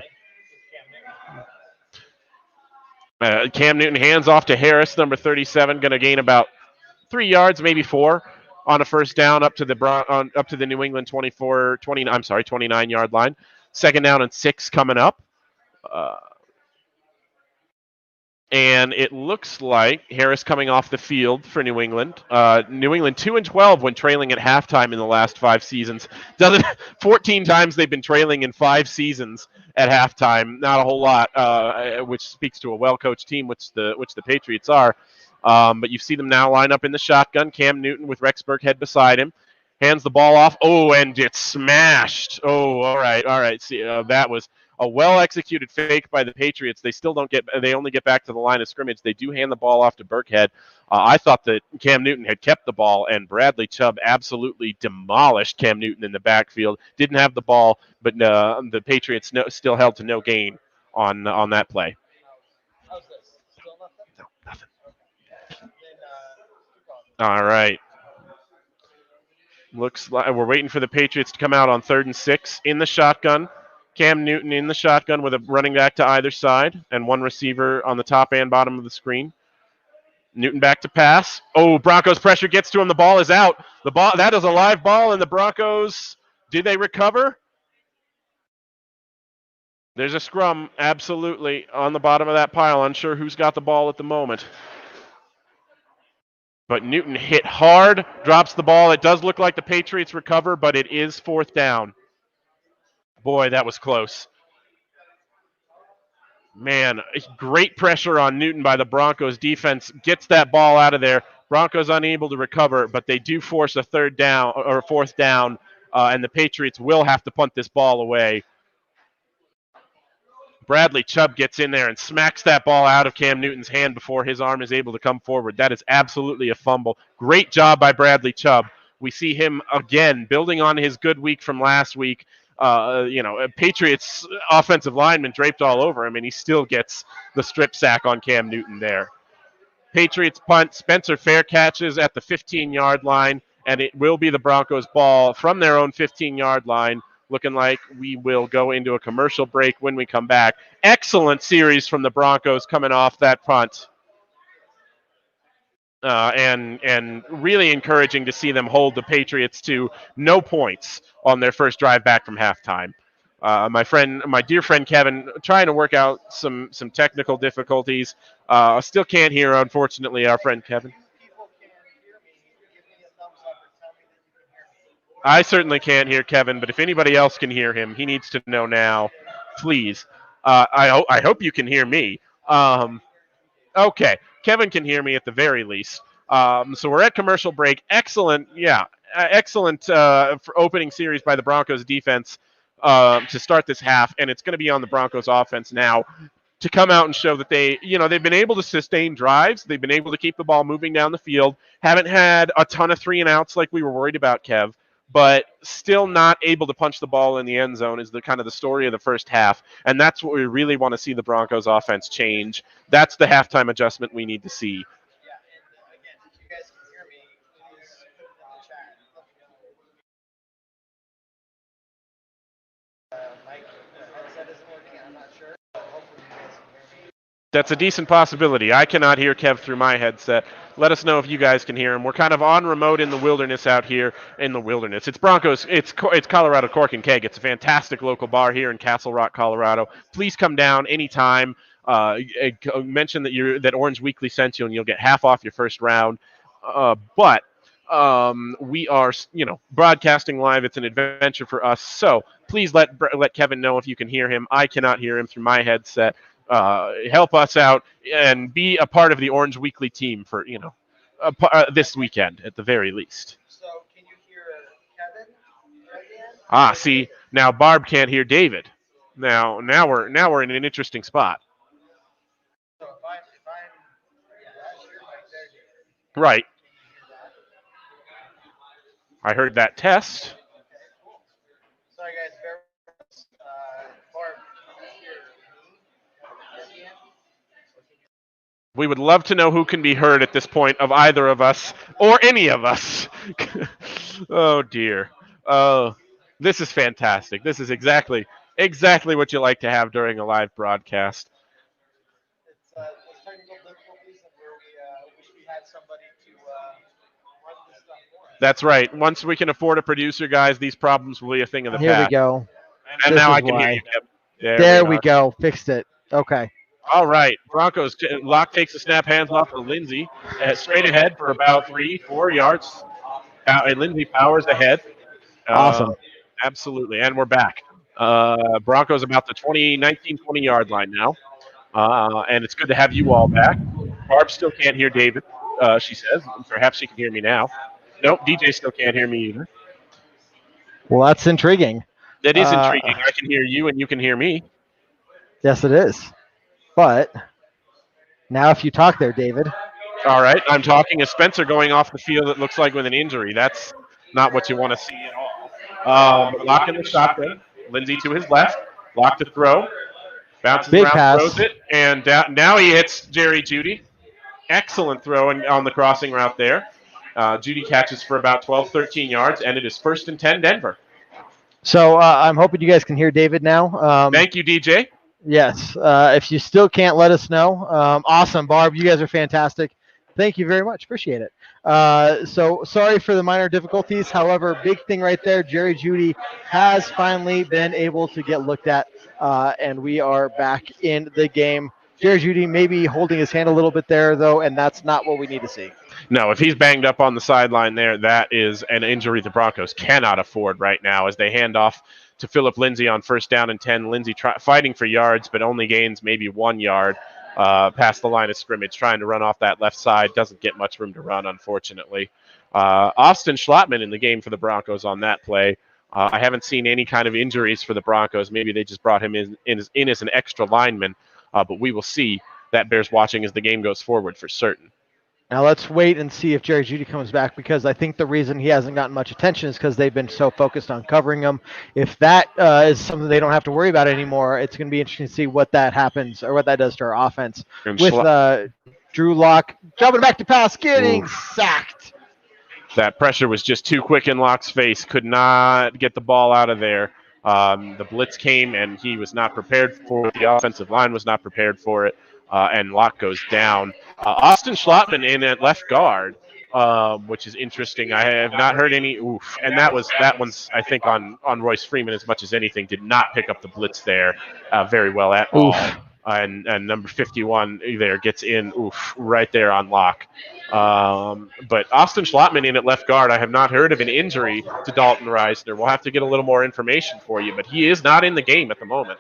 Cam Newton hands off to Harris, number 37, going to gain about 3 yards, maybe 4, on a first down up to the New England 29-yard line. Second down and 6 coming up. And it looks like Harris coming off the field for New England. New England 2-12 when trailing at halftime in the last 5 seasons. 14 times they've been trailing in 5 seasons at halftime. Not a whole lot, which speaks to a well-coached team, which the Patriots are. But you see them now line up in the shotgun. Cam Newton with Rex Burkhead beside him. Hands the ball off. Oh, and it's smashed. Oh, all right. See, that was a well-executed fake by the Patriots. They still don't get. They only get back to the line of scrimmage. They do hand the ball off to Burkhead. I thought that Cam Newton had kept the ball, and Bradley Chubb absolutely demolished Cam Newton in the backfield. Didn't have the ball, but the Patriots still held to no gain on that play. No, nothing. All right. Looks like we're waiting for the Patriots to come out on 3rd and 6 in the shotgun. Cam Newton in the shotgun with a running back to either side and one receiver on the top and bottom of the screen. Newton back to pass. Oh, Broncos pressure gets to him. The ball is out. That is a live ball, and the Broncos, did they recover? There's a scrum, absolutely, on the bottom of that pile. Unsure who's got the ball at the moment. But Newton hit hard, drops the ball. It does look like the Patriots recover, but it is 4th down. Boy, that was close. Man, great pressure on Newton by the Broncos defense. Gets that ball out of there. Broncos unable to recover, but they do force a 4th down, and the Patriots will have to punt this ball away. Bradley Chubb gets in there and smacks that ball out of Cam Newton's hand before his arm is able to come forward. That is absolutely a fumble. Great job by Bradley Chubb. We see him again building on his good week from last week. Patriots offensive lineman draped all over him, and he still gets the strip sack on Cam Newton there. Patriots punt. Spencer Fair catches at the 15-yard line, and it will be the Broncos' ball from their own 15-yard line. Looking like we will go into a commercial break when we come back. Excellent series from the Broncos coming off that punt. And really encouraging to see them hold the Patriots to no points on their first drive back from halftime. My dear friend Kevin, trying to work out some technical difficulties. Still can't hear, unfortunately, our friend Kevin. I certainly can't hear Kevin, but if anybody else can hear him, he needs to know now, please. I hope you can hear me. Okay, Kevin can hear me at the very least. So we're at commercial break. Excellent for opening series by the Broncos defense to start this half, and it's going to be on the Broncos offense now to come out and show that they've been able to sustain drives. They've been able to keep the ball moving down the field. Haven't had a ton of 3-and-outs like we were worried about, Kev, but still not able to punch the ball in the end zone is the kind of the story of the first half, and that's what we really want to see the Broncos offense change. That's the halftime adjustment we need to see. That's a decent possibility. I cannot hear Kev through my headset. Let us know if you guys can hear him. We're kind of on remote in the wilderness out here in the wilderness. It's Broncos. It's Colorado Cork and Keg. It's a fantastic local bar here in Castle Rock, Colorado. Please come down anytime. Mention that Orange Weekly sent you, and you'll get half off your first round. But we are, broadcasting live. It's an adventure for us. So please let Kevin know if you can hear him. I cannot hear him through my headset. Help us out and be a part of the Orange Weekly team for this weekend at the very least. So can you hear Kevin? See, now Barb can't hear David. Now we're in an interesting spot. So if I'm Right. I heard that test. Sorry guys, bear with us. Barb, can you hear me? We would love to know who can be heard at this point of either of us or any of us. Oh dear. Oh, this is fantastic. This is exactly what you like to have during a live broadcast. It's technical difficulties, and where we wish we had somebody to run this stuff for us. That's right. Once we can afford a producer, guys, these problems will be a thing of the Here past. we go. And This now is I can hear why. you. There we are. go. Fixed it. Okay. All right. Broncos. Locke takes the snap, hands off to Lindsey. Straight ahead for about 3-4 yards. And Lindsey powers ahead. Awesome. Absolutely. And we're back. Broncos about the 19-20 yard line now. And it's good to have you all back. Barb still can't hear David, she says. Perhaps she can hear me now. Nope, DJ still can't hear me either. Well, that's intriguing. That is intriguing. I can hear you and you can hear me. Yes, it is. But now if you talk there, David. All right, I'm talking as Spencer going off the field, it looks like with an injury. That's not what you want to see at all. But Locke in the shotgun. Lindsey to his left. Locke to throw. Bounces Big around, pass. throws it, and now he hits Jerry Jeudy. Excellent throw on the crossing route there. Jeudy catches for about 12, 13 yards, and it is 1st and 10 Denver. So I'm hoping you guys can hear David now. Thank you, DJ. Yes. If you still can't, let us know. Awesome, Barb. You guys are fantastic. Thank you very much. Appreciate it. So sorry for the minor difficulties. However, big thing right there, Jerry Jeudy has finally been able to get looked at, and we are back in the game. Jerry Jeudy maybe holding his hand a little bit there, though, and that's not what we need to see. No, if he's banged up on the sideline there, that is an injury the Broncos cannot afford right now as they hand off to Philip Lindsay on 1st down and 10. Lindsay fighting for yards, but only gains maybe 1 yard past the line of scrimmage, trying to run off that left side. Doesn't get much room to run, unfortunately. Austin Schlottman in the game for the Broncos on that play. I haven't seen any kind of injuries for the Broncos. Maybe they just brought him in as an extra lineman, but we will see. That bears watching as the game goes forward for certain. Now let's wait and see if Jerry Jeudy comes back, because I think the reason he hasn't gotten much attention is because they've been so focused on covering him. If that is something they don't have to worry about anymore, it's going to be interesting to see what that happens or what that does to our offense. And With Drew Lock jumping back to pass, getting sacked. That pressure was just too quick in Locke's face. Could not get the ball out of there. The blitz came, and he was not prepared for it. The offensive line was not prepared for it, and Locke goes down. Austin Schlottman in at left guard, which is interesting. I have not heard any oof, and that one's I think on Royce Freeman as much as anything. Did not pick up the blitz there very well at all. And number 51 there gets in right there on Locke. But Austin Schlottman in at left guard, I have not heard of an injury to Dalton Reisner. We'll have to get a little more information for you, but he is not in the game at the moment.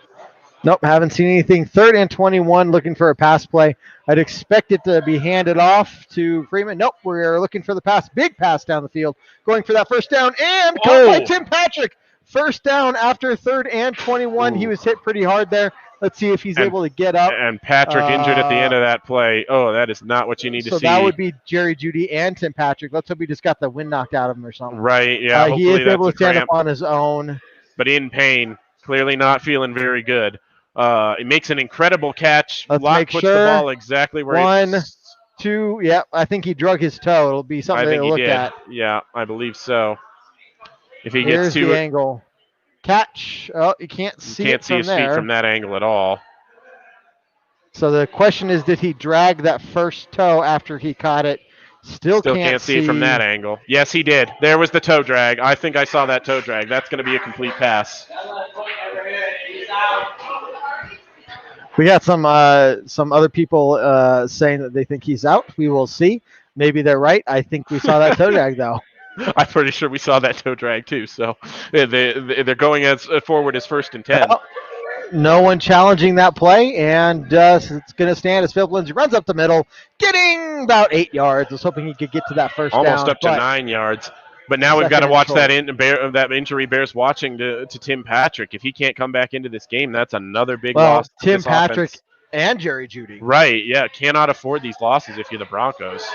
Nope, haven't seen anything. 3rd and 21, looking for a pass play. I'd expect it to be handed off to Freeman. Nope, we're looking for the pass. Big pass down the field. Going for that 1st down, and caught by Tim Patrick. 1st down after 3rd and 21. He was hit pretty hard there. Let's see if he's able to get up. And Patrick injured at the end of that play. Oh, that is not what you need to see. So that would be Jerry Jeudy and Tim Patrick. Let's hope he just got the wind knocked out of him or something. Right, yeah. He is able to stand up on his own. But in pain. Clearly not feeling very good. It makes an incredible catch. Locke puts the ball exactly where 1, 2, yeah, I think he drug his toe. It'll be something to look at. Yeah, I believe so. If he Here's gets to the it, angle. Catch. Oh, you can't see it from his there. feet from that angle at all. So the question is, did he drag that first toe after he caught it? Still can't see it from that angle. Yes, he did. There was the toe drag. I think I saw that toe drag. That's going to be a complete pass. We got some other people saying that they think he's out. We will see. Maybe they're right. I think we saw that toe drag, though. I'm pretty sure we saw that toe drag, too. So they're going as forward as 1st and 10. Well, no one challenging that play, and it's going to stand as Philip Lindsay runs up the middle, getting about 8 yards. I was hoping he could get to that first down. Almost up to 9 yards. But now we've got to watch that injury bears watching to Tim Patrick. If he can't come back into this game, that's another big loss. Tim Patrick and Jerry Jeudy. Right, yeah. Cannot afford these losses if you're the Broncos.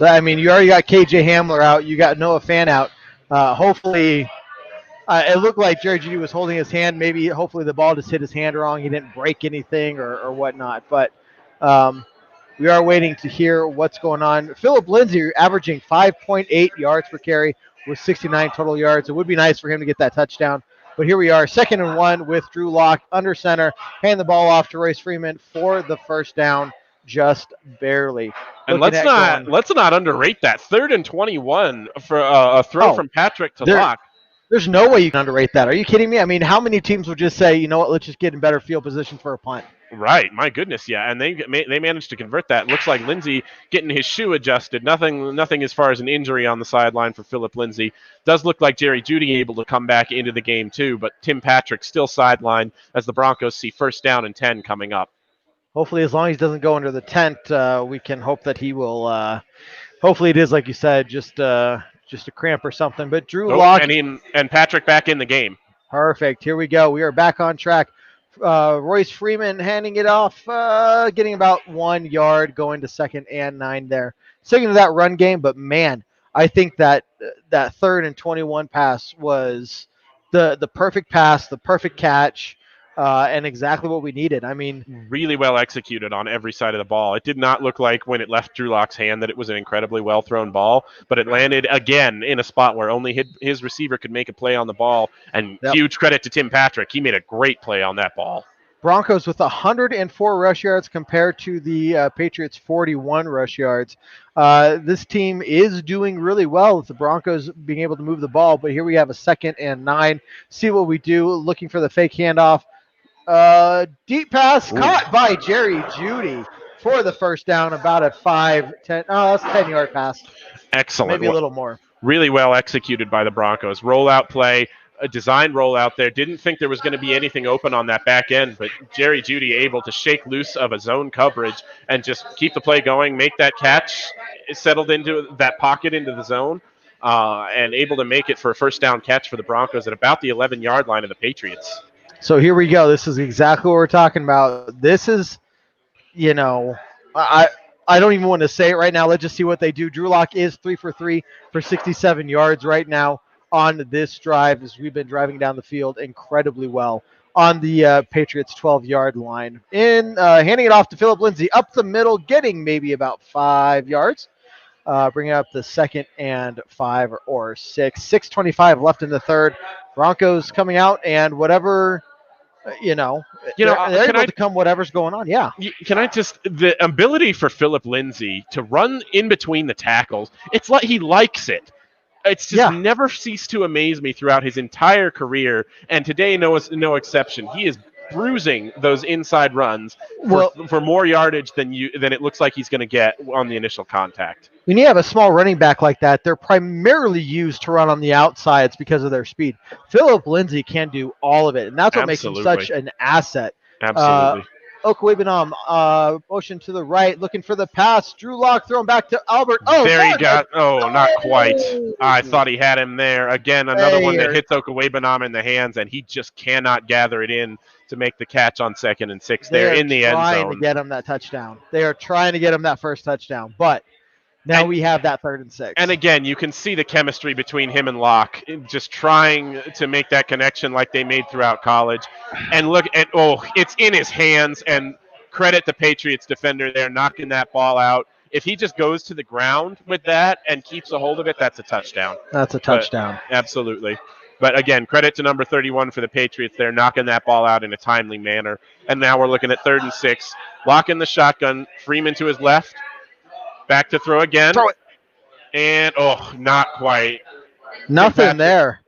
I mean, you already got KJ Hamler out. You got Noah Fant out. Hopefully, it looked like Jerry Jeudy was holding his hand. Hopefully the ball just hit his hand wrong. He didn't break anything or whatnot. But we are waiting to hear what's going on. Philip Lindsay averaging 5.8 yards per carry with 69 total yards. It would be nice for him to get that touchdown. But here we are, 2nd and 1 with Drew Lock under center. Hand the ball off to Royce Freeman for the first down, just barely. And let's not underrate that. 3rd and 21 for a throw from Patrick to Lock. There's no way you can underrate that. Are you kidding me? I mean, how many teams would just say, you know what, let's just get in better field position for a punt? Right, my goodness, yeah, and they managed to convert that. Looks like Lindsay getting his shoe adjusted. Nothing as far as an injury on the sideline for Philip Lindsay. Does look like Jerry Jeudy able to come back into the game too, but Tim Patrick still sidelined as the Broncos see 1st down and 10 coming up. Hopefully, as long as he doesn't go under the tent, we can hope that he will. Hopefully, it is like you said, just just a cramp or something. But Drew Oh, Lock, and Patrick back in the game. perfect. Here we go. We are back on track. Royce Freeman handing it off, getting about 1 yard, going to 2nd and 9 there. Sticking to that run game, but man, I think that 3rd and 21 pass was the perfect pass, the perfect catch, and exactly what we needed. I mean, Really well executed on every side of the ball. It did not look like when it left Drew Lock's hand that it was an incredibly well thrown ball, but it landed again in a spot where only his receiver could make a play on the ball. And huge credit to Tim Patrick. He made a great play on that ball. Broncos with 104 rush yards compared to the Patriots' 41 rush yards. This team is doing really well with the Broncos being able to move the ball, but here we have a 2nd and 9. See what we do, looking for the fake handoff. Deep pass caught by Jerry Jeudy for the first down, about a 5-10. Oh, that's a 10-yard pass. Excellent. Maybe a little more. Really well executed by the Broncos. Rollout play, a design rollout there. Didn't think there was going to be anything open on that back end, but Jerry Jeudy able to shake loose of a zone coverage and just keep the play going, make that catch, settled into that pocket into the zone, and able to make it for a first down catch for the Broncos at about the 11-yard line of the Patriots. So here we go. This is exactly what we're talking about. This is, I don't even want to say it right now. Let's just see what they do. Drew Lock is 3 for 3 for 67 yards right now on this drive as we've been driving down the field incredibly well on the Patriots 12-yard line. Handing it off to Philip Lindsay up the middle, getting maybe about 5 yards. Bringing up the 2nd and 5 or 6. 6:25 left in the third. Broncos coming out and whatever, they're able to come whatever's going on. Yeah. The ability for Philip Lindsay to run in between the tackles, it's like he likes it. It's just never ceased to amaze me throughout his entire career, and today no exception. He is bruising those inside runs for more yardage than it looks like he's going to get on the initial contact. When you have a small running back like that, they're primarily used to run on the outsides because of their speed. Philip Lindsay can do all of it, and that's what makes him such an asset. Absolutely. Okwebenam, motion to the right, looking for the pass. Drew Lock throwing back to Albert. Not quite. I thought he had him there. Again, another one that hits Okwebenam in the hands, and he just cannot gather it in to make the catch on 2nd and 6 there in the end zone. Trying to get him that touchdown. They are trying to get him that first touchdown, but now we have that 3rd and 6. And again, you can see the chemistry between him and Locke, just trying to make that connection like they made throughout college. And look at, it's in his hands, and credit the Patriots defender there, knocking that ball out. If he just goes to the ground with that and keeps a hold of it, that's a touchdown. That's a touchdown. Absolutely. But again, credit to number 31 for the Patriots there, knocking that ball out in a timely manner. And now we're looking at 3rd and 6. Lock in the shotgun, Freeman to his left. Back to throw again. Throw it. And, not quite. Nothing there.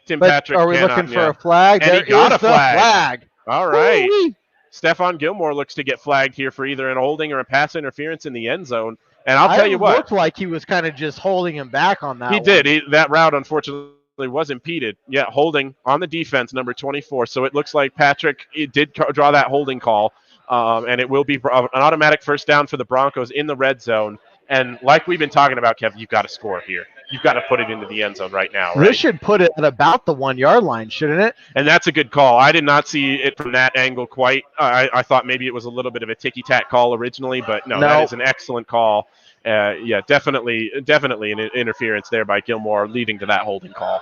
Tim Patrick. Are we looking for a flag? And there he got is a flag. All right. Woo-wee. Stephon Gilmore looks to get flagged here for either an holding or a pass interference in the end zone. And I'll tell you what. It looked like he was kind of just holding him back on that. He did. That route, unfortunately, was impeded. Yeah, holding on the defense, number 24. So it looks like Patrick did draw that holding call. And it will be an automatic first down for the Broncos in the red zone. And like we've been talking about, Kev, you've got to score here. You've got to put it into the end zone right now. Right? This should put it at about the 1 yard line, shouldn't it? And that's a good call. I did not see it from that angle quite. I thought maybe it was a little bit of a ticky-tack call originally, but no, that is an excellent call. Definitely an interference there by Gilmore, leading to that holding call.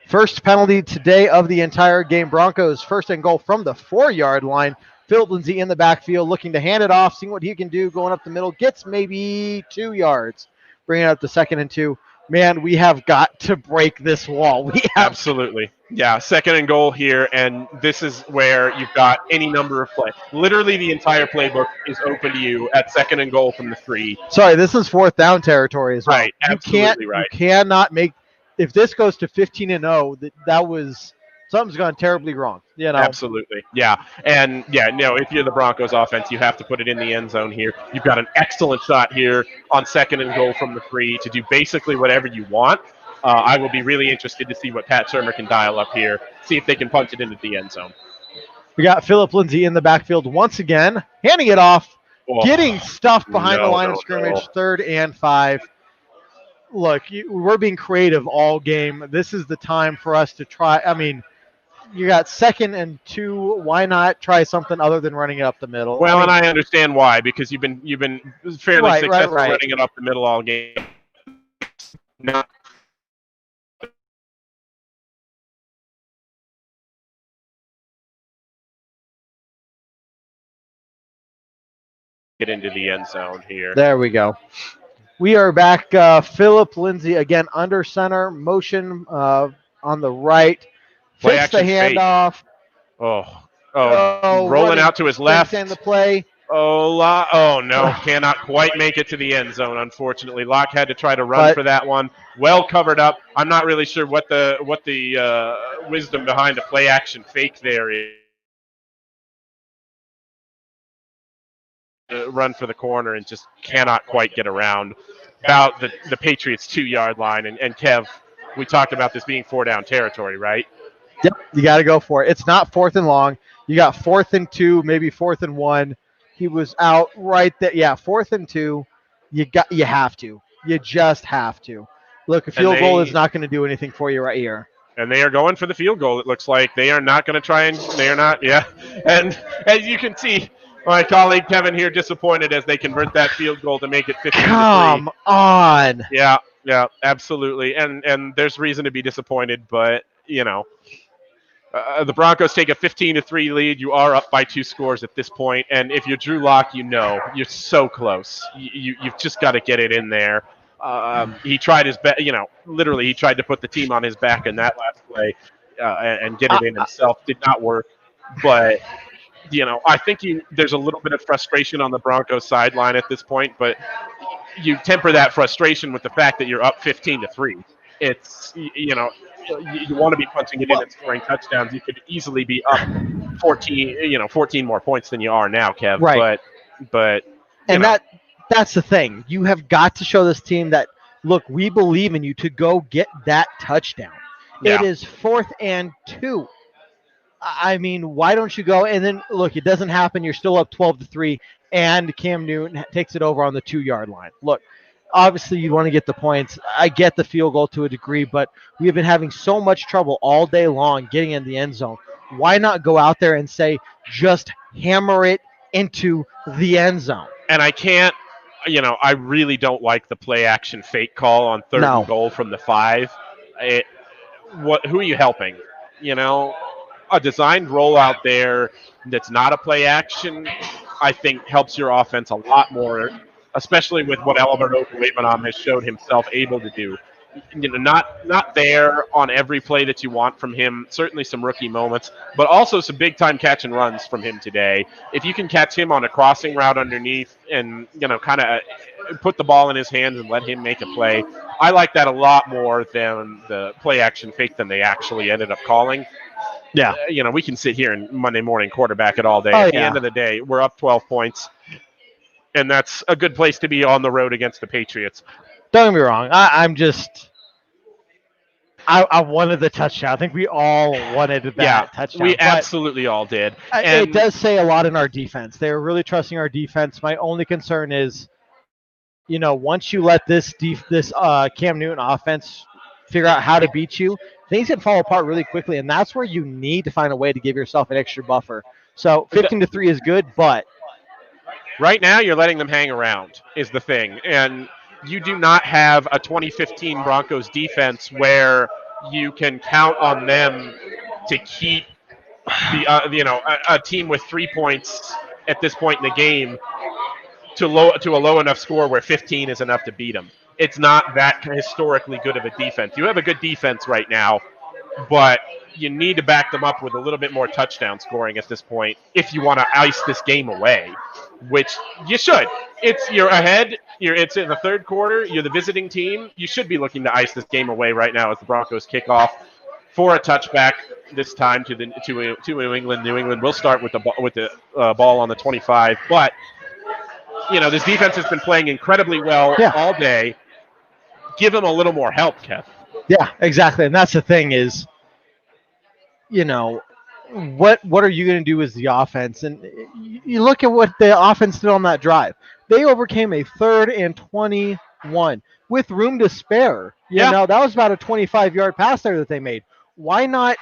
First penalty today of the entire game. Broncos 1st and goal from the 4 yard line. Philip Lindsay in the backfield, looking to hand it off, seeing what he can do, going up the middle, gets maybe 2 yards, bringing it up to 2nd and 2. Man, we have got to break this wall. Absolutely. Yeah, 2nd and goal here, and this is where you've got any number of plays. Literally the entire playbook is open to you at 2nd and goal from the 3. Sorry, this is 4th down territory as well. Right, absolutely right. You cannot make – if this goes to 15-0, that was – something's gone terribly wrong. Absolutely. Yeah. And if you're the Broncos offense, you have to put it in the end zone here. You've got an excellent shot here on 2nd and goal from the 3 to do basically whatever you want. I will be really interested to see what Pat Shurmur can dial up here, see if they can punch it into the end zone. We got Philip Lindsay in the backfield once again, handing it off, getting stuffed behind the line of scrimmage, 3rd and 5. look, we're being creative all game. This is the time for us to try. I mean, you got 2nd and 2. Why not try something other than running it up the middle? Well, I mean, and I understand why, because you've been fairly Right, successful right. running it up the middle all game. Not get into the end zone here. there we go. We are back. Philip Lindsay again under center, motion on the right. Play Fakes the action fake. handoff. Rolling running out to his left. In the play. Oh no, cannot quite make it to the end zone. Unfortunately, Locke had to try to run for that one. Well covered up. I'm not really sure what the wisdom behind a play action fake there is. Run for the corner and just cannot quite get around about the Patriots 2-yard line. And Kev, we talked about this being 4-down territory, right? Yep, you got to go for it. It's not 4th and long. You got 4th and 2, maybe 4th and 1. He was out right there. Yeah, 4th and 2. You have to. You just have to. Look, a field goal is not going to do anything for you right here. And they are going for the field goal. It looks like they are not going to try and they are not. Yeah, and as you can see, my colleague Kevin here disappointed as they convert that field goal to make it 15-3. Come on. Yeah, absolutely. And there's reason to be disappointed, but you know. The Broncos take a 15-3 lead. You are up by 2 scores at this point, and if you're Drew Lock, you know you're so close. You've just got to get it in there. He tried his best. Literally, he tried to put the team on his back in that last play and get it in himself. Did not work, but I think there's a little bit of frustration on the Broncos sideline at this point, but you temper that frustration with the fact that you're up 15-3. It's you want to be punching it in and scoring touchdowns. You could easily be up 14 more points than you are now, Kev. Right. But that's the thing. You have got to show this team that, look, we believe in you to go get that touchdown. Yeah. It is 4th and 2. I mean, why don't you go? And then, look, it doesn't happen. You're still up 12-3, and Cam Newton takes it over on the 2-yard line. Look, obviously you want to get the points. I get the field goal to a degree, but we have been having so much trouble all day long getting in the end zone. Why not go out there and say, just hammer it into the end zone? And I can't, I really don't like the play action fake call on 3rd and goal from the 5. Who are you helping? A designed rollout there that's not a play action, I think helps your offense a lot more, especially with what Alberto Lebanon has showed himself able to do. Not there on every play that you want from him. Certainly some rookie moments, but also some big-time catch and runs from him today. If you can catch him on a crossing route underneath and, kind of put the ball in his hands and let him make a play, I like that a lot more than the play-action fake than they actually ended up calling. Yeah. We can sit here and Monday morning quarterback it all day. At the end of the day, we're up 12 points. And that's a good place to be on the road against the Patriots. Don't get me wrong. I wanted the touchdown. I think we all wanted that touchdown. We absolutely all did. And it does say a lot in our defense. They were really trusting our defense. My only concern is, once you let this Cam Newton offense figure out how to beat you, things can fall apart really quickly, and that's where you need to find a way to give yourself an extra buffer. So 15-3 is good, but right now you're letting them hang around is the thing. And you do not have a 2015 Broncos defense where you can count on them to keep a team with 3 points at this point in the game to a low enough score where 15 is enough to beat them. It's not that historically good of a defense. You have a good defense right now, but you need to back them up with a little bit more touchdown scoring at this point if you want to ice this game away, which you should. You're ahead. It's in the 3rd quarter. You're the visiting team. You should be looking to ice this game away right now as the Broncos kick off for a touchback this time to New England. New England will start with the ball on the 25, but this defense has been playing incredibly well all day. Give them a little more help, Kev. Yeah, exactly. And that's the thing is, what are you going to do as the offense? And you look at what the offense did on that drive. They overcame a 3rd and 20 1 with room to spare. Yeah. You know, that was about a 25-yard pass there that they made. Why not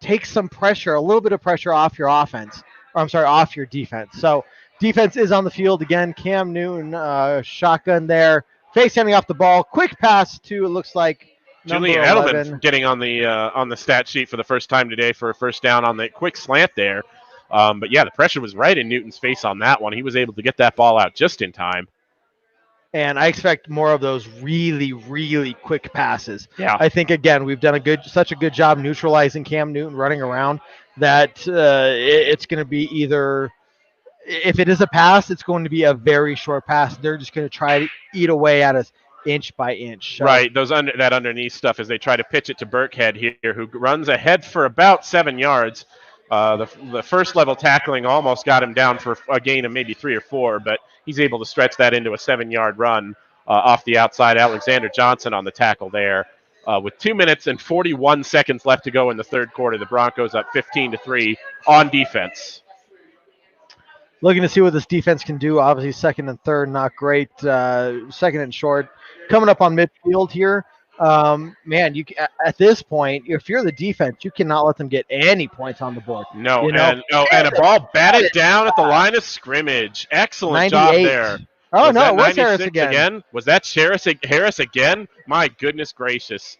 take some pressure, a little bit of pressure off your offense, or I'm sorry, off your defense? So defense is on the field again. Cam Newton, shotgun there, face handing off the ball, quick pass to, it looks like, number Julian 11. Edelman getting on the stat sheet for the first time today for a first down on the quick slant there. But yeah, the pressure was right in Newton's face on that one. He was able to get that ball out just in time. And I expect more of those really, really quick passes. Yeah. I think, again, we've done such a good job neutralizing Cam Newton running around that it's going to be either, if it is a pass, it's going to be a very short pass. They're just going to try to eat away at us inch by inch. So, Right, that underneath stuff as they try to pitch it to Burkhead here, who runs ahead for about 7 yards. The first level tackling almost got him down for a gain of maybe 3 or 4, but he's able to stretch that into a 7-yard run off the outside. Alexander Johnson on the tackle there. With 2 minutes and 41 seconds left to go in the third quarter, the Broncos up 15-3 on defense. Looking to see what this defense can do. Obviously, second and third, not great. Second and short. Coming up on midfield here. Man, at this point, if you're the defense, you cannot let them get any points on the board. No, you know? and a ball batted down at the line of scrimmage. Excellent 98. job there. Oh, no, that it was Harris 96 again. Was that Harris again? My goodness gracious.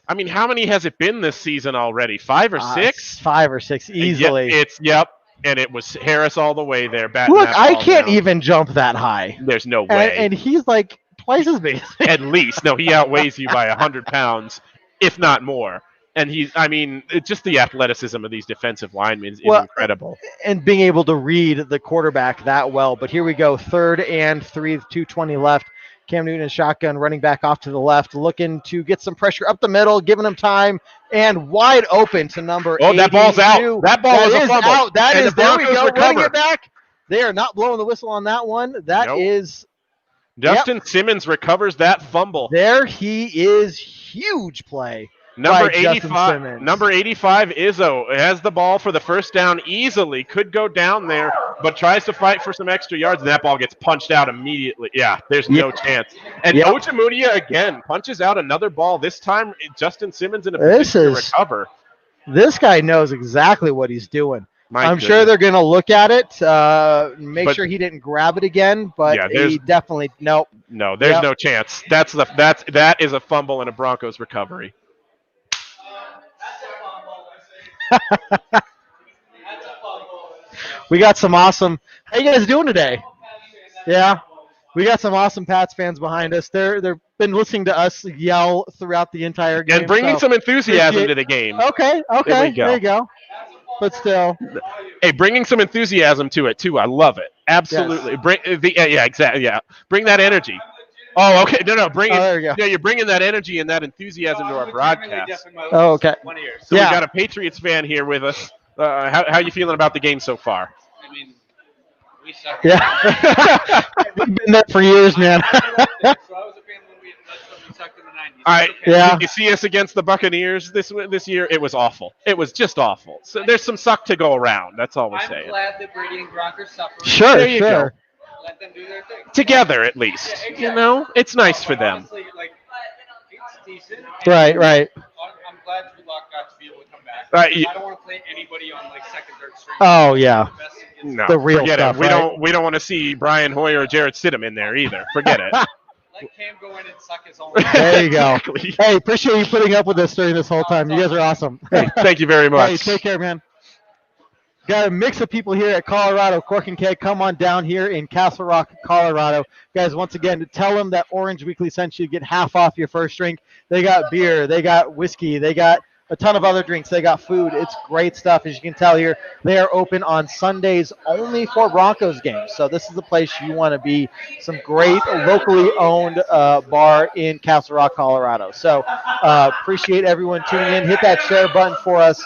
I mean, how many has it been this season already? 5 or 6? 5 or 6, easily. Yep. And it was Harris all the way there. Batting Look, that I ball can't down. even jump that high. There's no way. And he's like twice as big. At least. No, he outweighs you by 100 pounds, if not more. And it's just the athleticism of these defensive linemen is incredible. And being able to read the quarterback that well. But here we go, 3rd and 3, 2:20 left. Cam Newton and shotgun running back off to the left, looking to get some pressure up the middle, giving him time, and wide open to number 82. That ball's out. That ball was a fumble. Out. That and is, the there we Broncos go, recover. running it back. They are not blowing the whistle on that one. That is. Justin Simmons recovers that fumble. There he is. Huge play. Number by Justin 85, Simmons. number 85, Izzo has the ball for the first down easily. Could go down there, but tries to fight for some extra yards, and that ball gets punched out immediately. Yeah, there's no chance. And Ojemudia again punches out another ball. This time, Justin Simmons in a position to recover. This guy knows exactly what he's doing. I'm sure they're going to look at it, make sure he didn't grab it again, but he definitely nope. No, there's no chance. That is a fumble and a Broncos recovery. We got some awesome. How you guys doing today? Yeah, we got some awesome Pats fans behind us. They've been listening to us yell throughout the entire game and bringing some enthusiasm to the game. Okay, there you go. But still, hey, bringing some enthusiasm to it too. I love it. Absolutely. Yes. Exactly. Yeah, bring that energy. Oh, okay. No. Bring it. There you go. Yeah, you're bringing that energy and that enthusiasm to our broadcast. Oh, okay. So we got a Patriots fan here with us. How you feeling about the game so far? I mean, we suck. Yeah. We've been there for years, man. So I was a fan when we sucked in the 90s. All right. Yeah. Did you see us against the Buccaneers this year? It was awful. It was just awful. So there's some suck to go around. That's all we're saying. I'm glad that Brady and Gronk are suffering. Sure. There you go. Let them do their thing. Together, at least. Yeah, exactly. You know, it's nice for them. Honestly, it's decent. Right. I'm glad Drew Lock got to be able to come back. Right. I don't want to play anybody on second, third string. Oh yeah. No, The real forget stuff, it. We right? don't want to see Brian Hoyer or Jarrett Stidham in there either. Forget it. Let Cam go in and suck his own. There you go. Exactly. Hey, appreciate you putting up with us during this whole time. You guys are awesome. Hey, thank you very much. Hey, take care, man. Got a mix of people here at Colorado Cork and Keg. Come on down here in Castle Rock, Colorado. Guys, once again, tell them that Orange Weekly sent you to get half off your first drink. They got beer. They got whiskey. They got a ton of other drinks. They got food. It's great stuff. As you can tell here, they are open on Sundays only for Broncos games. So this is the place you want to be. Some great locally owned bar in Castle Rock, Colorado. So appreciate everyone tuning in. Hit that share button for us.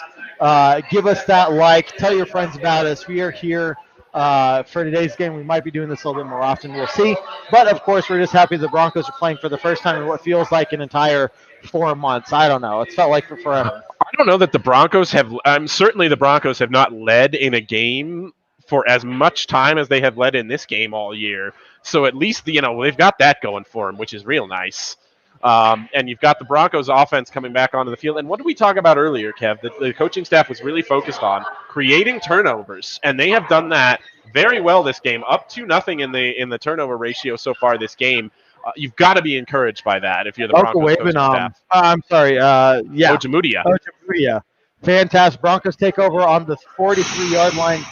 Give us that like. Tell your friends about us. We are here for today's game. We might be doing this a little bit more often. We'll see. But, of course, we're just happy the Broncos are playing for the first time in what feels like an entire 4 months. I don't know. It's felt like forever. I don't know that the Broncos have certainly the Broncos have not led in a game for as much time as they have led in this game all year. So at least, they've got that going for them, which is real nice. And you've got the Broncos offense coming back onto the field. And what did we talk about earlier, Kev? The coaching staff was really focused on creating turnovers, and they have done that very well this game, up 2-0 in the turnover ratio so far this game. You've got to be encouraged by that if you're the Broncos coaching staff. I'm sorry. Yeah. Ojemudia. Fantastic. Broncos take over on the 43-yard line,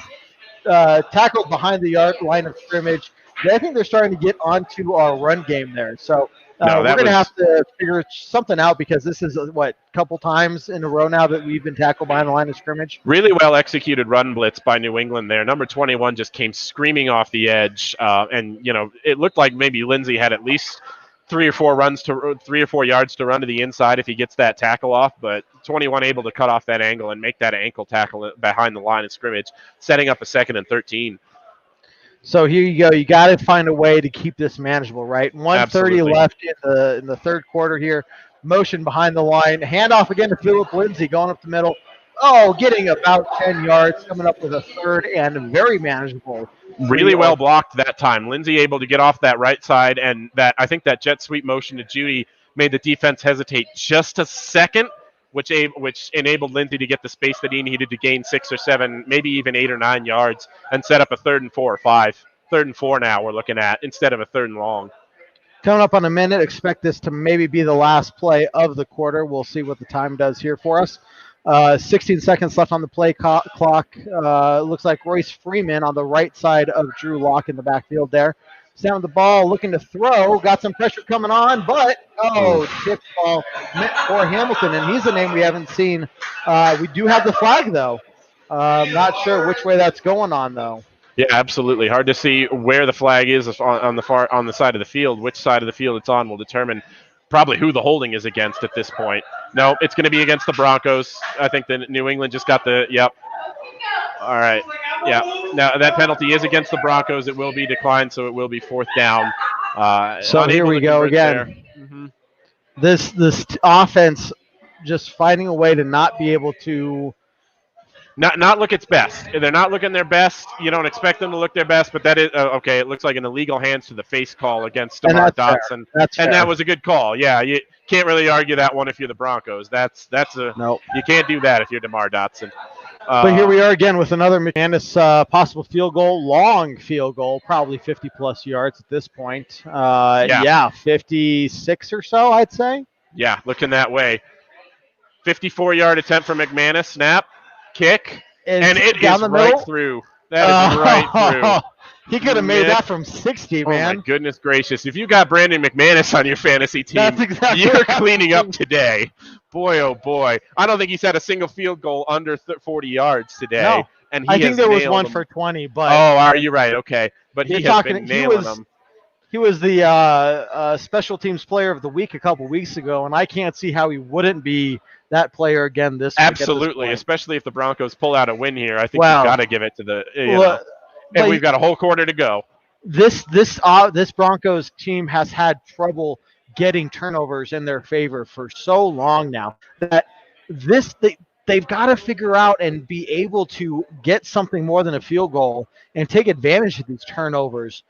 tackled behind the line of scrimmage. I think they're starting to get onto our run game there. So we're going to have to figure something out, because this is, a couple times in a row now that we've been tackled behind the line of scrimmage. Really well executed run blitz by New England there. Number 21 just came screaming off the edge. And it looked like maybe Lindsey had at least 3 or 4 yards to run to the inside if he gets that tackle off. But 21 able to cut off that angle and make that ankle tackle behind the line of scrimmage, setting up a 2nd and 13. So here you go. You got to find a way to keep this manageable, right? 1:30 left in the third quarter here. Motion behind the line. Handoff again to Philip Lindsay going up the middle. Oh, getting about 10 yards, coming up with a 3rd and very manageable. Really well blocked that time. Lindsay able to get off that right side, and I think that jet sweep motion to Judy made the defense hesitate just a second, which enabled Lindsay to get the space that he needed to gain 6 or 7, maybe even 8 or 9 yards, and set up a 3rd and 4 or 5. 3rd and 4 now we're looking at, instead of a 3rd and long. Coming up on a minute, expect this to maybe be the last play of the quarter. We'll see what the time does here for us. 16 seconds left on the play clock. Looks like Royce Freeman on the right side of Drew Lock in the backfield there. Down the ball, looking to throw. Got some pressure coming on, but tipped ball meant for Hamilton, and he's a name we haven't seen. We do have the flag though. Not sure which way that's going on though. Yeah, absolutely. Hard to see where the flag is on the side of the field. Which side of the field it's on will determine probably who the holding is against at this point. No, it's going to be against the Broncos. I think the New England just got the yep. All right. Yeah. Now that penalty is against the Broncos. It will be declined, so it will be 4th down. So here we go again. Mm-hmm. This offense just finding a way to not be able to not look its best. They're not looking their best. You don't expect them to look their best, but that is okay. It looks like an illegal hands to the face call against DeMar Dotson, and that was a good call. Yeah, you can't really argue that one if you're the Broncos. That's a no. You can't do that if you're DeMar Dotson. But here we are again with another McManus possible field goal, long field goal, probably 50-plus yards at this point. 56 or so, I'd say. Yeah, looking that way. 54-yard attempt for McManus. Snap, kick, and it is right through. That is right through. He could have made that from 60, man. Oh, my goodness gracious. If you got Brandon McManus on your fantasy team, that's exactly you're cleaning up today. Boy, oh, boy. I don't think he's had a single field goal under 40 yards today. No. And I think there was one for 20. But are you right? Okay. But he has been nailing them. He was the special teams player of the week a couple weeks ago, and I can't see how he wouldn't be that player again this week. Absolutely, especially if the Broncos pull out a win here. I think you've got to give it to the and we've got a whole quarter to go. This Broncos team has had trouble getting turnovers in their favor for so long now that they've got to figure out and be able to get something more than a field goal and take advantage of these turnovers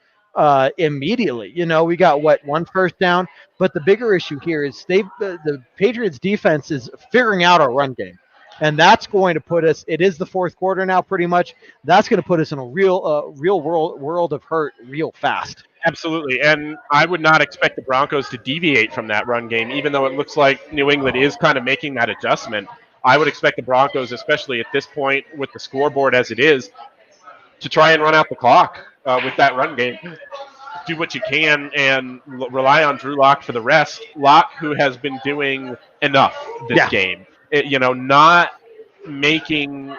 immediately. We got one first down, but the bigger issue here is the Patriots defense is figuring out our run game. And that's going to put us, it is the fourth quarter now pretty much, that's going to put us in a real world of hurt real fast. Absolutely, and I would not expect the Broncos to deviate from that run game, even though it looks like New England is kind of making that adjustment. I would expect the Broncos, especially at this point with the scoreboard as it is, to try and run out the clock with that run game. Do what you can and rely on Drew Lock for the rest. Lock, who has been doing enough this game. Not making,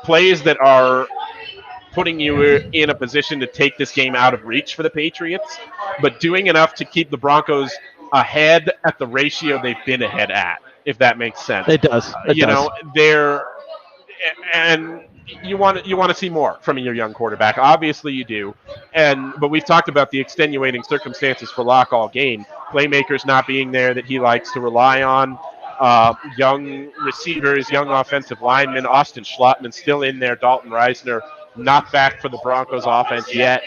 plays that are putting you in a position to take this game out of reach for the Patriots, but doing enough to keep the Broncos ahead at the ratio they've been ahead at, if that makes sense. It does. You want to see more from your young quarterback. Obviously you do. But we've talked about the extenuating circumstances for Locke all game. Playmakers not being there that he likes to rely on. young receivers, young offensive linemen. Austin Schlottman still in there. Dalton Reisner not back for the Broncos offense yet,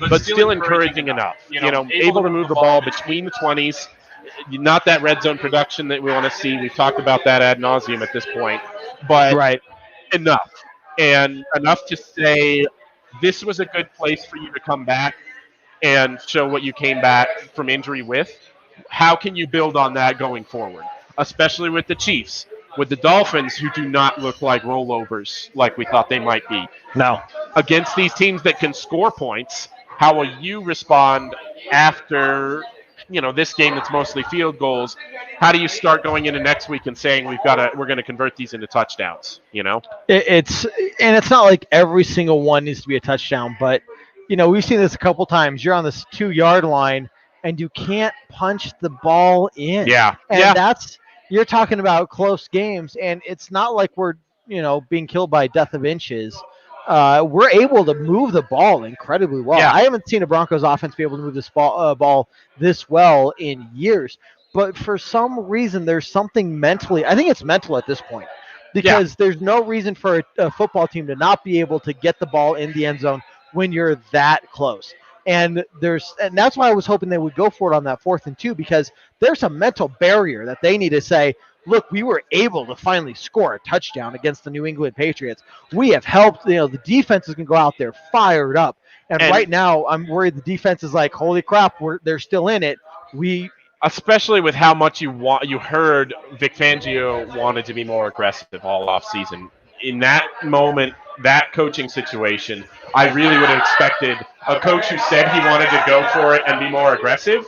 but still encouraging enough. Able to move the ball between the 20s. Not that red zone production that we want to see. We've talked about that ad nauseum at this point, but enough. And enough to say this was a good place for you to come back and show what you came back from injury with. How can you build on that going forward, especially with the Chiefs, with the Dolphins, who do not look like rollovers like we thought they might be? No. Against these teams that can score points, how will you respond after this game that's mostly field goals? How do you start going into next week and saying we're going to convert these into touchdowns? It's not like every single one needs to be a touchdown, but we've seen this a couple times. You're on this 2-yard line and you can't punch the ball in. Yeah. And you're talking about close games, and it's not like we're being killed by death of inches. We're able to move the ball incredibly well. Yeah. I haven't seen a Broncos offense be able to move this ball this well in years. But for some reason, there's something mentally. I think it's mental at this point, because there's no reason for a football team to not be able to get the ball in the end zone when you're that close. And that's why I was hoping they would go for it on that 4th and 2, because there's a mental barrier that they need to say, look, we were able to finally score a touchdown against the New England Patriots. We have helped. The defense is going to go out there fired up. And right now, I'm worried the defense is like, holy crap, they're still in it. Especially with how much you heard Vic Fangio wanted to be more aggressive all offseason. In that moment, that coaching situation, I really would have expected a coach who said he wanted to go for it and be more aggressive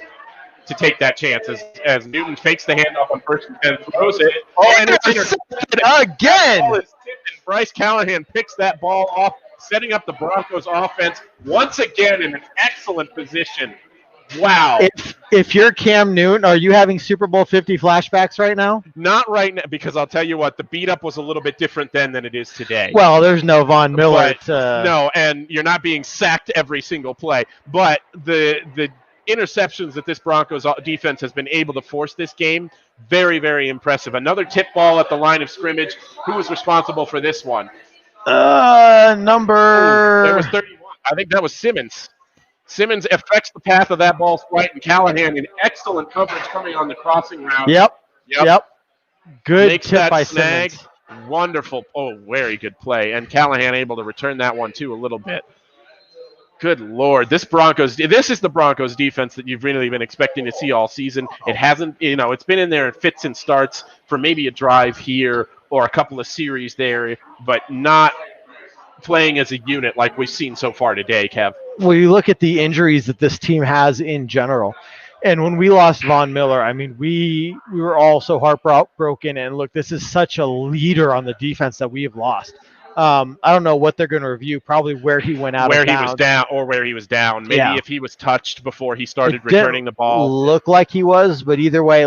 to take that chance as Newton fakes the handoff on 1st and 10, throws it. And it's intercepted again. Ball is tipped, and Bryce Callahan picks that ball off, setting up the Broncos offense once again in an excellent position. Wow. If you're Cam Newton, are you having Super Bowl 50 flashbacks right now? Not right now, because I'll tell you what, the beat-up was a little bit different then than it is today. Well, there's no Von Miller. No, and you're not being sacked every single play. But the interceptions that this Broncos defense has been able to force this game, very, very impressive. Another tip ball at the line of scrimmage. Who was responsible for this one? Number... It was 31. I think that was Simmons. Simmons affects the path of that ball's flight, and Callahan in excellent coverage coming on the crossing route. Yep. Good Makes tip that by snag. Simmons. Wonderful. Oh, very good play. And Callahan able to return that one, too, a little bit. Good Lord. This is the Broncos defense that you've really been expecting to see all season. It hasn't, it's been in there in fits and starts for maybe a drive here or a couple of series there, but not playing as a unit like we've seen so far today, Kev. Well, you look at the injuries that this team has in general. And when we lost Von Miller, I mean, we were all so heartbroken. And look, this is such a leader on the defense that we have lost. I don't know what they're going to review, probably where he went out of bounds. Where he was down or where he was down. Maybe if he was touched before he started returning the ball. Look like he was, but either way,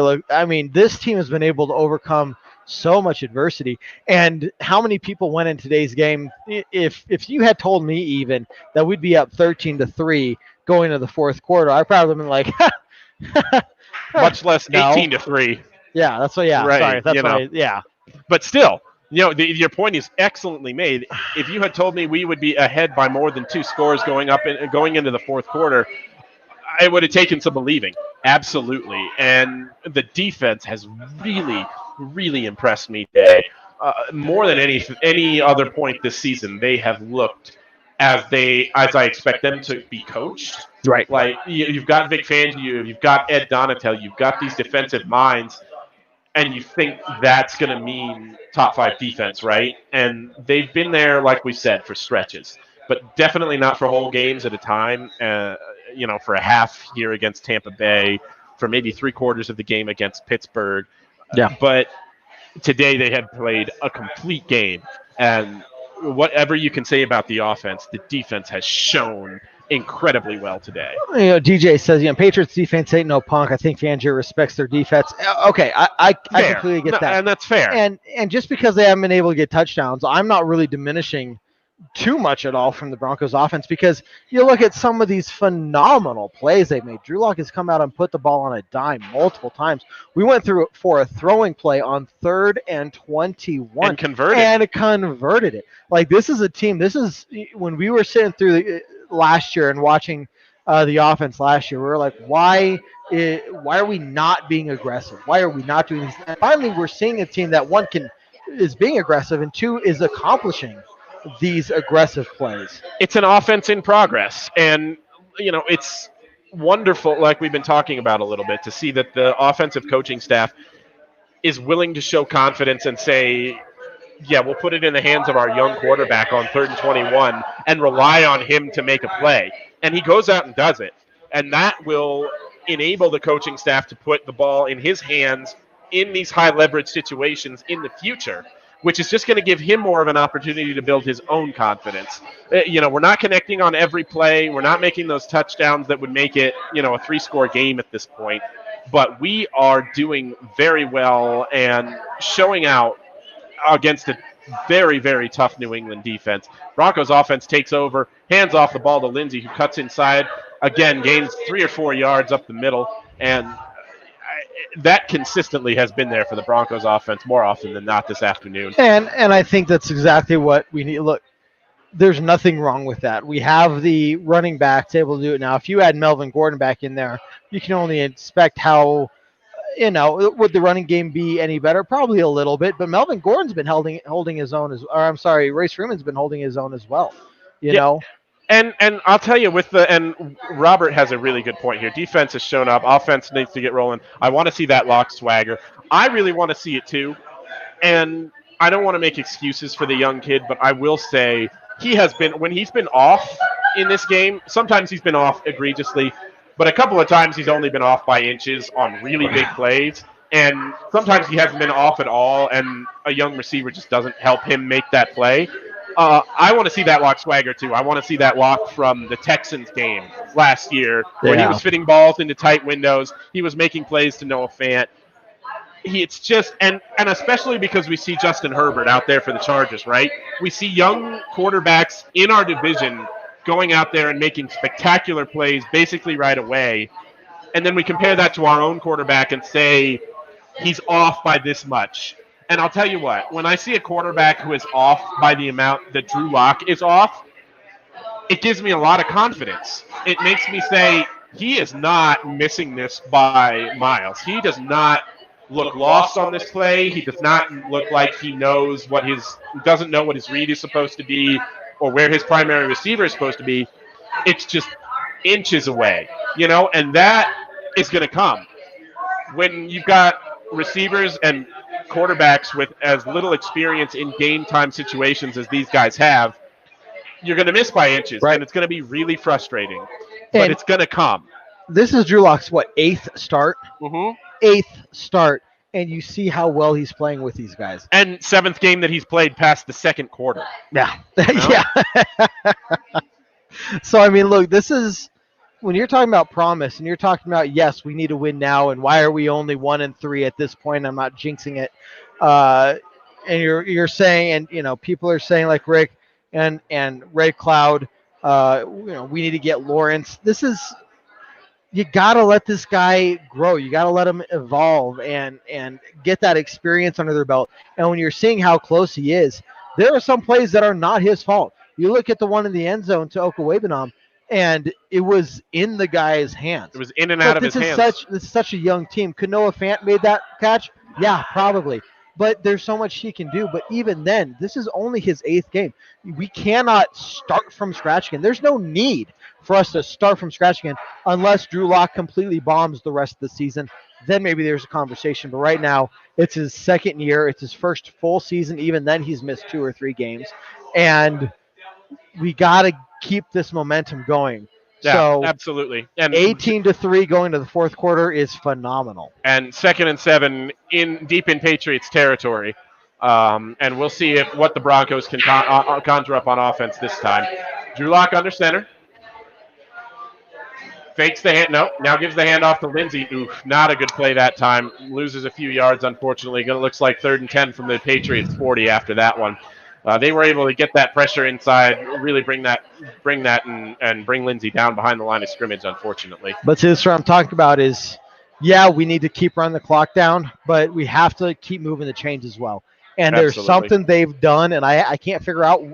this team has been able to overcome so much adversity. And how many people went in today's game? If you had told me even that we'd be up 13-3 going to the 4th quarter, I probably would have been like, much less 18-3. Yeah, that's what. Yeah, right, sorry, that's what. Yeah, but still, your point is excellently made. If you had told me we would be ahead by more than 2 scores going into the 4th quarter, it would have taken some believing. Absolutely, and the defense has really, really impressed me today. More than any other point this season, they have looked as I expect them to be coached. Right. Like you've got Vic Fangio, you've got Ed Donatel, you've got these defensive minds, and you think that's going to mean top 5 defense, right? And they've been there, like we said, for stretches, but definitely not for whole games at a time. For a half here against Tampa Bay, for maybe 3/4 of the game against Pittsburgh. Yeah. But today they had played a complete game, and whatever you can say about the offense, the defense has shown incredibly well today. DJ says, Patriots defense ain't no punk. I think Fangio respects their defense. Okay, I completely get that. And that's fair. And just because they haven't been able to get touchdowns, I'm not really diminishing too much at all from the Broncos offense, because you look at some of these phenomenal plays they've made. Drew Lock has come out and put the ball on a dime multiple times. We went through it for a throwing play on 3rd and 21 And converted. and converted it. Like, this is a team. This is when we were sitting through last year and watching the offense last year. We were like, why are we not being aggressive? Why are we not doing this? And finally, we're seeing a team that, one, is being aggressive, and two, is accomplishing these aggressive plays. It's an offense in progress, and it's wonderful, like we've been talking about a little bit, to see that the offensive coaching staff is willing to show confidence and say, yeah, we'll put it in the hands of our young quarterback on 3rd and 21 and rely on him to make a play. And he goes out and does it, and that will enable the coaching staff to put the ball in his hands in these high leverage situations in the future, which is just going to give him more of an opportunity to build his own confidence. We're not connecting on every play. We're not making those touchdowns that would make it, a 3-score game at this point. But we are doing very well and showing out against a very, very tough New England defense. Broncos offense takes over, hands off the ball to Lindsey, who cuts inside, again, gains 3 or 4 yards up the middle, and that consistently has been there for the Broncos offense more often than not this afternoon. And I think that's exactly what we need. Look, there's nothing wrong with that. We have the running backs able to do it now. If you add Melvin Gordon back in there, you can only expect how, would the running game be any better? Probably a little bit, but Melvin Gordon's been holding his own Royce Freeman's been holding his own as well, you know? And I'll tell you, and Robert has a really good point here. Defense has shown up. Offense needs to get rolling. I want to see that lock swagger. I really want to see it too. And I don't want to make excuses for the young kid, but I will say when he's been off in this game, sometimes he's been off egregiously, but a couple of times he's only been off by inches on really big plays. And sometimes he hasn't been off at all, and a young receiver just doesn't help him make that play. I want to see that lock swagger too. I want to see that lock from the Texans game last year, where he was fitting balls into tight windows. He was making plays to Noah Fant. It's just, and especially because we see Justin Herbert out there for the Chargers, right? We see young quarterbacks in our division going out there and making spectacular plays basically right away. And then we compare that to our own quarterback and say he's off by this much. And I'll tell you what, when I see a quarterback who is off by the amount that Drew Lock is off, it gives me a lot of confidence. It makes me say, he is not missing this by miles. He does not look lost on this play. He does not look like he doesn't know what his read is supposed to be or where his primary receiver is supposed to be. It's just inches away, and that is going to come. When you've got receivers and quarterbacks with as little experience in game time situations as these guys have, you're going to miss by inches, right? And it's going to be really frustrating, but it's going to come. This is Drew Lock's, 8th start? Mm-hmm. 8th start, and you see how well he's playing with these guys. And 7th game that he's played past the second quarter. Yeah. Yeah. So, I mean, look, this is, when you're talking about promise and you're talking about, yes, we need to win now, and why are we only 1-3 at this point? I'm not jinxing it. And you're saying, and people are saying, like Rick and Red Cloud, we need to get Lawrence. You gotta let this guy grow. You gotta let him evolve and get that experience under their belt. And when you're seeing how close he is, there are some plays that are not his fault. You look at the one in the end zone to Okawebanam, and it was in the guy's hands. It was in and out of his hands. This is such a young team. Could Noah Fant made that catch? Yeah, probably. But there's so much he can do. But even then, this is only his 8th game. We cannot start from scratch again. There's no need for us to start from scratch again unless Drew Lock completely bombs the rest of the season. Then maybe there's a conversation. But right now, it's his 2nd year. It's his first full season. Even then, he's missed 2 or 3 games. And we got to keep this momentum going. Yeah, so absolutely. And 18-3 going to the 4th quarter is phenomenal. And 2nd and 7 deep in Patriots territory. And we'll see what the Broncos can conjure up on offense this time. Drew Lock under center. Fakes the hand. Nope. Now gives the handoff to Lindsey. Oof, not a good play that time. Loses a few yards, unfortunately. It looks like 3rd and 10 from the Patriots 40 after that one. they were able to get that pressure inside, really bring that and bring Lindsay down behind the line of scrimmage, unfortunately. But see, this is what I'm talking about is, yeah, we need to keep running the clock down, but we have to keep moving the chains as well. And there's Absolutely. something they've done, and I can't figure out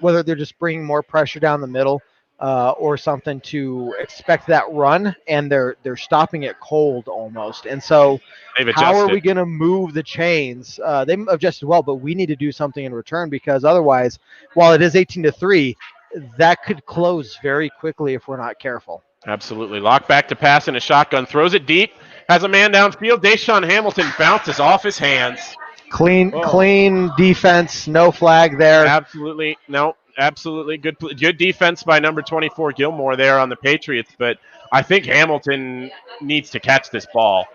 whether they're just bringing more pressure down the middle or something to expect that run, and they're stopping it cold almost. And so They've how are adjusted. we going to move the chains? They've adjusted well, but we need to do something in return, because otherwise, while it is 18-3, that could close very quickly if we're not careful. Absolutely. Lock back to pass in a shotgun. Throws it deep. Has a man downfield. Deshaun Hamilton bounces off his hands. Clean defense. No flag there. Absolutely. No, absolutely. Good defense by number 24, Gilmore, there on the Patriots. But I think Hamilton needs to catch this ball.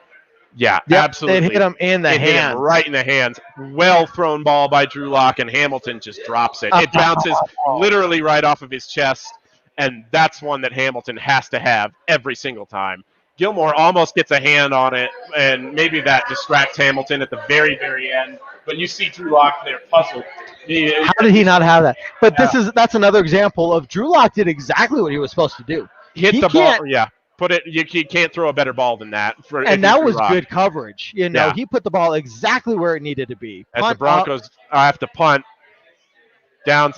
Yeah, Yep, absolutely. it hit him in the It hit him hand. right in the hands. Well thrown ball by Drew Lock, and Hamilton just drops it. It bounces literally right off of his chest, and that's one that Hamilton has to have every single time. Gilmore almost gets a hand on it, and maybe that distracts Hamilton at the very, very end. But you see Drew Lock there puzzled. How did he not have that? But that's another example of Drew Lock did exactly what he was supposed to do. Hit He the ball. can't- Yeah. Put it. You can't throw a better ball than that. And that was good coverage. Yeah. He put the ball exactly where it needed to be. As the Punt up. Broncos have to punt down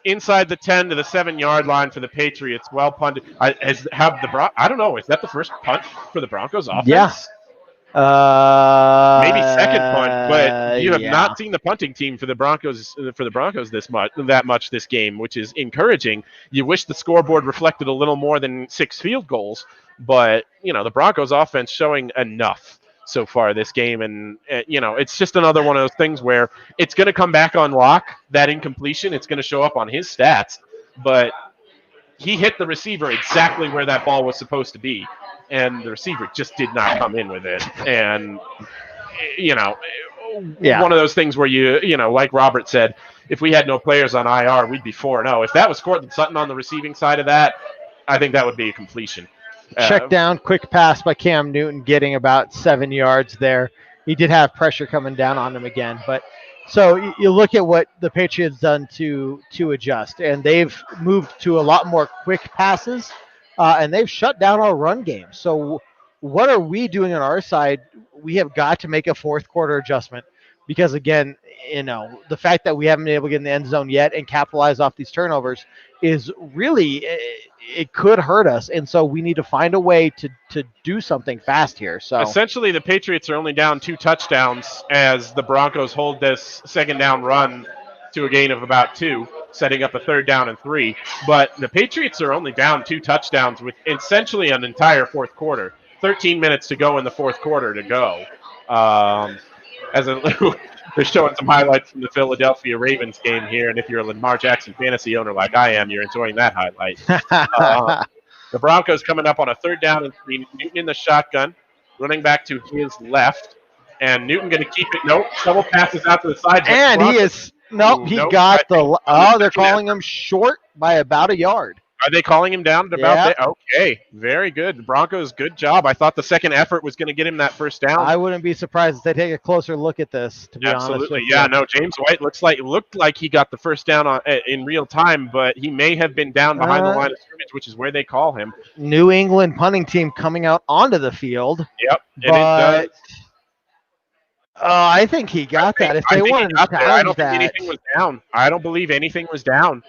inside the 10 to the 7-yard line for the Patriots. Well punted. I don't know. Is that the first punt for the Broncos offense? Yeah. Maybe second punt, but you have yeah. not seen the punting team for the Broncos that much this game, which is encouraging. You wish the scoreboard reflected a little more than 6 field goals, but the Broncos offense showing enough so far this game, and it's just another one of those things where it's going to come back on Lock, that incompletion. It's going to show up on his stats, but he hit the receiver exactly where that ball was supposed to be, and the receiver just did not come in with it. And one of those things where like Robert said, if we had no players on IR, we'd be 4-0. If that was Cortland Sutton on the receiving side of that, I think that would be a completion. Check down, quick pass by Cam Newton, getting about 7 yards there. He did have pressure coming down on him again. But so you look at what the Patriots done to adjust, and they've moved to a lot more quick passes, and they've shut down our run game. So what are we doing on our side? We have got to make a fourth quarter adjustment, because again, the fact that we haven't been able to get in the end zone yet and capitalize off these turnovers is really, it could hurt us. And so we need to find a way to do something fast here. So essentially the Patriots are only down 2 touchdowns as the Broncos hold this second down run to a gain of about 2, setting up a 3rd down and 3. But the Patriots are only down 2 touchdowns with essentially an entire fourth quarter. 13 minutes to go in the fourth quarter to go. They're showing some highlights from the Philadelphia Ravens game here, and if you're a Lamar Jackson fantasy owner like I am, you're enjoying that highlight. The Broncos coming up on a 3rd down and 3. Newton in the shotgun, running back to his left, and Newton going to keep it. Nope, double passes out to the side. And he is got the. Oh, they're calling him short by about a yard. Are they calling him down at about there? Okay, very good. The Broncos, good job. I thought the second effort was going to get him that first down. I wouldn't be surprised if they take a closer look at this, to be honest with Absolutely, you. yeah. No, James White looked like he got the first down in real time, but he may have been down behind the line of scrimmage, which is where they call him. New England punting team coming out onto the field. Yep, but I think he got that. If they wanted to I don't think anything was down. I don't believe anything was down.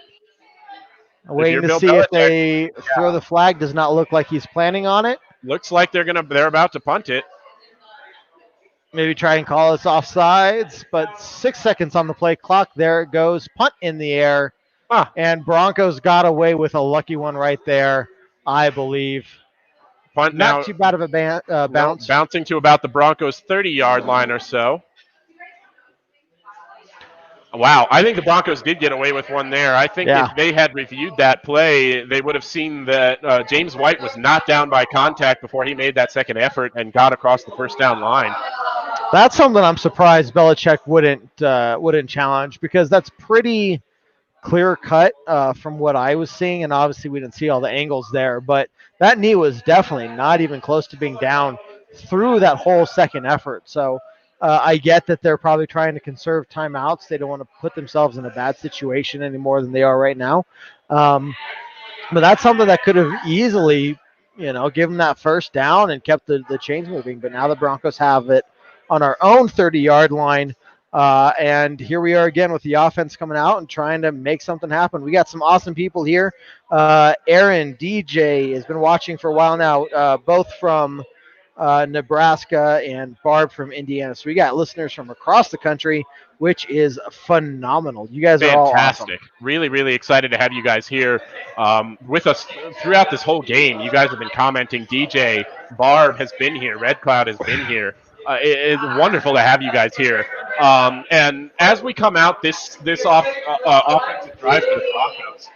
Waiting to see if they throw the flag. Does not look like he's planning on it. Looks like they're about to punt it. Maybe try and call us offsides, but 6 seconds on the play clock. There it goes. Punt in the air. And Broncos got away with a lucky one right there, I believe. Punt not now, too bad of a bounce. Bouncing to about the Broncos' 30-yard line or so. Wow, I think the Broncos did get away with one there. I think if they had reviewed that play, they would have seen that James White was not down by contact before he made that second effort and got across the first down line. That's something I'm surprised Belichick wouldn't challenge, because that's pretty clear cut from what I was seeing, and obviously we didn't see all the angles there, but that knee was definitely not even close to being down through that whole second effort. So I get that they're probably trying to conserve timeouts. They don't want to put themselves in a bad situation any more than they are right now. But that's something that could have easily, given that first down and kept the chains moving. But now the Broncos have it on our own 30-yard line. And here we are again with the offense coming out and trying to make something happen. We got some awesome people here. Aaron, DJ has been watching for a while now, both from Nebraska and Barb from Indiana. So we got listeners from across the country, which is phenomenal. You guys are all awesome. Fantastic. Really, really excited to have you guys here with us throughout this whole game. You guys have been commenting. DJ, Barb has been here. Red Cloud has been here. It's wonderful to have you guys here. And as we come out this offensive drive for the Broncos,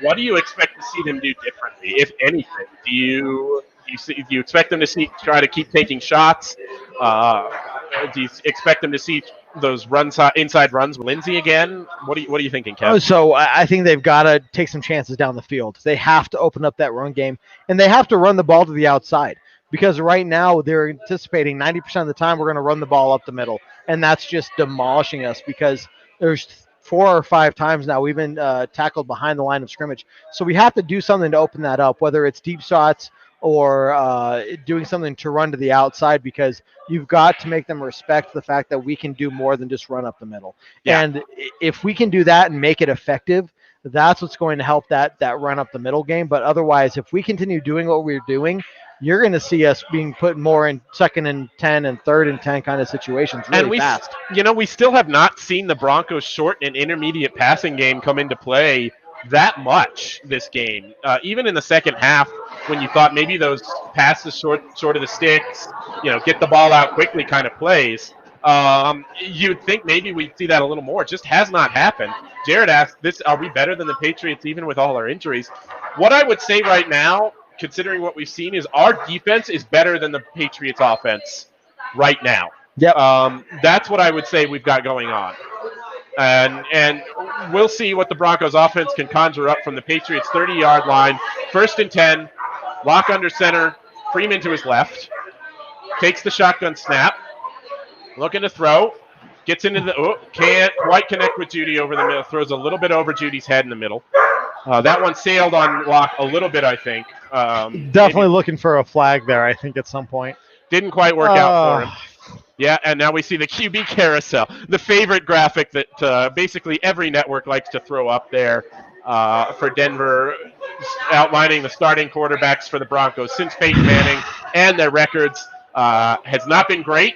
what do you expect to see them do differently, if anything? Do you expect them to try to keep taking shots? Do you expect them to see those inside runs with Lindsey again? What are you thinking, Kevin? So I think they've got to take some chances down the field. They have to open up that run game, and they have to run the ball to the outside, because right now they're anticipating 90% of the time we're going to run the ball up the middle, and that's just demolishing us because there's 4 or 5 times now we've been tackled behind the line of scrimmage. So we have to do something to open that up, whether it's deep shots or doing something to run to the outside, because you've got to make them respect the fact that we can do more than just run up the middle. Yeah. And if we can do that and make it effective, that's what's going to help that run up the middle game. But otherwise, if we continue doing what we're doing, you're going to see us being put more in 2nd and 10 and 3rd and 10 kind of situations really fast. We still have not seen the Broncos' short and intermediate passing game come into play that much this game. Even in the second half, when you thought maybe those passes short of the sticks, get the ball out quickly kind of plays, you'd think maybe we'd see that a little more. It just has not happened. Jared asked, are we better than the Patriots even with all our injuries? What I would say right now, considering what we've seen, is our defense is better than the Patriots offense right now. Yep. That's what I would say we've got going on. And we'll see what the Broncos offense can conjure up from the Patriots 30-yard line. 1st and 10, lock under center, Freeman to his left, takes the shotgun snap, looking to throw, gets into can't quite connect with Judy over the middle, throws a little bit over Judy's head in the middle. That one sailed on lock a little bit, I think. Definitely looking for a flag there, I think, at some point. Didn't quite work out for him. Yeah, and now we see the QB carousel, the favorite graphic that basically every network likes to throw up there for Denver, outlining the starting quarterbacks for the Broncos since Peyton Manning, and their records has not been great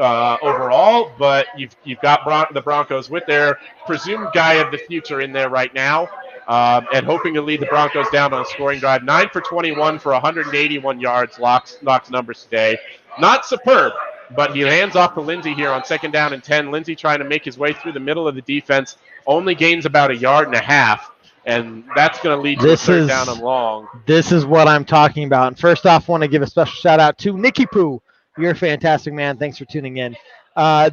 overall, but you've got the Broncos with their presumed guy of the future in there right now, and hoping to lead the Broncos down on a scoring drive. 9 for 21 for 181 yards, locks numbers today. Not superb, but he hands off to Lindsey here on 2nd down and 10. Lindsey trying to make his way through the middle of the defense, only gains about 1.5 yards, and that's going to lead to a 3rd down and long. This is what I'm talking about. And first off, I want to give a special shout out to Nicky Poo. You're a fantastic man. Thanks for tuning in.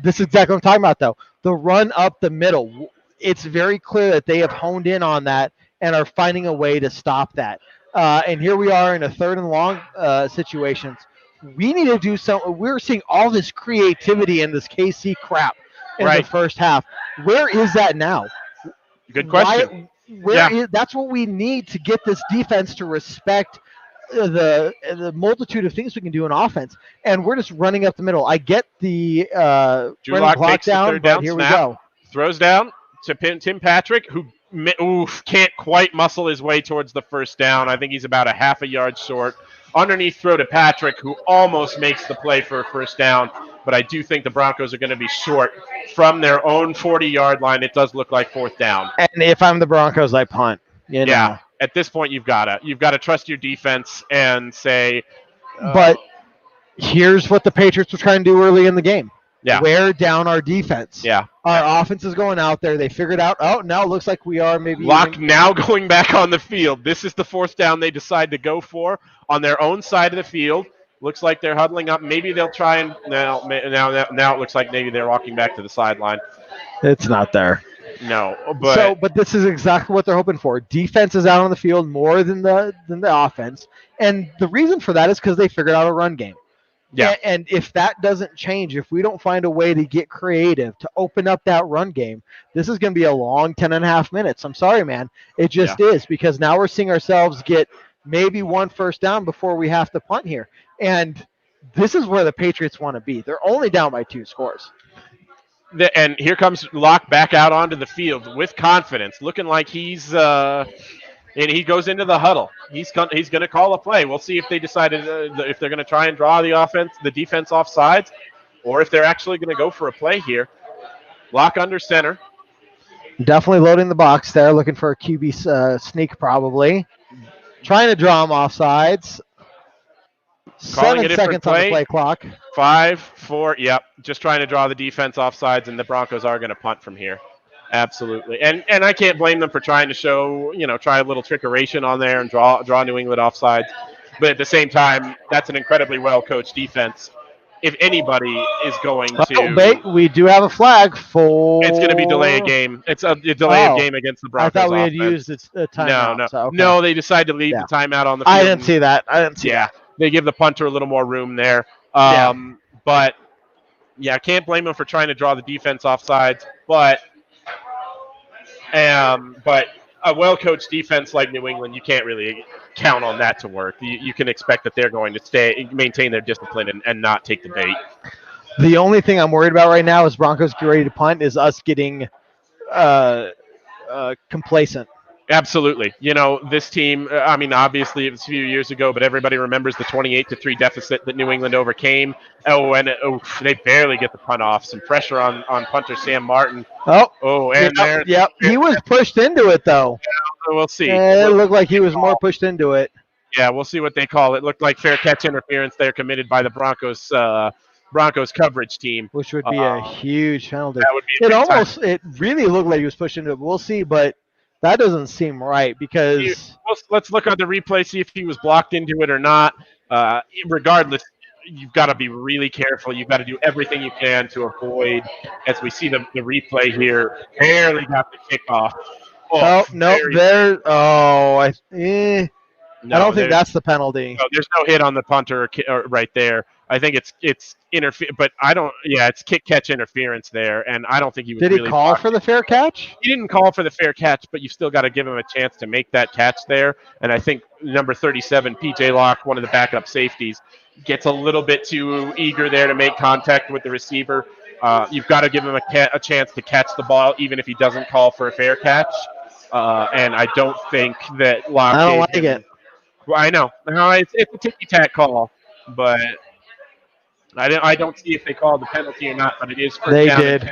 This is exactly what I'm talking about, though. The run up the middle. It's very clear that they have honed in on that and are finding a way to stop that. And here we are in a 3rd and long situations. We need to do something. We're seeing all this creativity in this KC crap in the first half. Where is that now? Good question. That's what we need to get this defense to respect the multitude of things we can do in offense, and we're just running up the middle. I get the running clock down, but here we go. Throws down to Tim Patrick, who can't quite muscle his way towards the 1st down. I think he's about 0.5 yard short. Underneath throw to Patrick, who almost makes the play for a 1st down, but I do think the Broncos are going to be short from their own 40-yard line. It does look like 4th down. And if I'm the Broncos, I punt. Yeah. At this point, you've got to trust your defense and say. But here's what the Patriots were trying to do early in the game. Yeah. Wear down our defense. Yeah. Our offense is going out there. They figured out, now it looks like we are maybe. Locke now going back on the field. This is the 4th down they decide to go for on their own side of the field. Looks like they're huddling up. Maybe they'll try and now it looks like maybe they're walking back to the sideline. It's not there. No, but this is exactly what they're hoping for. Defense is out on the field more than the offense, and the reason for that is because they figured out a run game. Yeah. And if that doesn't change, if we don't find a way to get creative, to open up that run game, this is going to be a long 10.5 minutes. I'm sorry, man. It just is, because now we're seeing ourselves get maybe one first down before we have to punt here. And this is where the Patriots want to be. They're only down by 2 scores. And here comes Locke back out onto the field with confidence, looking like he's and he goes into the huddle. He's going to call a play. We'll see if they decided if they're going to try and draw the defense off sides, or if they're actually going to go for a play here. Locke under center. Definitely loading the box there, looking for a QB sneak probably. Trying to draw him off sides. Calling 7 seconds on the play clock. 5, 4, yep. Just trying to draw the defense off sides, and the Broncos are going to punt from here. Absolutely. And I can't blame them for trying to show, try a little trickeration on there and draw New England off sides. But at the same time, that's an incredibly well-coached defense. If anybody is going to... we do have a flag for... It's going to be delay a game. It's a delay of game against the Broncos. I thought we had used a timeout. No. So, okay. No, they decided to leave the timeout on the field. I didn't see that. They give the punter a little more room there. But, I can't blame them for trying to draw the defense off sides. But a well-coached defense like New England, you can't really count on that to work. You can expect that they're going to maintain their discipline and not take the bait. The only thing I'm worried about right now is Broncos get ready to punt is us getting complacent. Absolutely. This team, obviously it was a few years ago, but everybody remembers the 28-3 deficit that New England overcame. They barely get the punt off. Some pressure on punter Sam Martin. He was pushed into it, though. Yeah, we'll see. It looked like he was more pushed into it. Yeah, we'll see what they call it. Looked like fair catch interference there committed by the Broncos coverage team. Which would be a huge penalty. That would be it really looked like he was pushed into it. We'll see, but that doesn't seem right because... Let's look at the replay, see if he was blocked into it or not. Regardless, you've got to be really careful. You've got to do everything you can to avoid, as we see the replay here, barely got the kickoff. I don't think that's the penalty. No, there's no hit on the punter right there. I think it's but I don't. Yeah, it's kick catch interference there, and I don't think he was. Did he call for the fair catch? He didn't call for the fair catch, but you still got to give him a chance to make that catch there. And I think number 37, PJ Locke, one of the backup safeties, gets a little bit too eager there to make contact with the receiver. You've got to give him a chance to catch the ball, even if he doesn't call for a fair catch. And I don't think that Locke. I don't like it. Well, I know. No, it's a ticky-tack call, but I don't see if they called the penalty or not, but it is first down and 10.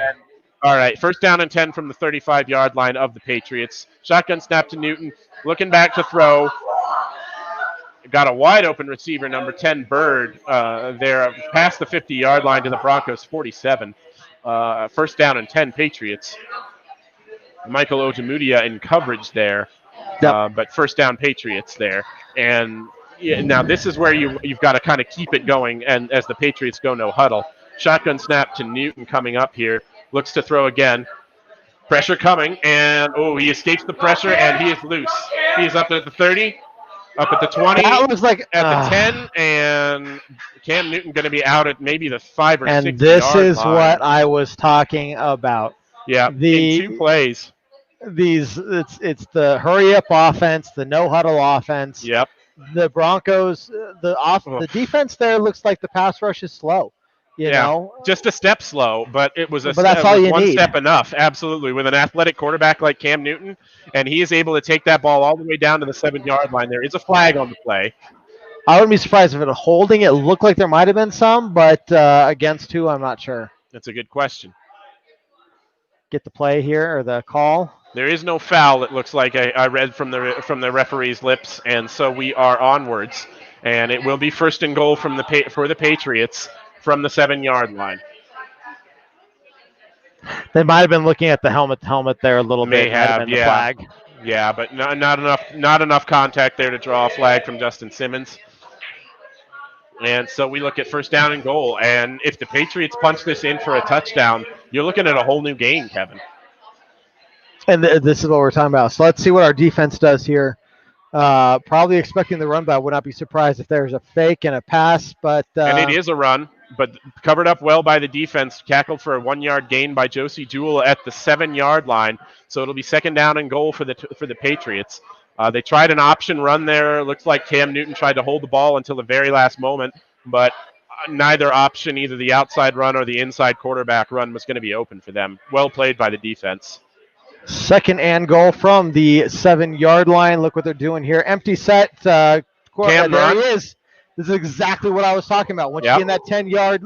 All right, first down and 10 from the 35-yard line of the Patriots. Shotgun snap to Newton, looking back to throw. Got a wide-open receiver, number 10, Bird, there past the 50-yard line to the Broncos 47. First down and 10, Patriots. Michael Ojemudia in coverage there, but first down Patriots there. And now this is where you've got to kind of keep it going, and as the Patriots go no huddle. Shotgun snap to Newton coming up here. Looks to throw again. Pressure coming, and he escapes the pressure, and he is loose. He's up at the 30, up at the 20, that looks like at the 10, and Cam Newton going to be out at maybe the 5 or 6 And this yard is line. what I was talking about. Yeah, in 2 plays. It's the hurry up offense, the no huddle offense. Yep. The Broncos, the defense there looks like the pass rush is slow. You know, just a step slow, but it was that's all you one need. step enough. Absolutely, with an athletic quarterback like Cam Newton, and he is able to take that ball all the way down to the 7-yard line. There is a flag on the play. I wouldn't be surprised if it holding. It looked like there might have been some, but against who, I'm not sure. That's a good question. Get the play here or the call. There is no foul. It looks like I read from the referee's lips, and so we are onwards. And it will be first and goal for the Patriots from the 7-yard line. They might have been looking at the helmet there a little bit. May have, the flag. Yeah, but not enough contact there to draw a flag from Justin Simmons. And so we look at first down and goal. And if the Patriots punch this in for a touchdown, you're looking at a whole new game, Kevin. And this is what we're talking about. So let's see what our defense does here. Probably expecting the run, but I would not be surprised if there's a fake and a pass. But And it is a run, but covered up well by the defense. Tackled for a 1 yard gain by Josie Jewell at the 7-yard line. So it'll be second down and goal for the Patriots. They tried an option run there. Looks like Cam Newton tried to hold the ball until the very last moment, but neither option, either the outside run or the inside quarterback run, was going to be open for them. Well played by the defense. second and goal from the 7-yard line. Look what they're doing here. Empty set. There run. he is. This is exactly what I was talking about. Once you get in that 10-yard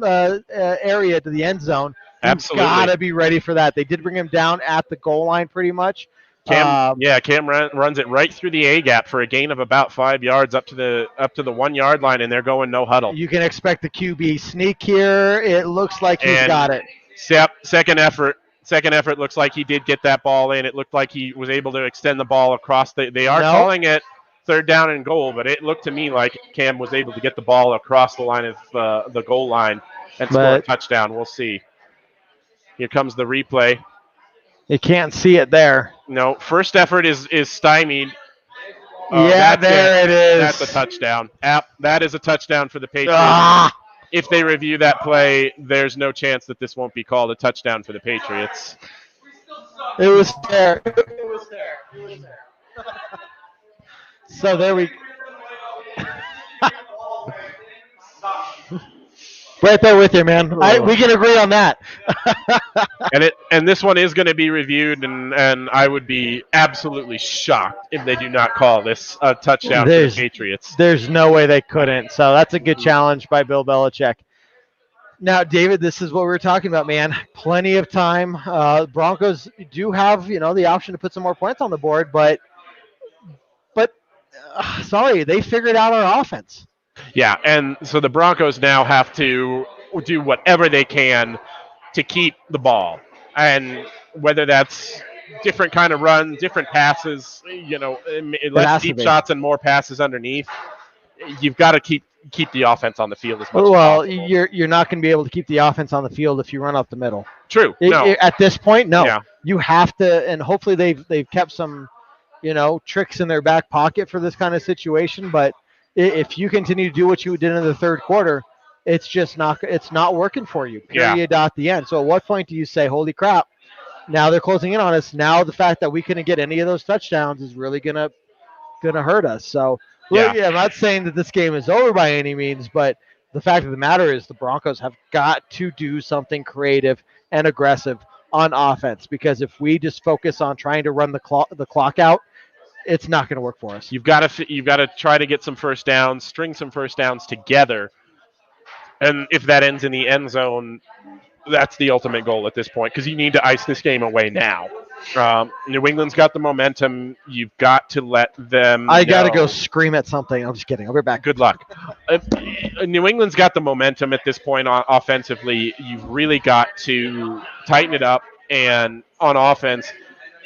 area to the end zone, you've got to be ready for that. They did bring him down at the goal line pretty much. Cam runs it right through the A gap for a gain of about 5 yards up to the 1 yard line, and they're going no huddle. You can expect the QB sneak here. It looks like he's got it. Yep, second effort. Second effort looks like he did get that ball in. It looked like he was able to extend the ball across they are calling it third down and goal, but it looked to me like Cam was able to get the ball across the line of the goal line and score a touchdown. We'll see. Here comes the replay. You can't see it there. No, first effort is stymied. There it is. That's a touchdown. That is a touchdown for the Patriots. If they review that play, there's no chance that this won't be called a touchdown for the Patriots. It was there. It was there. So there we right there with you, man. We can agree on that. and this one is going to be reviewed, and I would be absolutely shocked if they do not call this a touchdown for the Patriots. There's no way they couldn't. So that's a good challenge by Bill Belichick. Now, David, this is what we were talking about, man. Plenty of time. Broncos do have, the option to put some more points on the board, but sorry, they figured out our offense. Yeah, and so the Broncos now have to do whatever they can to keep the ball. And whether that's different kind of runs, different passes, less deep shots and more passes underneath, you've got to keep the offense on the field as much as possible. You're not going to be able to keep the offense on the field if you run up the middle. True. At this point, no. Yeah. You have to, and hopefully they've kept some tricks in their back pocket for this kind of situation. But if you continue to do what you did in the third quarter, it's not working for you, period, at the end. So at what point do you say, holy crap, now they're closing in on us. Now the fact that we couldn't get any of those touchdowns is really gonna hurt us. So I'm not saying that this game is over by any means, but the fact of the matter is the Broncos have got to do something creative and aggressive on offense, because if we just focus on trying to run the clock out, it's not going to work for us. You've got to try to get some first downs, string some first downs together, and if that ends in the end zone, that's the ultimate goal at this point, because you need to ice this game away now. New England's got the momentum. You've got to let them I got to go scream at something. I'm just kidding. I'll be back. Good luck. New England's got the momentum at this point offensively. You've really got to tighten it up, and on offense,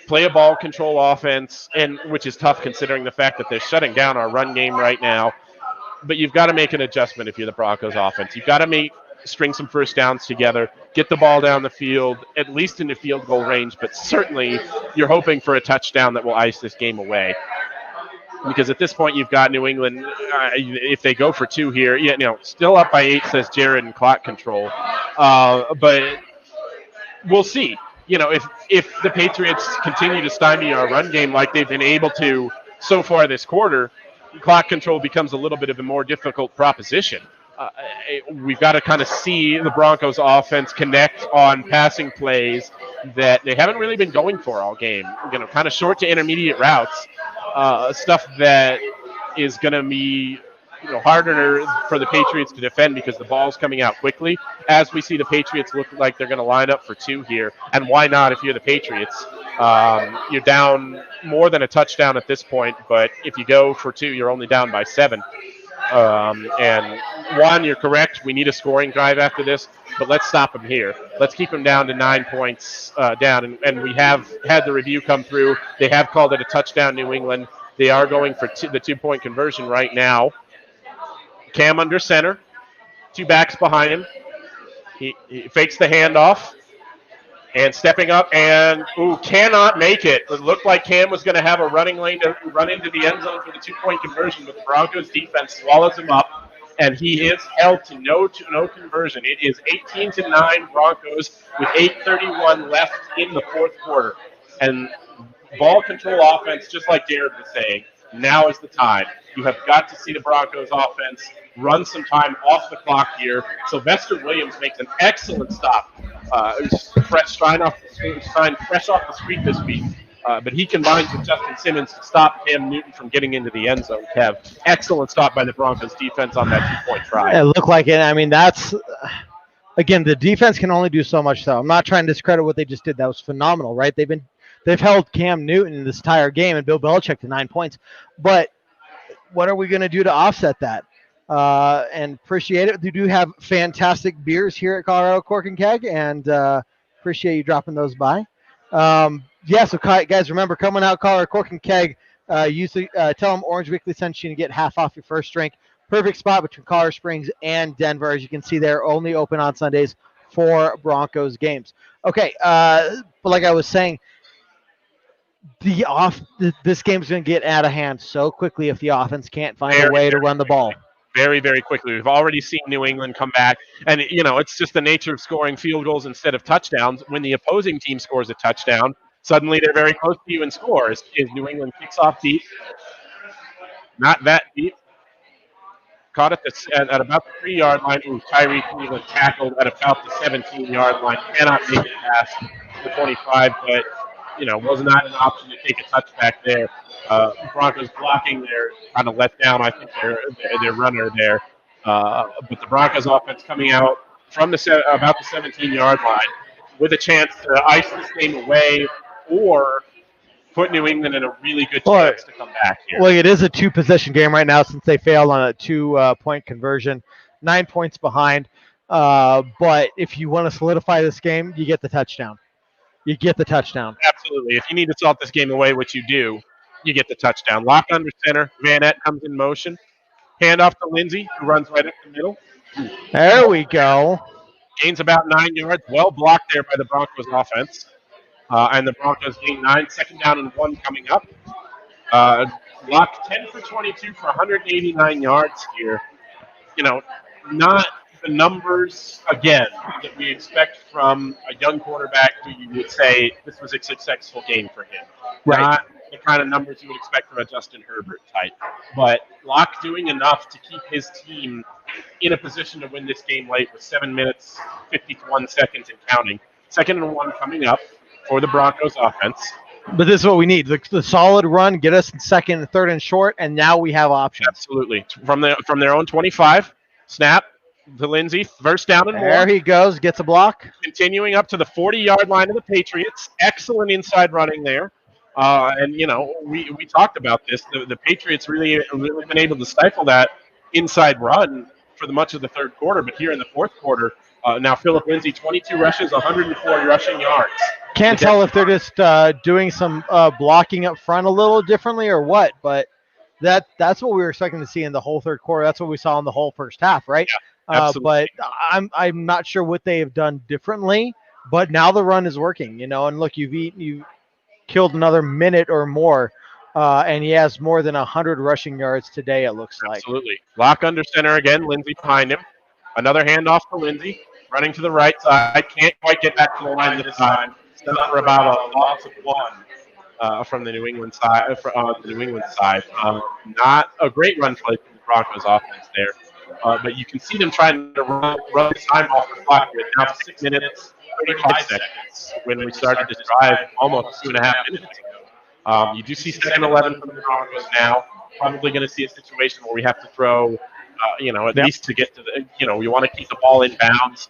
play a ball control offense, and which is tough considering the fact that they're shutting down our run game right now. But you've got to make an adjustment if you're the Broncos offense. You've got to string some first downs together, get the ball down the field, at least in the field goal range, but certainly you're hoping for a touchdown that will ice this game away. Because at this point, you've got New England, if they go for two here, still up by 8, says Jared, in clock control. But we'll see. If the Patriots continue to stymie our run game like they've been able to so far this quarter, clock control becomes a little bit of a more difficult proposition. We've got to kind of see the Broncos offense connect on passing plays that they haven't really been going for all game. Kind of short to intermediate routes, stuff that is going to be harder for the Patriots to defend because the ball's coming out quickly. As we see the Patriots look like they're going to line up for two here, and why not if you're the Patriots? You're down more than a touchdown at this point, but if you go for two, you're only down by 7. And one, you're correct. We need a scoring drive after this, but let's stop them here. Let's keep them down to 9 points down. And we have had the review come through. They have called it a touchdown, New England. They are going for the 2-point conversion right now. Cam under center, 2 backs behind him. He fakes the handoff, And stepping up and cannot make it. It looked like Cam was going to have a running lane to run into the end zone for the 2-point conversion, but the Broncos defense swallows him up, and he is held to no conversion. It is 18-9 Broncos with 8:31 left in the fourth quarter. And ball control offense, just like Jared was saying, now is the time. You have got to see the Broncos offense run some time off the clock here. Sylvester Williams makes an excellent stop. Fresh off the street this week. But he combines with Justin Simmons to stop Cam Newton from getting into the end zone, Kev. Excellent stop by the Broncos defense on that 2-point try. It looked like it. I mean, that's, again, the defense can only do so much, though. I'm not trying to discredit what they just did. That was phenomenal, right? They've held Cam Newton this entire game and Bill Belichick to 9 points. But what are we going to do to offset that? And appreciate it. We do have fantastic beers here at Colorado Cork and Keg, and appreciate you dropping those by. So guys, remember, coming out Colorado Cork and Keg, tell them Orange Weekly sent you to get half off your first drink. Perfect spot between Colorado Springs and Denver. As you can see, they're only open on Sundays for Broncos games. Okay, but like I was saying, this game's going to get out of hand so quickly if the offense can't find a way to run the ball. Very, very quickly. We've already seen New England come back. And, it's just the nature of scoring field goals instead of touchdowns. When the opposing team scores a touchdown, suddenly they're very close to you and scores. New England kicks off deep. Not that deep. Caught at about the 3-yard line. Tyree Cleveland tackled at about the 17-yard line. Cannot make it past the 25, but was not an option to take a touchback there. Broncos blocking there kind of let down, I think, their runner there. But the Broncos offense coming out from about the 17-yard line with a chance to ice this game away or put New England in a really good chance to come back here. Well, it is a 2-possession game right now since they failed on a 2-point conversion. 9 points behind. But if you want to solidify this game, you get the touchdown. Absolutely. If you need to salt this game away, which you do, you get the touchdown. Locked under center. Van Etten comes in motion. Hand off to Lindsey, who runs right up the middle. There we go. Gains about 9 yards. Well blocked there by the Broncos offense. And the Broncos gain 9. 2nd down and 1 coming up. Locked 10 for 22 for 189 yards here. Not the numbers, again, that we expect from a young quarterback who you would say this was a successful game for him. Right. Not the kind of numbers you would expect from a Justin Herbert type. But Locke doing enough to keep his team in a position to win this game late with 7 minutes, 51 seconds and counting. 2nd and 1 coming up for the Broncos offense. But this is what we need. The solid run, get us in 2nd and 3rd and short, and now we have options. Absolutely. From their own 25, snap to Lindsey, 1st down and 1. There he goes, gets a block. Continuing up to the 40-yard line of the Patriots. Excellent inside running there. And we talked about this. The Patriots really been able to stifle that inside run for much of the 3rd quarter. But here in the 4th quarter, now Philip Lindsay, 22 rushes, 104 rushing yards. Can't tell if they're just doing some blocking up front a little differently or what, but that's what we were expecting to see in the whole 3rd quarter. That's what we saw in the whole 1st half, right? Yeah, absolutely. But I'm not sure what they have done differently. But now the run is working, and look, you killed another minute or more, and he has more than 100 rushing yards today, it looks like. Absolutely. Lock under center again, Lindsey behind him. Another handoff to Lindsey, running to the right side. Can't quite get back to the line this time. Still for about a loss of 1 from the New England side. Not a great run play from the Broncos offense there. But you can see them trying to run the time off the clock with now 6 minutes, 35 seconds when we started this drive almost 2.5 minutes ago. You do see 7-11 from the Broncos now. Probably going to see a situation where we have to throw, at least to get to the, we want to keep the ball in bounds,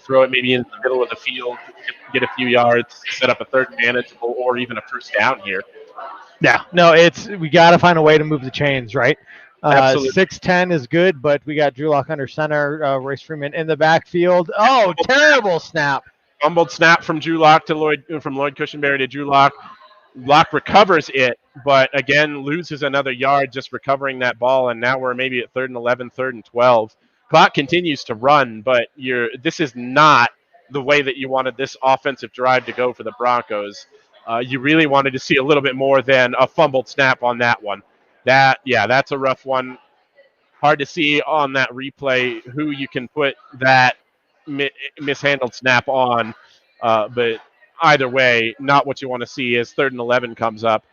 throw it maybe in the middle of the field, get a few yards, set up a 3rd and manageable, or even a 1st down here. Yeah, no, we got to find a way to move the chains, right? 6-10 is good, but we got Drew Lock under center, Royce Freeman in the backfield. Oh, terrible snap. Fumbled snap from Drew Lock to Lloyd Cushenberry to Drew Lock. Lock recovers it, but again loses another yard just recovering that ball, and now we're maybe at 3rd and 11, 3rd and 12. Clock continues to run, but this is not the way that you wanted this offensive drive to go for the Broncos. You really wanted to see a little bit more than a fumbled snap on that one. That's a rough one. Hard to see on that replay who you can put that mishandled snap on. But either way, not what you want to see as 3rd and 11 comes up.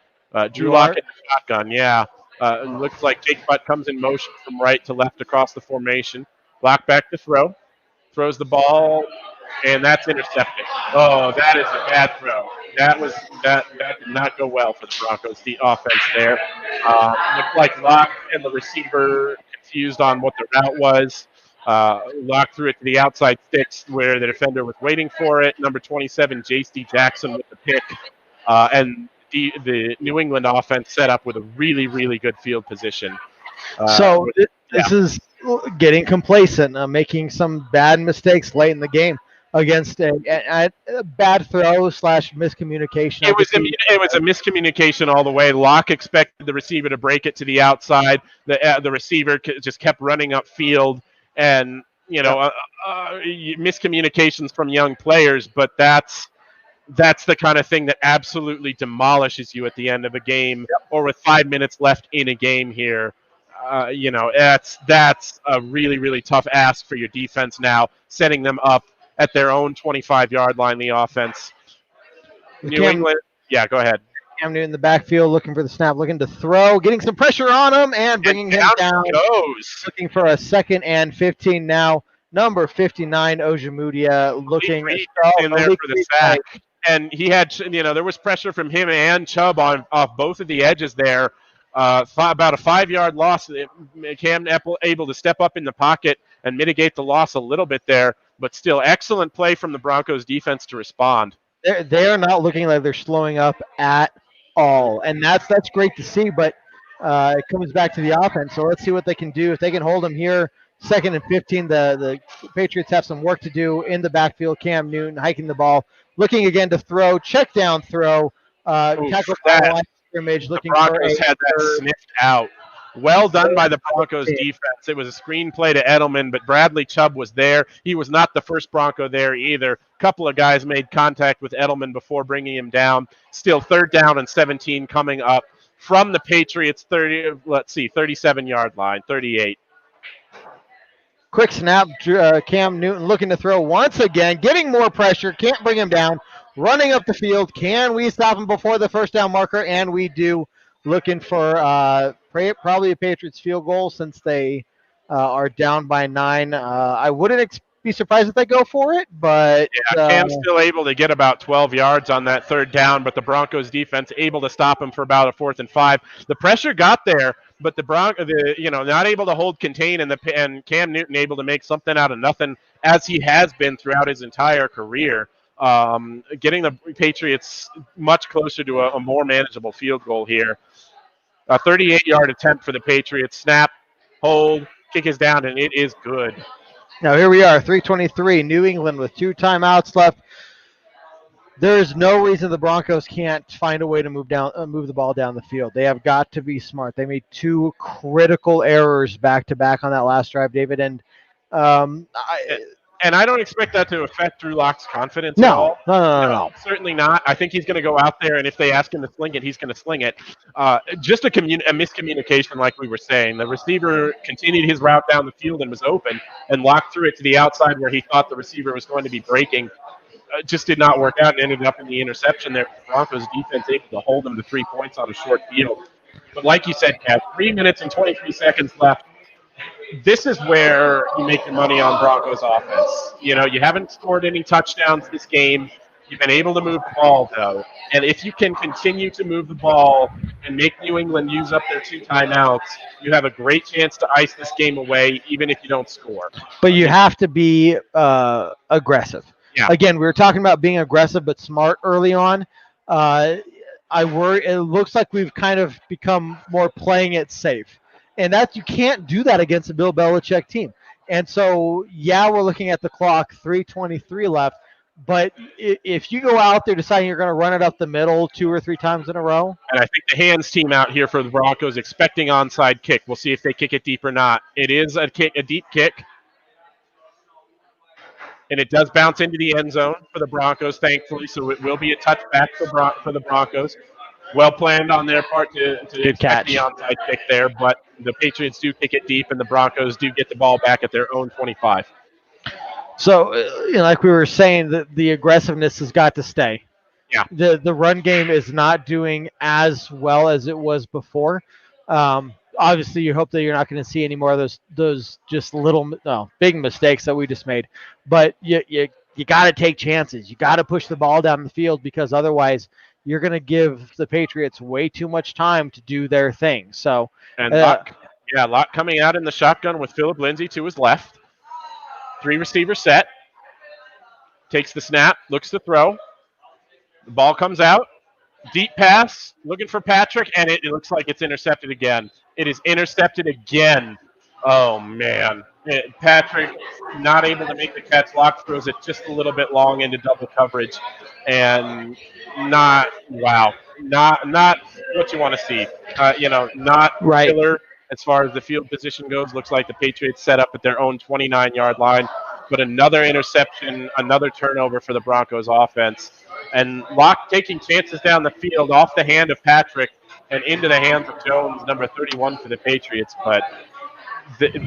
Drew Lock in the shotgun, yeah. Looks like Jake Butt comes in motion from right to left across the formation. Lock back to throw. Throws the ball, and that's intercepted. Oh, that is a bad throw. That did not go well for the Broncos, the offense there. Looked like Locke and the receiver confused on what the route was. Locke threw it to the outside sticks where the defender was waiting for it. Number 27, J.C. Jackson with the pick. And the New England offense set up with a really, really good field position. This is getting complacent, making some bad mistakes late in the game against a bad throw / miscommunication. It was a miscommunication all the way. Locke expected the receiver to break it to the outside. The receiver just kept running upfield, and miscommunications from young players. But that's the kind of thing that absolutely demolishes you at the end of a game, or with 5 minutes left in a game here. That's a really, really tough ask for your defense now, setting them up at their own 25-yard line, the offense. New England, go ahead. Cam Newton in the backfield looking for the snap, looking to throw, getting some pressure on him, and bringing him down. Looking for a 2nd and 15 now. Number 59, Ojemudia, looking in there for the sack. And he had, there was pressure from him and Chubb off both of the edges there. About a 5-yard loss. Cam able to step up in the pocket and mitigate the loss a little bit there, but still excellent play from the Broncos defense to respond. They are not looking like they're slowing up at all, and that's great to see. But it comes back to the offense. So let's see what they can do. If they can hold them here, 2nd and 15, the Patriots have some work to do in the backfield. Cam Newton hiking the ball, looking again to throw, check down throw, tackle line scrimmage, looking the Broncos had that sniffed out. Well done by the Broncos defense. It was a screen play to Edelman, but Bradley Chubb was there. He was not the first Bronco there either. A couple of guys made contact with Edelman before bringing him down. Still 3rd down and 17 coming up from the Patriots 37-yard line, 38. Quick snap, Cam Newton looking to throw once again, getting more pressure, can't bring him down, running up the field. Can we stop him before the 1st down marker? And we do. Looking for probably a Patriots field goal since they are down by 9. I wouldn't be surprised if they go for it, but Cam's still able to get about 12 yards on that 3rd down, but the Broncos defense able to stop him for about a 4th and 5. The pressure got there, but not able to hold contain, and Cam Newton able to make something out of nothing, as he has been throughout his entire career. Getting the Patriots much closer to a more manageable field goal here. A 38-yard attempt for the Patriots. Snap, hold, kick is down, and it is good. Now here we are, 3:23, New England with 2 timeouts left. There's no reason the Broncos can't find a way to move the ball down the field. They have got to be smart. They made 2 critical errors back-to-back on that last drive, David, and I don't expect that to affect Drew Lock's confidence at all. No. Certainly not. I think he's going to go out there, and if they ask him to sling it, he's going to sling it. Just a miscommunication, like we were saying. The receiver continued his route down the field and was open, and Lock threw it to the outside where he thought the receiver was going to be breaking. Just did not work out and ended up in the interception there. The Broncos defense able to hold them to 3 points on a short field. But like you said, Kev, 3 minutes and 23 seconds left. This is where you make your money on Broncos offense. You haven't scored any touchdowns this game. You've been able to move the ball, though. And if you can continue to move the ball and make New England use up their 2 timeouts, you have a great chance to ice this game away, even if you don't score. But you have to be aggressive. Yeah. Again, we were talking about being aggressive but smart early on. I worry. It looks like we've kind of become more playing it safe. And you can't do that against a Bill Belichick team. And so, we're looking at the clock, 3:23 left. But if you go out there deciding you're going to run it up the middle 2 or 3 times in a row. And I think the hands team out here for the Broncos expecting onside kick. We'll see if they kick it deep or not. It is a deep kick. and it does bounce into the end zone for the Broncos, thankfully. So it will be a touchback for the Broncos. Well planned on their part to Good expect catch. the onside kick there, but the Patriots do kick it deep, and the Broncos do get the ball back at their own 25. So, like we were saying, the aggressiveness has got to stay. Yeah. The run game is not doing as well as it was before. Obviously, you hope that you're not going to see any more of those just big mistakes that we just made. But you got to take chances. You got to push the ball down the field, because otherwise you're going to give the Patriots way too much time to do their thing. So, And Locke coming out in the shotgun with Philip Lindsay to his left. 3 receiver set. Takes the snap, looks to throw. The ball comes out. Deep pass, looking for Patrick, and it looks like it's intercepted again. It is intercepted again. Oh, man. Patrick not able to make the catch. Locke throws it just a little bit long into double coverage. And not what you want to see. Not Right. killer as far as the field position goes. Looks like the Patriots set up at their own 29-yard line. But another interception, another turnover for the Broncos offense. And Locke taking chances down the field off the hand of Patrick and into the hands of Jones, number 31 for the Patriots. But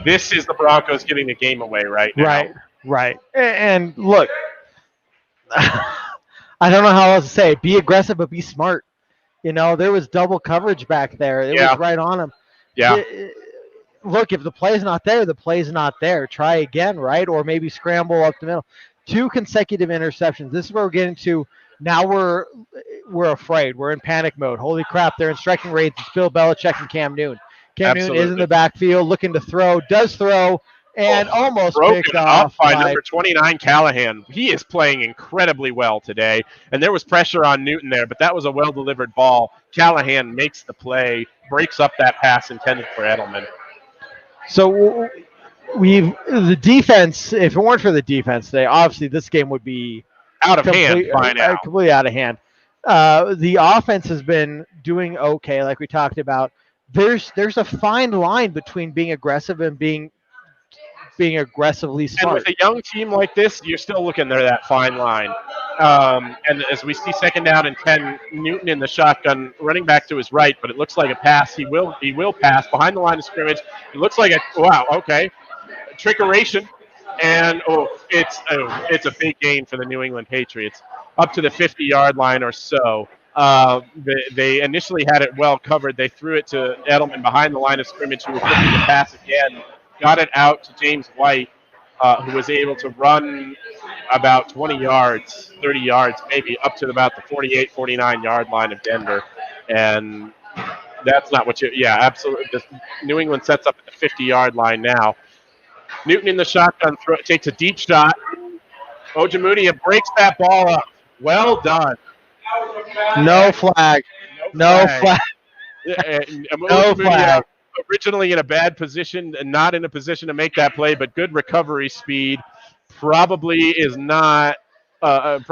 this is the Broncos giving the game away right now. Right. And look, I don't know how else to say it. Be aggressive, but be smart. There was double coverage back there. It was right on him. Yeah. Look, if the play's not there, the play's not there. Try again, right? Or maybe scramble up the middle. 2 consecutive interceptions. This is where we're getting to. Now we're afraid. We're in panic mode. Holy crap, they're in striking range. It's Bill Belichick and Cam Newton. Cam Newton is in the backfield looking to throw, does throw, and almost picked up off by number 29, Callahan. He is playing incredibly well today, and there was pressure on Newton there, but that was a well-delivered ball. Callahan makes the play, breaks up that pass intended for Edelman. So the defense, if it weren't for the defense today, obviously this game would be out of hand by now. Completely out of hand. The offense has been doing okay, like we talked about. There's a fine line between being aggressive and being aggressively smart. And with a young team like this, you're still looking there that fine line. And as we see 2nd down and 10, Newton in the shotgun, running back to his right, but it looks like a pass. He will pass behind the line of scrimmage. It looks like trickeration, and it's a big gain for the New England Patriots, up to the 50-yard line or so. They initially had it well covered. They threw it to Edelman behind the line of scrimmage, who was looking to pass again. Got it out to James White, who was able to run about 20 yards, 30 yards, maybe up to about the 48, 49-yard line of Denver. And that's not what absolutely. New England sets up at the 50-yard line now. Newton in the shotgun takes a deep shot. Ojemudia breaks that ball up. Well done. No flag. No flag. No flag. Originally in a bad position and not in a position to make that play, but good recovery speed. Probably is not going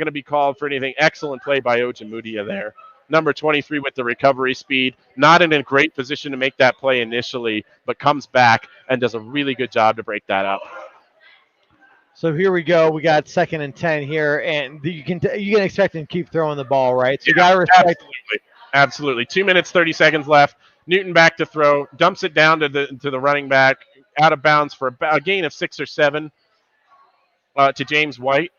to be called for anything. Excellent play by Ojemudia there. Number 23 with the recovery speed. Not in a great position to make that play initially, but comes back and does a really good job to break that up. So here we go. We got 2nd and 10 here, and you can expect him to keep throwing the ball, right? So you got to respect. Absolutely. 2 minutes, 30 seconds left. Newton back to throw, dumps it down to the running back, out of bounds for a gain of 6 or 7 to James White,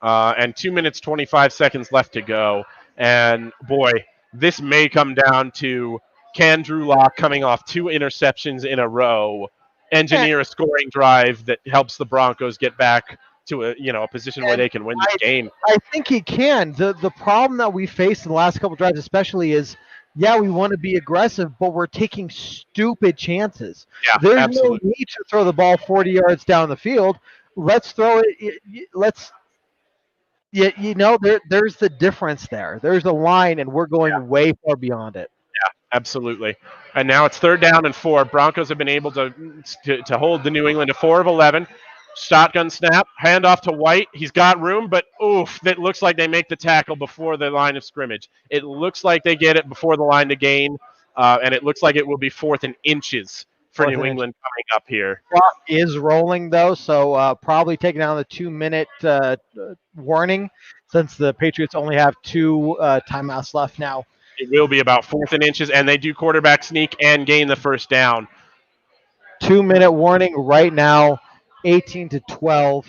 and 2 minutes, 25 seconds left to go. And boy, this may come down to, can Drew Lock, coming off 2 interceptions in a row, engineer a scoring drive that helps the Broncos get back to a position where they can win this game. I think he can. The problem that we faced in the last couple drives especially is, we want to be aggressive, but we're taking stupid chances. Yeah, There's absolutely. no need to throw the ball 40 yards down the field. Let's throw it. There's the difference there. There's a line, and we're going way far beyond it. Yeah, absolutely. And now it's 3rd down and 4. Broncos have been able to hold the New England to 4 of 11. Shotgun snap, handoff to White. He's got room, but that looks like they make the tackle before the line of scrimmage. It looks like they get it before the line to gain, and it looks like it will be 4th and inches for 4th New and England coming up here. Clock is rolling though, so probably taking down the 2-minute warning since the Patriots only have 2 timeouts left now. It will be about 4th and inches, and they do quarterback sneak and gain the first down. 2-minute warning right now, 18-12.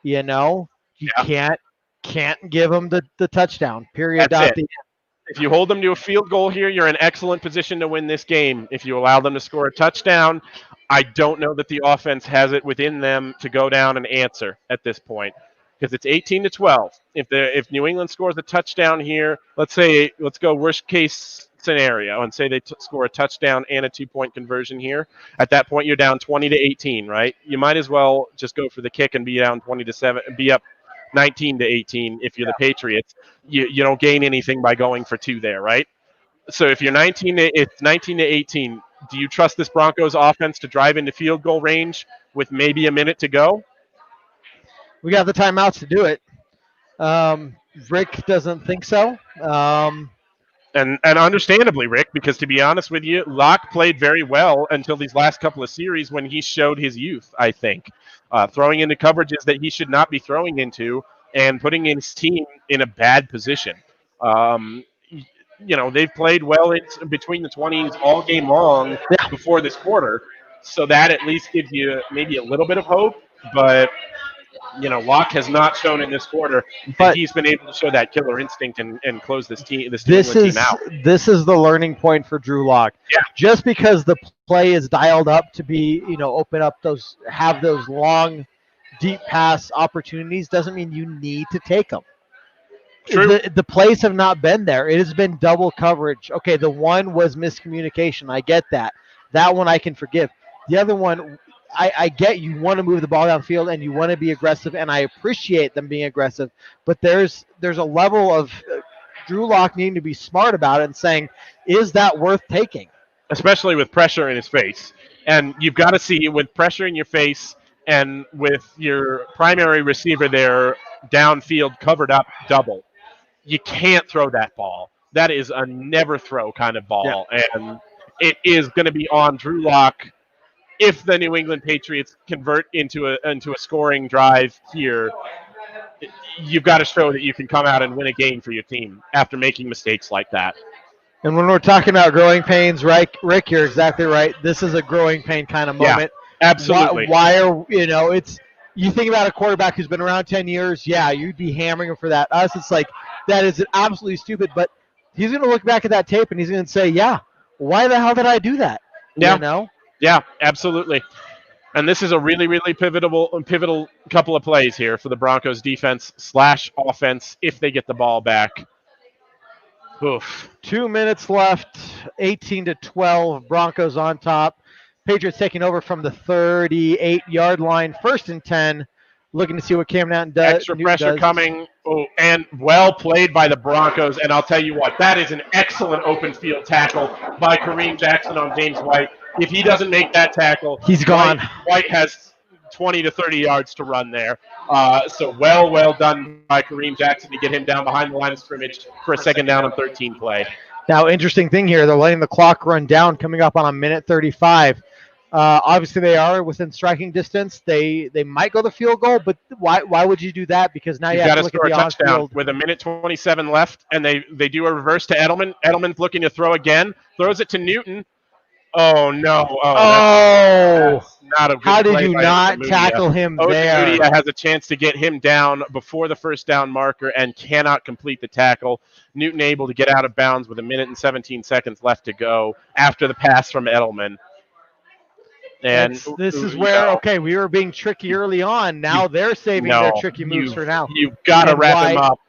You know, you Yeah. can't give them the touchdown. Period. That's Dot it. If you hold them to a field goal here, you're in excellent position to win this game. If you allow them to score a touchdown, I don't know that the offense has it within them to go down and answer at this point because it's 18-12. If New England scores a touchdown here, let's go worst case scenario and say they score a touchdown and a 2-point conversion here. At that point, you're down 20-18, right? You might as well just go for the kick and be down 20-7, be up 19-18 if you're the Patriots. You don't gain anything by going for 2 there, right? So if you're 19-18, do you trust this Broncos offense to drive into field goal range with maybe a minute to go? We got the timeouts to do it. Rick doesn't think so. And understandably, Rick, because to be honest with you, Locke played very well until these last couple of series when he showed his youth, I think. Throwing into coverages that he should not be throwing into and putting his team in a bad position. They've played well between the 20s all game long before this quarter, so that at least gives you maybe a little bit of hope, but Locke has not shown in this quarter, but he's been able to show that killer instinct and close this team out. This is the learning point for Drew Lock. Yeah. Just because the play is dialed up to be, open up have those long, deep pass opportunities doesn't mean you need to take them. True. The plays have not been there. It has been double coverage. Okay, the one was miscommunication. I get that. That one I can forgive. The other one, I get you want to move the ball downfield and you want to be aggressive, and I appreciate them being aggressive. But there's a level of Drew Lock needing to be smart about it and saying, is that worth taking? Especially with pressure in his face. And you've got to see, with pressure in your face and with your primary receiver there downfield covered up double, you can't throw that ball. That is a never throw kind of ball. Yeah. And it is going to be on Drew Lock. If the New England Patriots convert into a scoring drive here, you've got to show that you can come out and win a game for your team after making mistakes like that. And when we're talking about growing pains, right, Rick, you're exactly right. This is a growing pain kind of moment. Yeah, absolutely. Why are it's you think about a quarterback who's been around 10 years, yeah, you'd be hammering him for that. Us, it's like that is absolutely stupid. But he's going to look back at that tape and he's going to say, yeah, why the hell did I do that? Yeah. Yeah, absolutely. And this is a really, really pivotal couple of plays here for the Broncos defense / offense if they get the ball back. Oof. 2 minutes left, 18-12, Broncos on top. Patriots taking over from the 38-yard line, 1st and 10, looking to see what KevDan does. Extra pressure coming, and well played by the Broncos. And I'll tell you what, that is an excellent open field tackle by Kareem Jackson on James White. If he doesn't make that tackle, he's gone. White has 20 to 30 yards to run there. So well done by Kareem Jackson to get him down behind the line of scrimmage for a 2nd down and 13 play. Now, interesting thing here, they're letting the clock run down, coming up on a minute 35. Obviously, they are within striking distance. They might go the field goal, but why would you do that? Because now you have to look at the touchdown with a minute 27 left, and they do a reverse to Edelman. Edelman's looking to throw again, throws it to Newton. Oh, no. That's not a good How did play you by not Ojemudia. tackle him there? Ojemudia has a chance to get him down before the 1st down marker and cannot complete the tackle. Newton able to get out of bounds with a minute and 17 seconds left to go after the pass from Edelman. And this is where, we were being tricky early on. Now they're saving their tricky moves for now. You've got to wrap him up.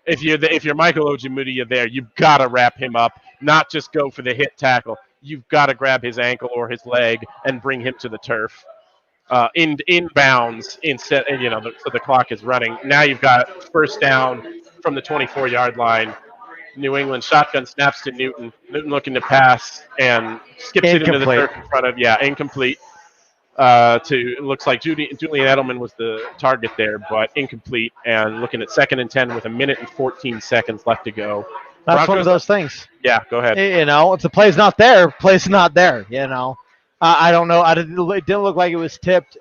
If you're Michael Ojemudia there, you've got to wrap him up, not just go for the hit tackle. You've got to grab his ankle or his leg and bring him to the turf. In bounds instead, so the clock is running. Now you've got 1st down from the 24-yard line. New England shotgun snaps to Newton. Newton looking to pass and skips it into the turf in front of, incomplete. It looks like Julian Edelman was the target there, but incomplete. And looking at 2nd and 10 with a minute and 14 seconds left to go. That's one of those things. Yeah, go ahead. If the play's not there, play's not there, I don't know. It didn't look like it was tipped.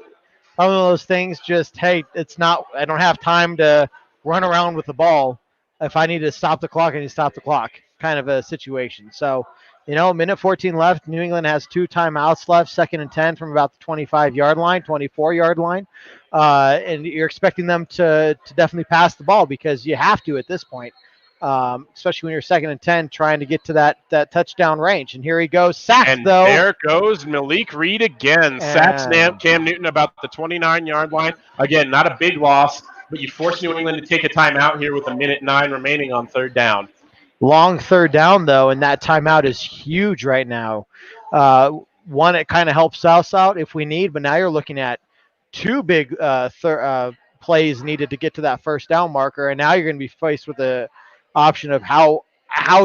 One of those things, just, hey, it's not. I don't have time to run around with the ball. If I need to stop the clock, I need to stop the clock, kind of a situation. So, minute 14 left. New England has 2 timeouts left, 2nd and 10 from about the 25-yard line, 24-yard line. And you're expecting them to definitely pass the ball because you have to at this point, especially when you're 2nd and 10 trying to get to that touchdown range. And here he goes. Sacks, And though. there goes Malik Reed again. Sacks Cam Newton about the 29-yard line. Again, not a big loss, but you force New England to take a timeout here with 1:09 remaining on 3rd down. Long 3rd down, though, and that timeout is huge right now. One, it kind of helps us out if we need, but now you're looking at 2 big plays needed to get to that 1st down marker, and now you're going to be faced with the option of how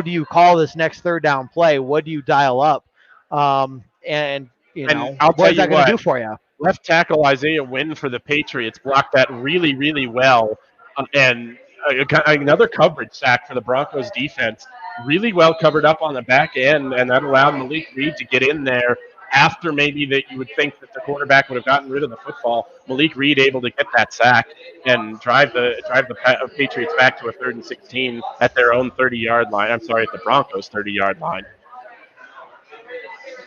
do you call this next 3rd down play? What do you dial up? And what is that going to do for you? Left tackle Isaiah Wynn for the Patriots blocked that really, really well, and another coverage sack for the Broncos defense. Really well covered up on the back end, and that allowed Malik Reed to get in there after maybe that you would think that the quarterback would have gotten rid of the football. Malik Reed able to get that sack and drive the Patriots back to a 3rd and 16 at their own 30-yard line. I'm sorry, at the Broncos' 30-yard line.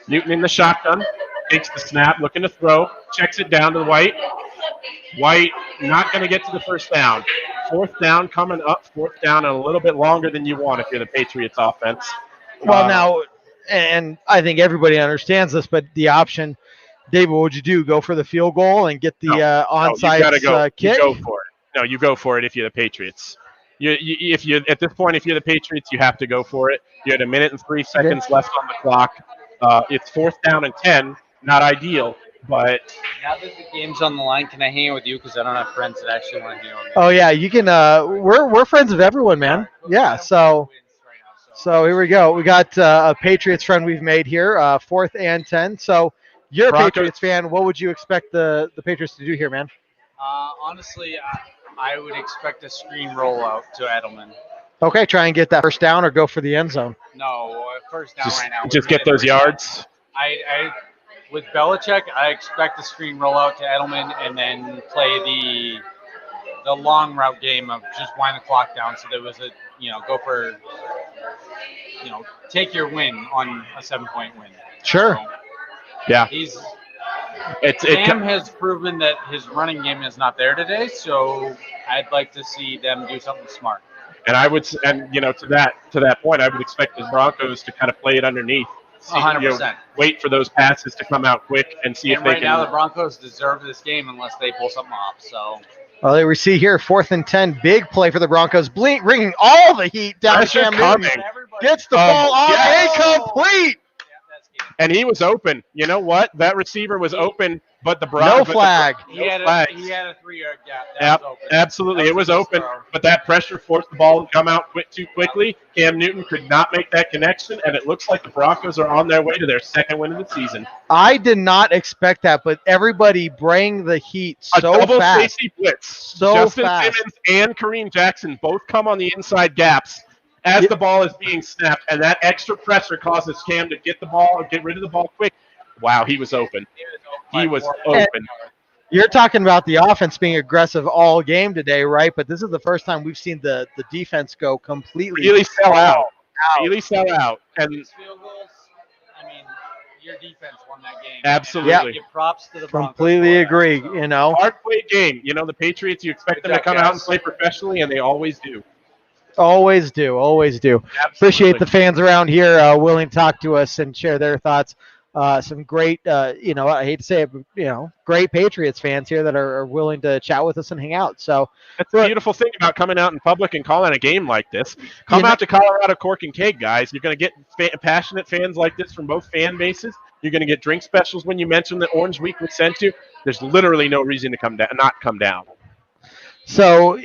Newton in the shotgun, takes the snap, looking to throw, checks it down to White. White not going to get to the 1st down. 4th down coming up, 4th down and a little bit longer than you want if you're the Patriots offense. Well, now, and I think everybody understands this, but the option, David, what would you do? Go for the field goal and get the onside kick? You go for it. No, you go for it if you're the Patriots. If you at this point, if you're the Patriots, you have to go for it. You had 1 minute and 3 seconds left on the clock. It's 4th down and 10. Not ideal, but now that the game's on the line, can I hang out with you? Because I don't have friends that actually want to hang out with me. Oh yeah, you can. We're friends of everyone, man. Yeah. So here we go. We got a Patriots friend we've made here. 4th and 10. So you're a Patriots fan. What would you expect the Patriots to do here, man? Honestly, I would expect a screen rollout to Edelman. Okay, try and get that 1st down or go for the end zone. No, 1st down right now. Just get those yards. With Belichick, I expect the screen rollout to Edelman and then play the long route game of just wind the clock down. So there was go for, take your win on a 7-point win. Sure. So, yeah. Cam has proven that his running game is not there today, so I'd like to see them do something smart. And to that point, I would expect the Broncos to kind of play it underneath. 100%. Wait for those passes to come out quick and see if they can. Right now, the Broncos deserve this game unless they pull something off. So. Well, there we see here 4th and 10, big play for the Broncos, bringing all the heat down to Cam Newton. Gets the ball off, incomplete. And he was open. You know what? That receiver was open, but the Broncos. No flag. He had a 3-yard gap. That was open. Absolutely. It was open, but that pressure forced the ball to come out too quickly. Cam Newton could not make that connection, and it looks like the Broncos are on their way to their 2nd win of the season. I did not expect that, but everybody bring the heat so fast. A double safety blitz. Justin Simmons and Kareem Jackson both come on the inside gaps as the ball is being snapped, and that extra pressure causes Cam to get rid of the ball quick. Wow, he was open. He was open. You're talking about the offense being aggressive all game today, right? But this is the first time we've seen the defense go completely really sell out. Really sell out. And field goals, your defense won that game. Absolutely. Yeah. Give props to the Broncos. Completely agree. Hard played game. The Patriots, you expect them to come out and play professionally, and they always do. Always do. Absolutely. Appreciate the fans around here willing to talk to us and share their thoughts. Some great, I hate to say it, great Patriots fans here that are willing to chat with us and hang out. So that's the beautiful thing about coming out in public and calling a game like this. Come out to Colorado Cork and Keg, guys. You're going to get passionate fans like this from both fan bases. You're going to get drink specials when you mention that Orange Week was sent to. There's literally no reason to not come down. So,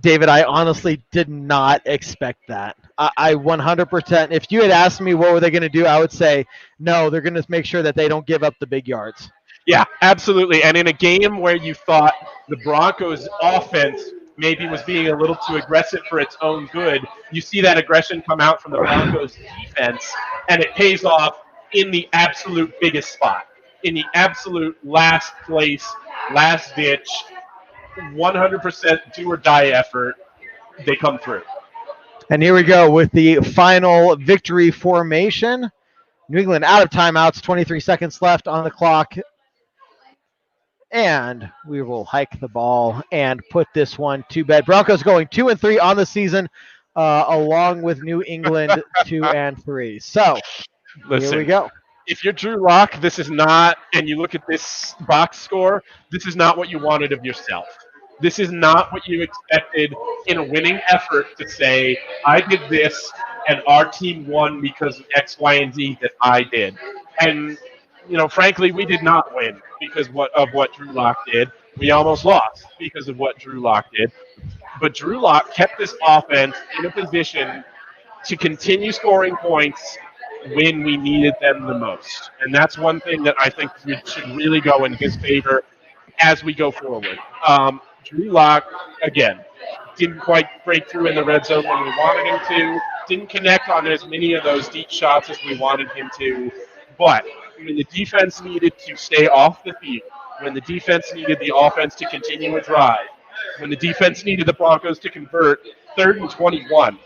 David, I honestly did not expect that. I 100%, if you had asked me what were they going to do, I would say, no, they're going to make sure that they don't give up the big yards. Yeah, absolutely. And in a game where you thought the Broncos offense maybe was being a little too aggressive for its own good, you see that aggression come out from the Broncos defense, and it pays off in the absolute biggest spot. in the absolute last place, last ditch, 100% do or die effort, they come through. And here we go with the final victory formation. New England out of timeouts, 23 seconds left on the clock. And we will hike the ball and put this one to bed. Broncos going 2-3 on the season, along with New England 2-3. So Listen, here we go. If you're Drew Lock, this is not, and you look at this box score, this is not what you wanted of yourself. This is not what you expected in a winning effort to say, I did this and our team won because of X, Y, and Z that I did. And, frankly, we did not win because of what Drew Lock did. We almost lost because of what Drew Lock did. But Drew Lock kept this offense in a position to continue scoring points when we needed them the most. And that's one thing that I think should really go in his favor as we go forward. Drew Lock, again, didn't quite break through in the red zone when we wanted him to, didn't connect on as many of those deep shots as we wanted him to, but when the defense needed to stay off the field, when the defense needed the offense to continue a drive, when the defense needed the Broncos to convert 3rd and 21,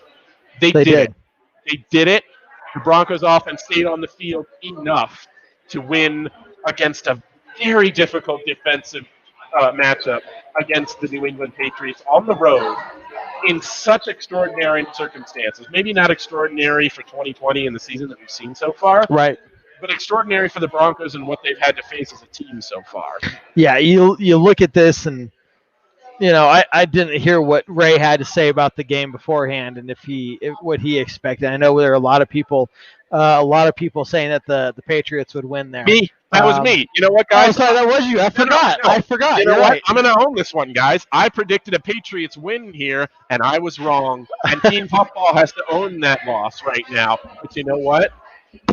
they did it. They did it. The Broncos offense stayed on the field enough to win against a very difficult defensive matchup against the New England Patriots on the road in such extraordinary circumstances. Maybe not extraordinary for 2020 and the season that we've seen so far. Right. But extraordinary for the Broncos and what they've had to face as a team so far. Yeah, you look at this and, I didn't hear what Ray had to say about the game beforehand and what he expected. I know there are a lot of people saying that the Patriots would win there. Me. That was me. You know what, guys? Oh, sorry, that was you. I forgot. No. I forgot. You know You're what? right. I'm going to own this one, guys. I predicted a Patriots win here, and I was wrong. And Team Puffball has to own that loss right now. But you know what?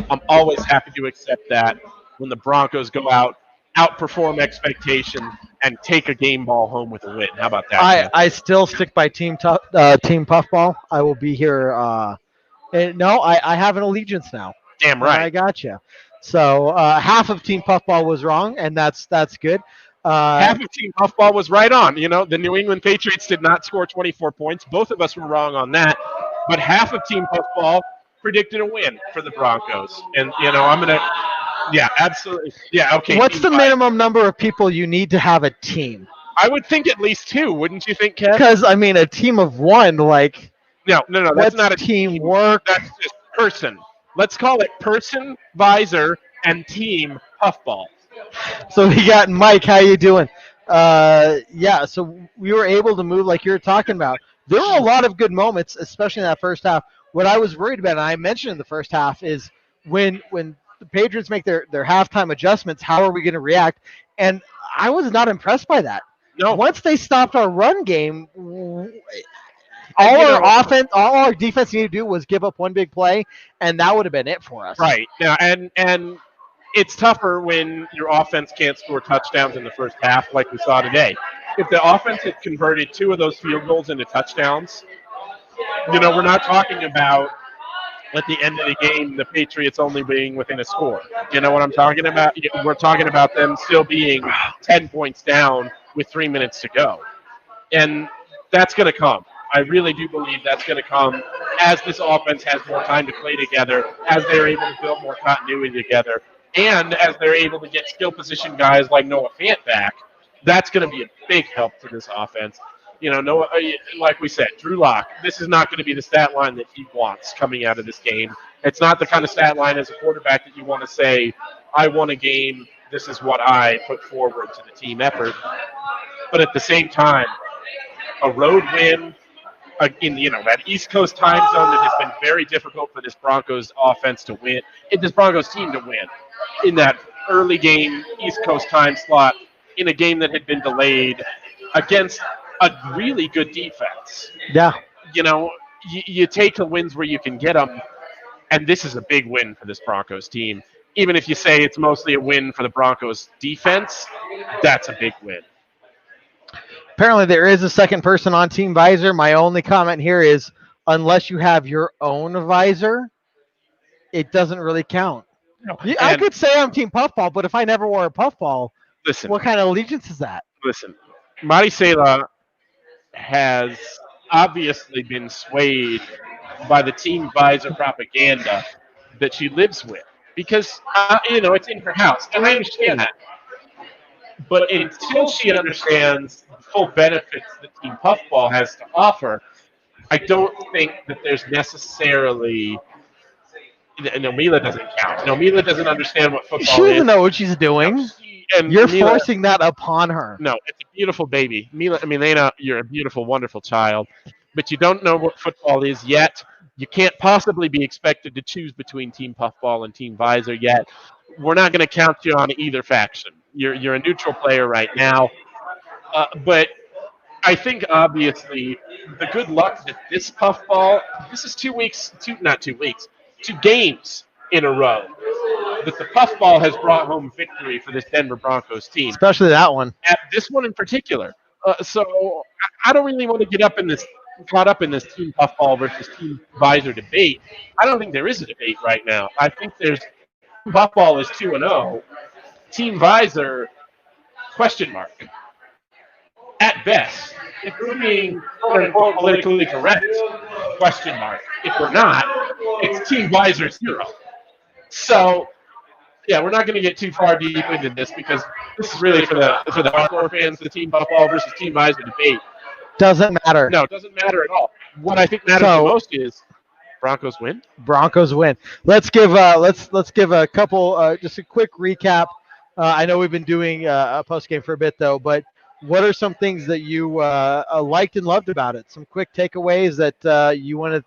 I'm always happy to accept that when the Broncos go out, outperform expectation, and take a game ball home with a win. How about that? I still stick by Team Puffball. I will be here. I have an allegiance now. Damn right. I got you. So half of Team Puffball was wrong, and that's good. Half of Team Puffball was right on. The New England Patriots did not score 24 points. Both of us were wrong on that. But half of Team Puffball predicted a win for the Broncos. And, I'm going to – yeah, absolutely. Yeah, okay. What's the minimum number of people you need to have a team? I would think at least 2, wouldn't you think, Kev? Because, a team of 1, like – No, that's not a teamwork. That's just person. Let's call it person, visor, and team Puffball. So we got Mike. How you doing? So we were able to move like you were talking about. There were a lot of good moments, especially in that first half. What I was worried about, and I mentioned in the first half, is when the Patriots make their halftime adjustments, how are we going to react? And I was not impressed by that. No. Once they stopped our run game, all our defense needed to do was give up one big play, and that would have been it for us. Right. Now, and it's tougher when your offense can't score touchdowns in the first half like we saw today. If the offense had converted 2 of those field goals into touchdowns, we're not talking about at the end of the game the Patriots only being within a score. You know what I'm talking about? We're talking about them still being 10 points down with 3 minutes to go. And that's going to come. I really do believe that's going to come as this offense has more time to play together, as they're able to build more continuity together, and as they're able to get skill position guys like Noah Fant back. That's going to be a big help to this offense. Noah, like we said, Drew Lock, this is not going to be the stat line that he wants coming out of this game. It's not the kind of stat line as a quarterback that you want to say, I won a game, this is what I put forward to the team effort. But at the same time, a road win in that East Coast time zone that has been very difficult for this Broncos offense to win, this Broncos team to win in that early game East Coast time slot in a game that had been delayed against a really good defense. Yeah. You take the wins where you can get them, and this is a big win for this Broncos team. Even if you say it's mostly a win for the Broncos defense, that's a big win. Apparently there is a second person on Team Visor. My only comment here is unless you have your own visor, it doesn't really count. Yeah, I And could say I'm Team Puffball, but if I never wore a puffball, listen, what kind of allegiance is that? listen. Maricela has obviously been swayed by the team visor propaganda that she lives with because it's in her house, and I understand that. But until she understands the full benefits that Team Puffball has to offer, I don't think that there's necessarily. No, Mila doesn't count. No, Mila doesn't understand what She football doesn't is. know what she's doing. And You're Mila, forcing that upon her. no, it's a beautiful baby. Milena, you're a beautiful, wonderful child, but you don't know what football is yet. You can't possibly be expected to choose between Team Puffball and Team Visor yet. We're not going to count you on either faction. You're a neutral player right now. But I think obviously the good luck that this puffball, this is 2 weeks, not 2 weeks, 2 games in a row that the puffball has brought home victory for this Denver Broncos team. Especially that one. At this one in particular. So I don't really want to get caught up in this team puffball versus team visor debate. I don't think there is a debate right now. I think team puffball is 2-0. Team visor, question mark. At best, if we're being quote unquote politically correct, question mark. If we're not, it's Team Visor 0. So, yeah, we're not going to get too far deep into this because this is really for the hardcore fans, the Team Puffball versus Team Visor debate. Doesn't matter. No, it doesn't matter at all. What I think matters the most is Broncos win. Broncos win. Let's give a couple just a quick recap. I know we've been doing a post game for a bit though, but what are some things that you liked and loved about it? Some quick takeaways that you want to,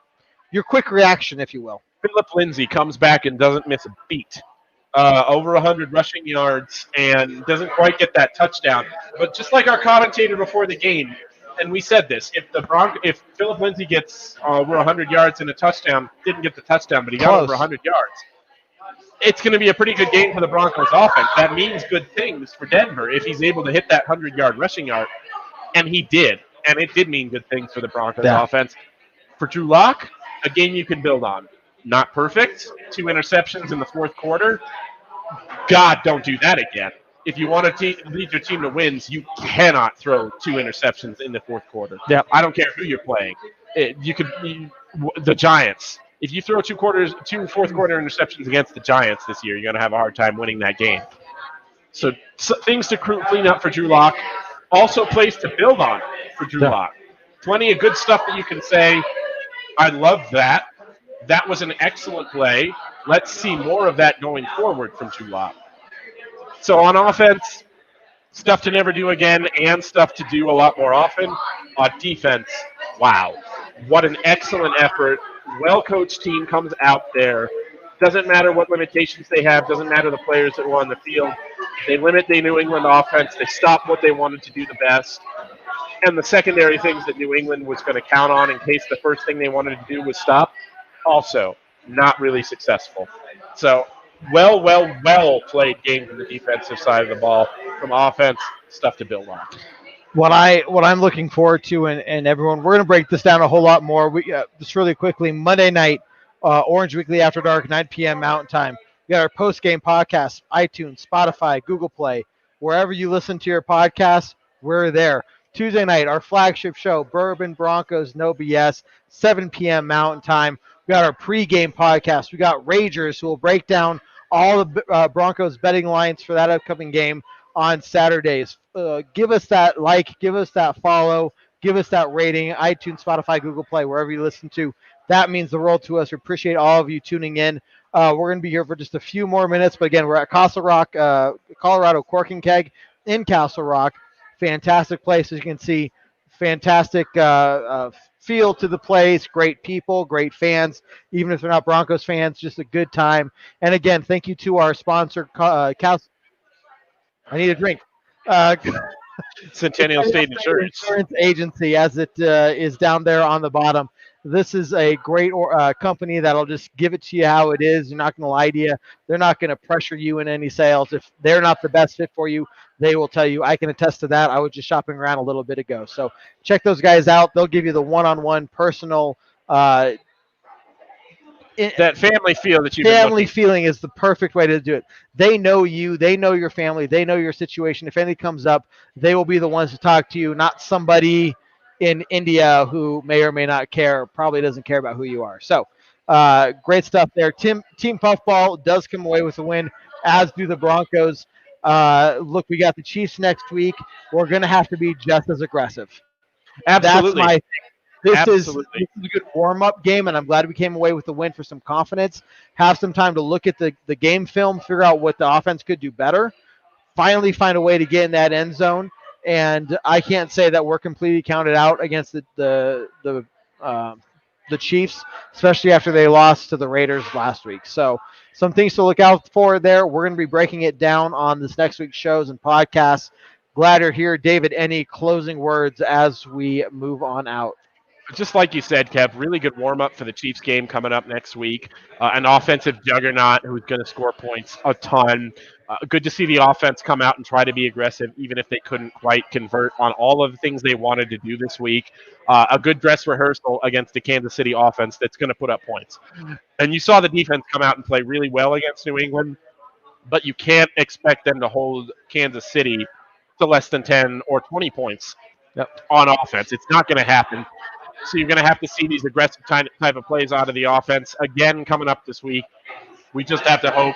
your quick reaction, if you will. Philip Lindsay comes back and doesn't miss a beat. Over 100 rushing yards and doesn't quite get that touchdown. But just like our commentator before the game, and we said this, if Philip Lindsay gets over 100 yards and a touchdown, didn't get the touchdown, but he got over 100 yards, it's going to be a pretty good game for the Broncos offense. That means good things for Denver if he's able to hit that 100-yard rushing yard. And he did. And it did mean good things for the Broncos offense. For Drew Lock, a game you can build on. Not perfect. 2 interceptions in the fourth quarter. God, don't do that again. If you want to lead your team to wins, you cannot throw 2 interceptions in the fourth quarter. Yeah. I don't care who you're playing. The Giants. If you throw 2 fourth quarter interceptions against the Giants this year, you're going to have a hard time winning that game. So things to clean up for Drew Lock. Also plays to build on for Drew Lock. Plenty of good stuff that you can say. I love that. That was an excellent play. Let's see more of that going forward from Drew Lock. So on offense, stuff to never do again and stuff to do a lot more often. On defense, wow. What an excellent effort. Well-coached team comes out there. Doesn't matter what limitations they have. Doesn't matter the players that were on the field. They limit the New England offense. They stop what they wanted to do the best. And the secondary things that New England was going to count on in case the first thing they wanted to do was stop, also not really successful. So well played game from the defensive side of the ball. From offense, stuff to build on. What I'm looking forward to, and everyone, we're going to break this down a whole lot more. We just really quickly, Monday night, Orange Weekly After Dark, 9 p.m. Mountain Time. We got our post-game podcast, iTunes, Spotify, Google Play. Wherever you listen to your podcasts, we're there. Tuesday night, our flagship show, Bourbon Broncos No BS, 7 p.m. Mountain Time. We got our pre-game podcast. We got Ragers who will break down all the Broncos betting lines for that upcoming game on Saturdays. Give us that like, give us that follow, give us that rating, iTunes, Spotify, Google Play, wherever you listen to. That means the world to us. We appreciate all of you tuning in. We're going to be here for just a few more minutes, but again, we're at Castle Rock, Colorado Cork and Keg in Castle Rock. Fantastic place, as you can see. Fantastic feel to the place. Great people, great fans. Even if they're not Broncos fans, just a good time. And again, thank you to our sponsor, Castle. I need a drink. Centennial State Insurance Agency, as it is down there on the bottom. This is a great company that'll just give it to you how it is. They're not going to lie to you. They're not going to pressure you in any sales. If they're not the best fit for you, they will tell you. I can attest to that. I was just shopping around a little bit ago. So check those guys out. They'll give you the one-on-one personal that family feel that you've been family looking. feeling is the perfect way to do it. They know you, they know your family, they know your situation. If anything comes up, they will be the ones to talk to you, not somebody in India who may or may not care, probably doesn't care about who you are. So great stuff there. Team Puffball does come away with a win, as do the Broncos. Look, we got the Chiefs next week. We're going to have to be just as aggressive. Absolutely. That's my This Absolutely. is a good warm-up game, and I'm glad we came away with the win for some confidence. Have some time to look at the game film, figure out what the offense could do better, finally find a way to get in that end zone. And I can't say that we're completely counted out against the Chiefs, especially after they lost to the Raiders last week. So some things to look out for there. We're going to be breaking it down on this next week's shows and podcasts. Glad you're here. David, any closing words as we move on out? Just like you said, Kev, really good warm-up for the Chiefs game coming up next week. An offensive juggernaut who's going to score points a ton. Good to see the offense come out and try to be aggressive, even if they couldn't quite convert on all of the things they wanted to do this week. A good dress rehearsal against the Kansas City offense that's going to put up points. And you saw the defense come out and play really well against New England, but you can't expect them to hold Kansas City to less than 10 or 20 points on offense. It's not going to happen. So you're going to have to see these aggressive type of plays out of the offense again coming up this week. We just have to hope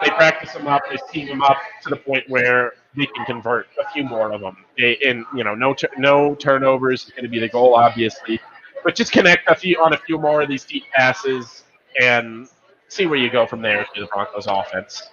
they practice them up, they team them up to the point where they can convert a few more of them. No turnovers is going to be the goal, obviously, but just connect a few more of these deep passes and see where you go from there to the Broncos offense.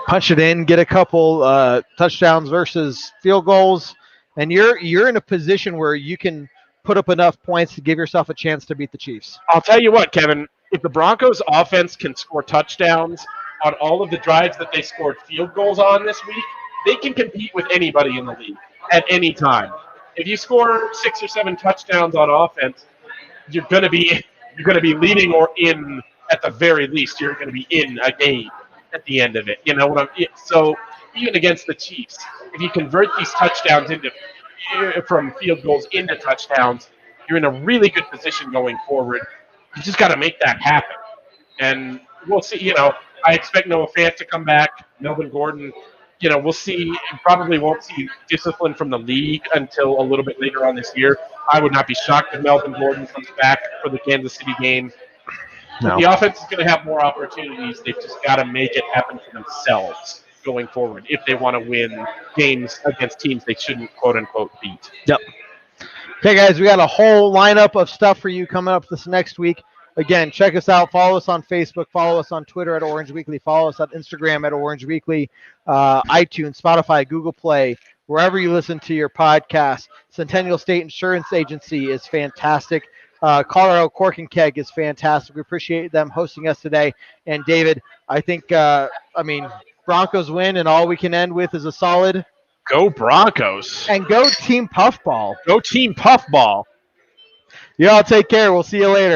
Punch it in, get a couple touchdowns versus field goals, and you're in a position where you can put up enough points to give yourself a chance to beat the Chiefs. I'll tell you what, Kevin, if the Broncos offense can score touchdowns on all of the drives that they scored field goals on this week, they can compete with anybody in the league at any time. If you score 6 or 7 touchdowns on offense, you're going to be leading or in at the very least. You're going to be in a game at the end of it. You know what so even against the Chiefs, if you convert these touchdowns from field goals into touchdowns, you're in a really good position going forward. You just got to make that happen. And we'll see, I expect Noah Fant to come back, Melvin Gordon. We'll see. Probably won't see discipline from the league until a little bit later on this year. I would not be shocked if Melvin Gordon comes back for the Kansas City game. No. The offense is going to have more opportunities. They've just got to make it happen for themselves going forward if they want to win games against teams they shouldn't, quote-unquote, beat. Yep. Okay, guys, we got a whole lineup of stuff for you coming up this next week. Again, check us out. Follow us on Facebook. Follow us on Twitter at Orange Weekly. Follow us on Instagram at Orange Weekly. iTunes, Spotify, Google Play, wherever you listen to your podcast. Centennial State Insurance Agency is fantastic. Colorado Cork and Keg is fantastic. We appreciate them hosting us today. And David, I think, Broncos win, and all we can end with is a solid Go Broncos. And go Team Puffball. Go Team Puffball. Y'all take care. We'll see you later.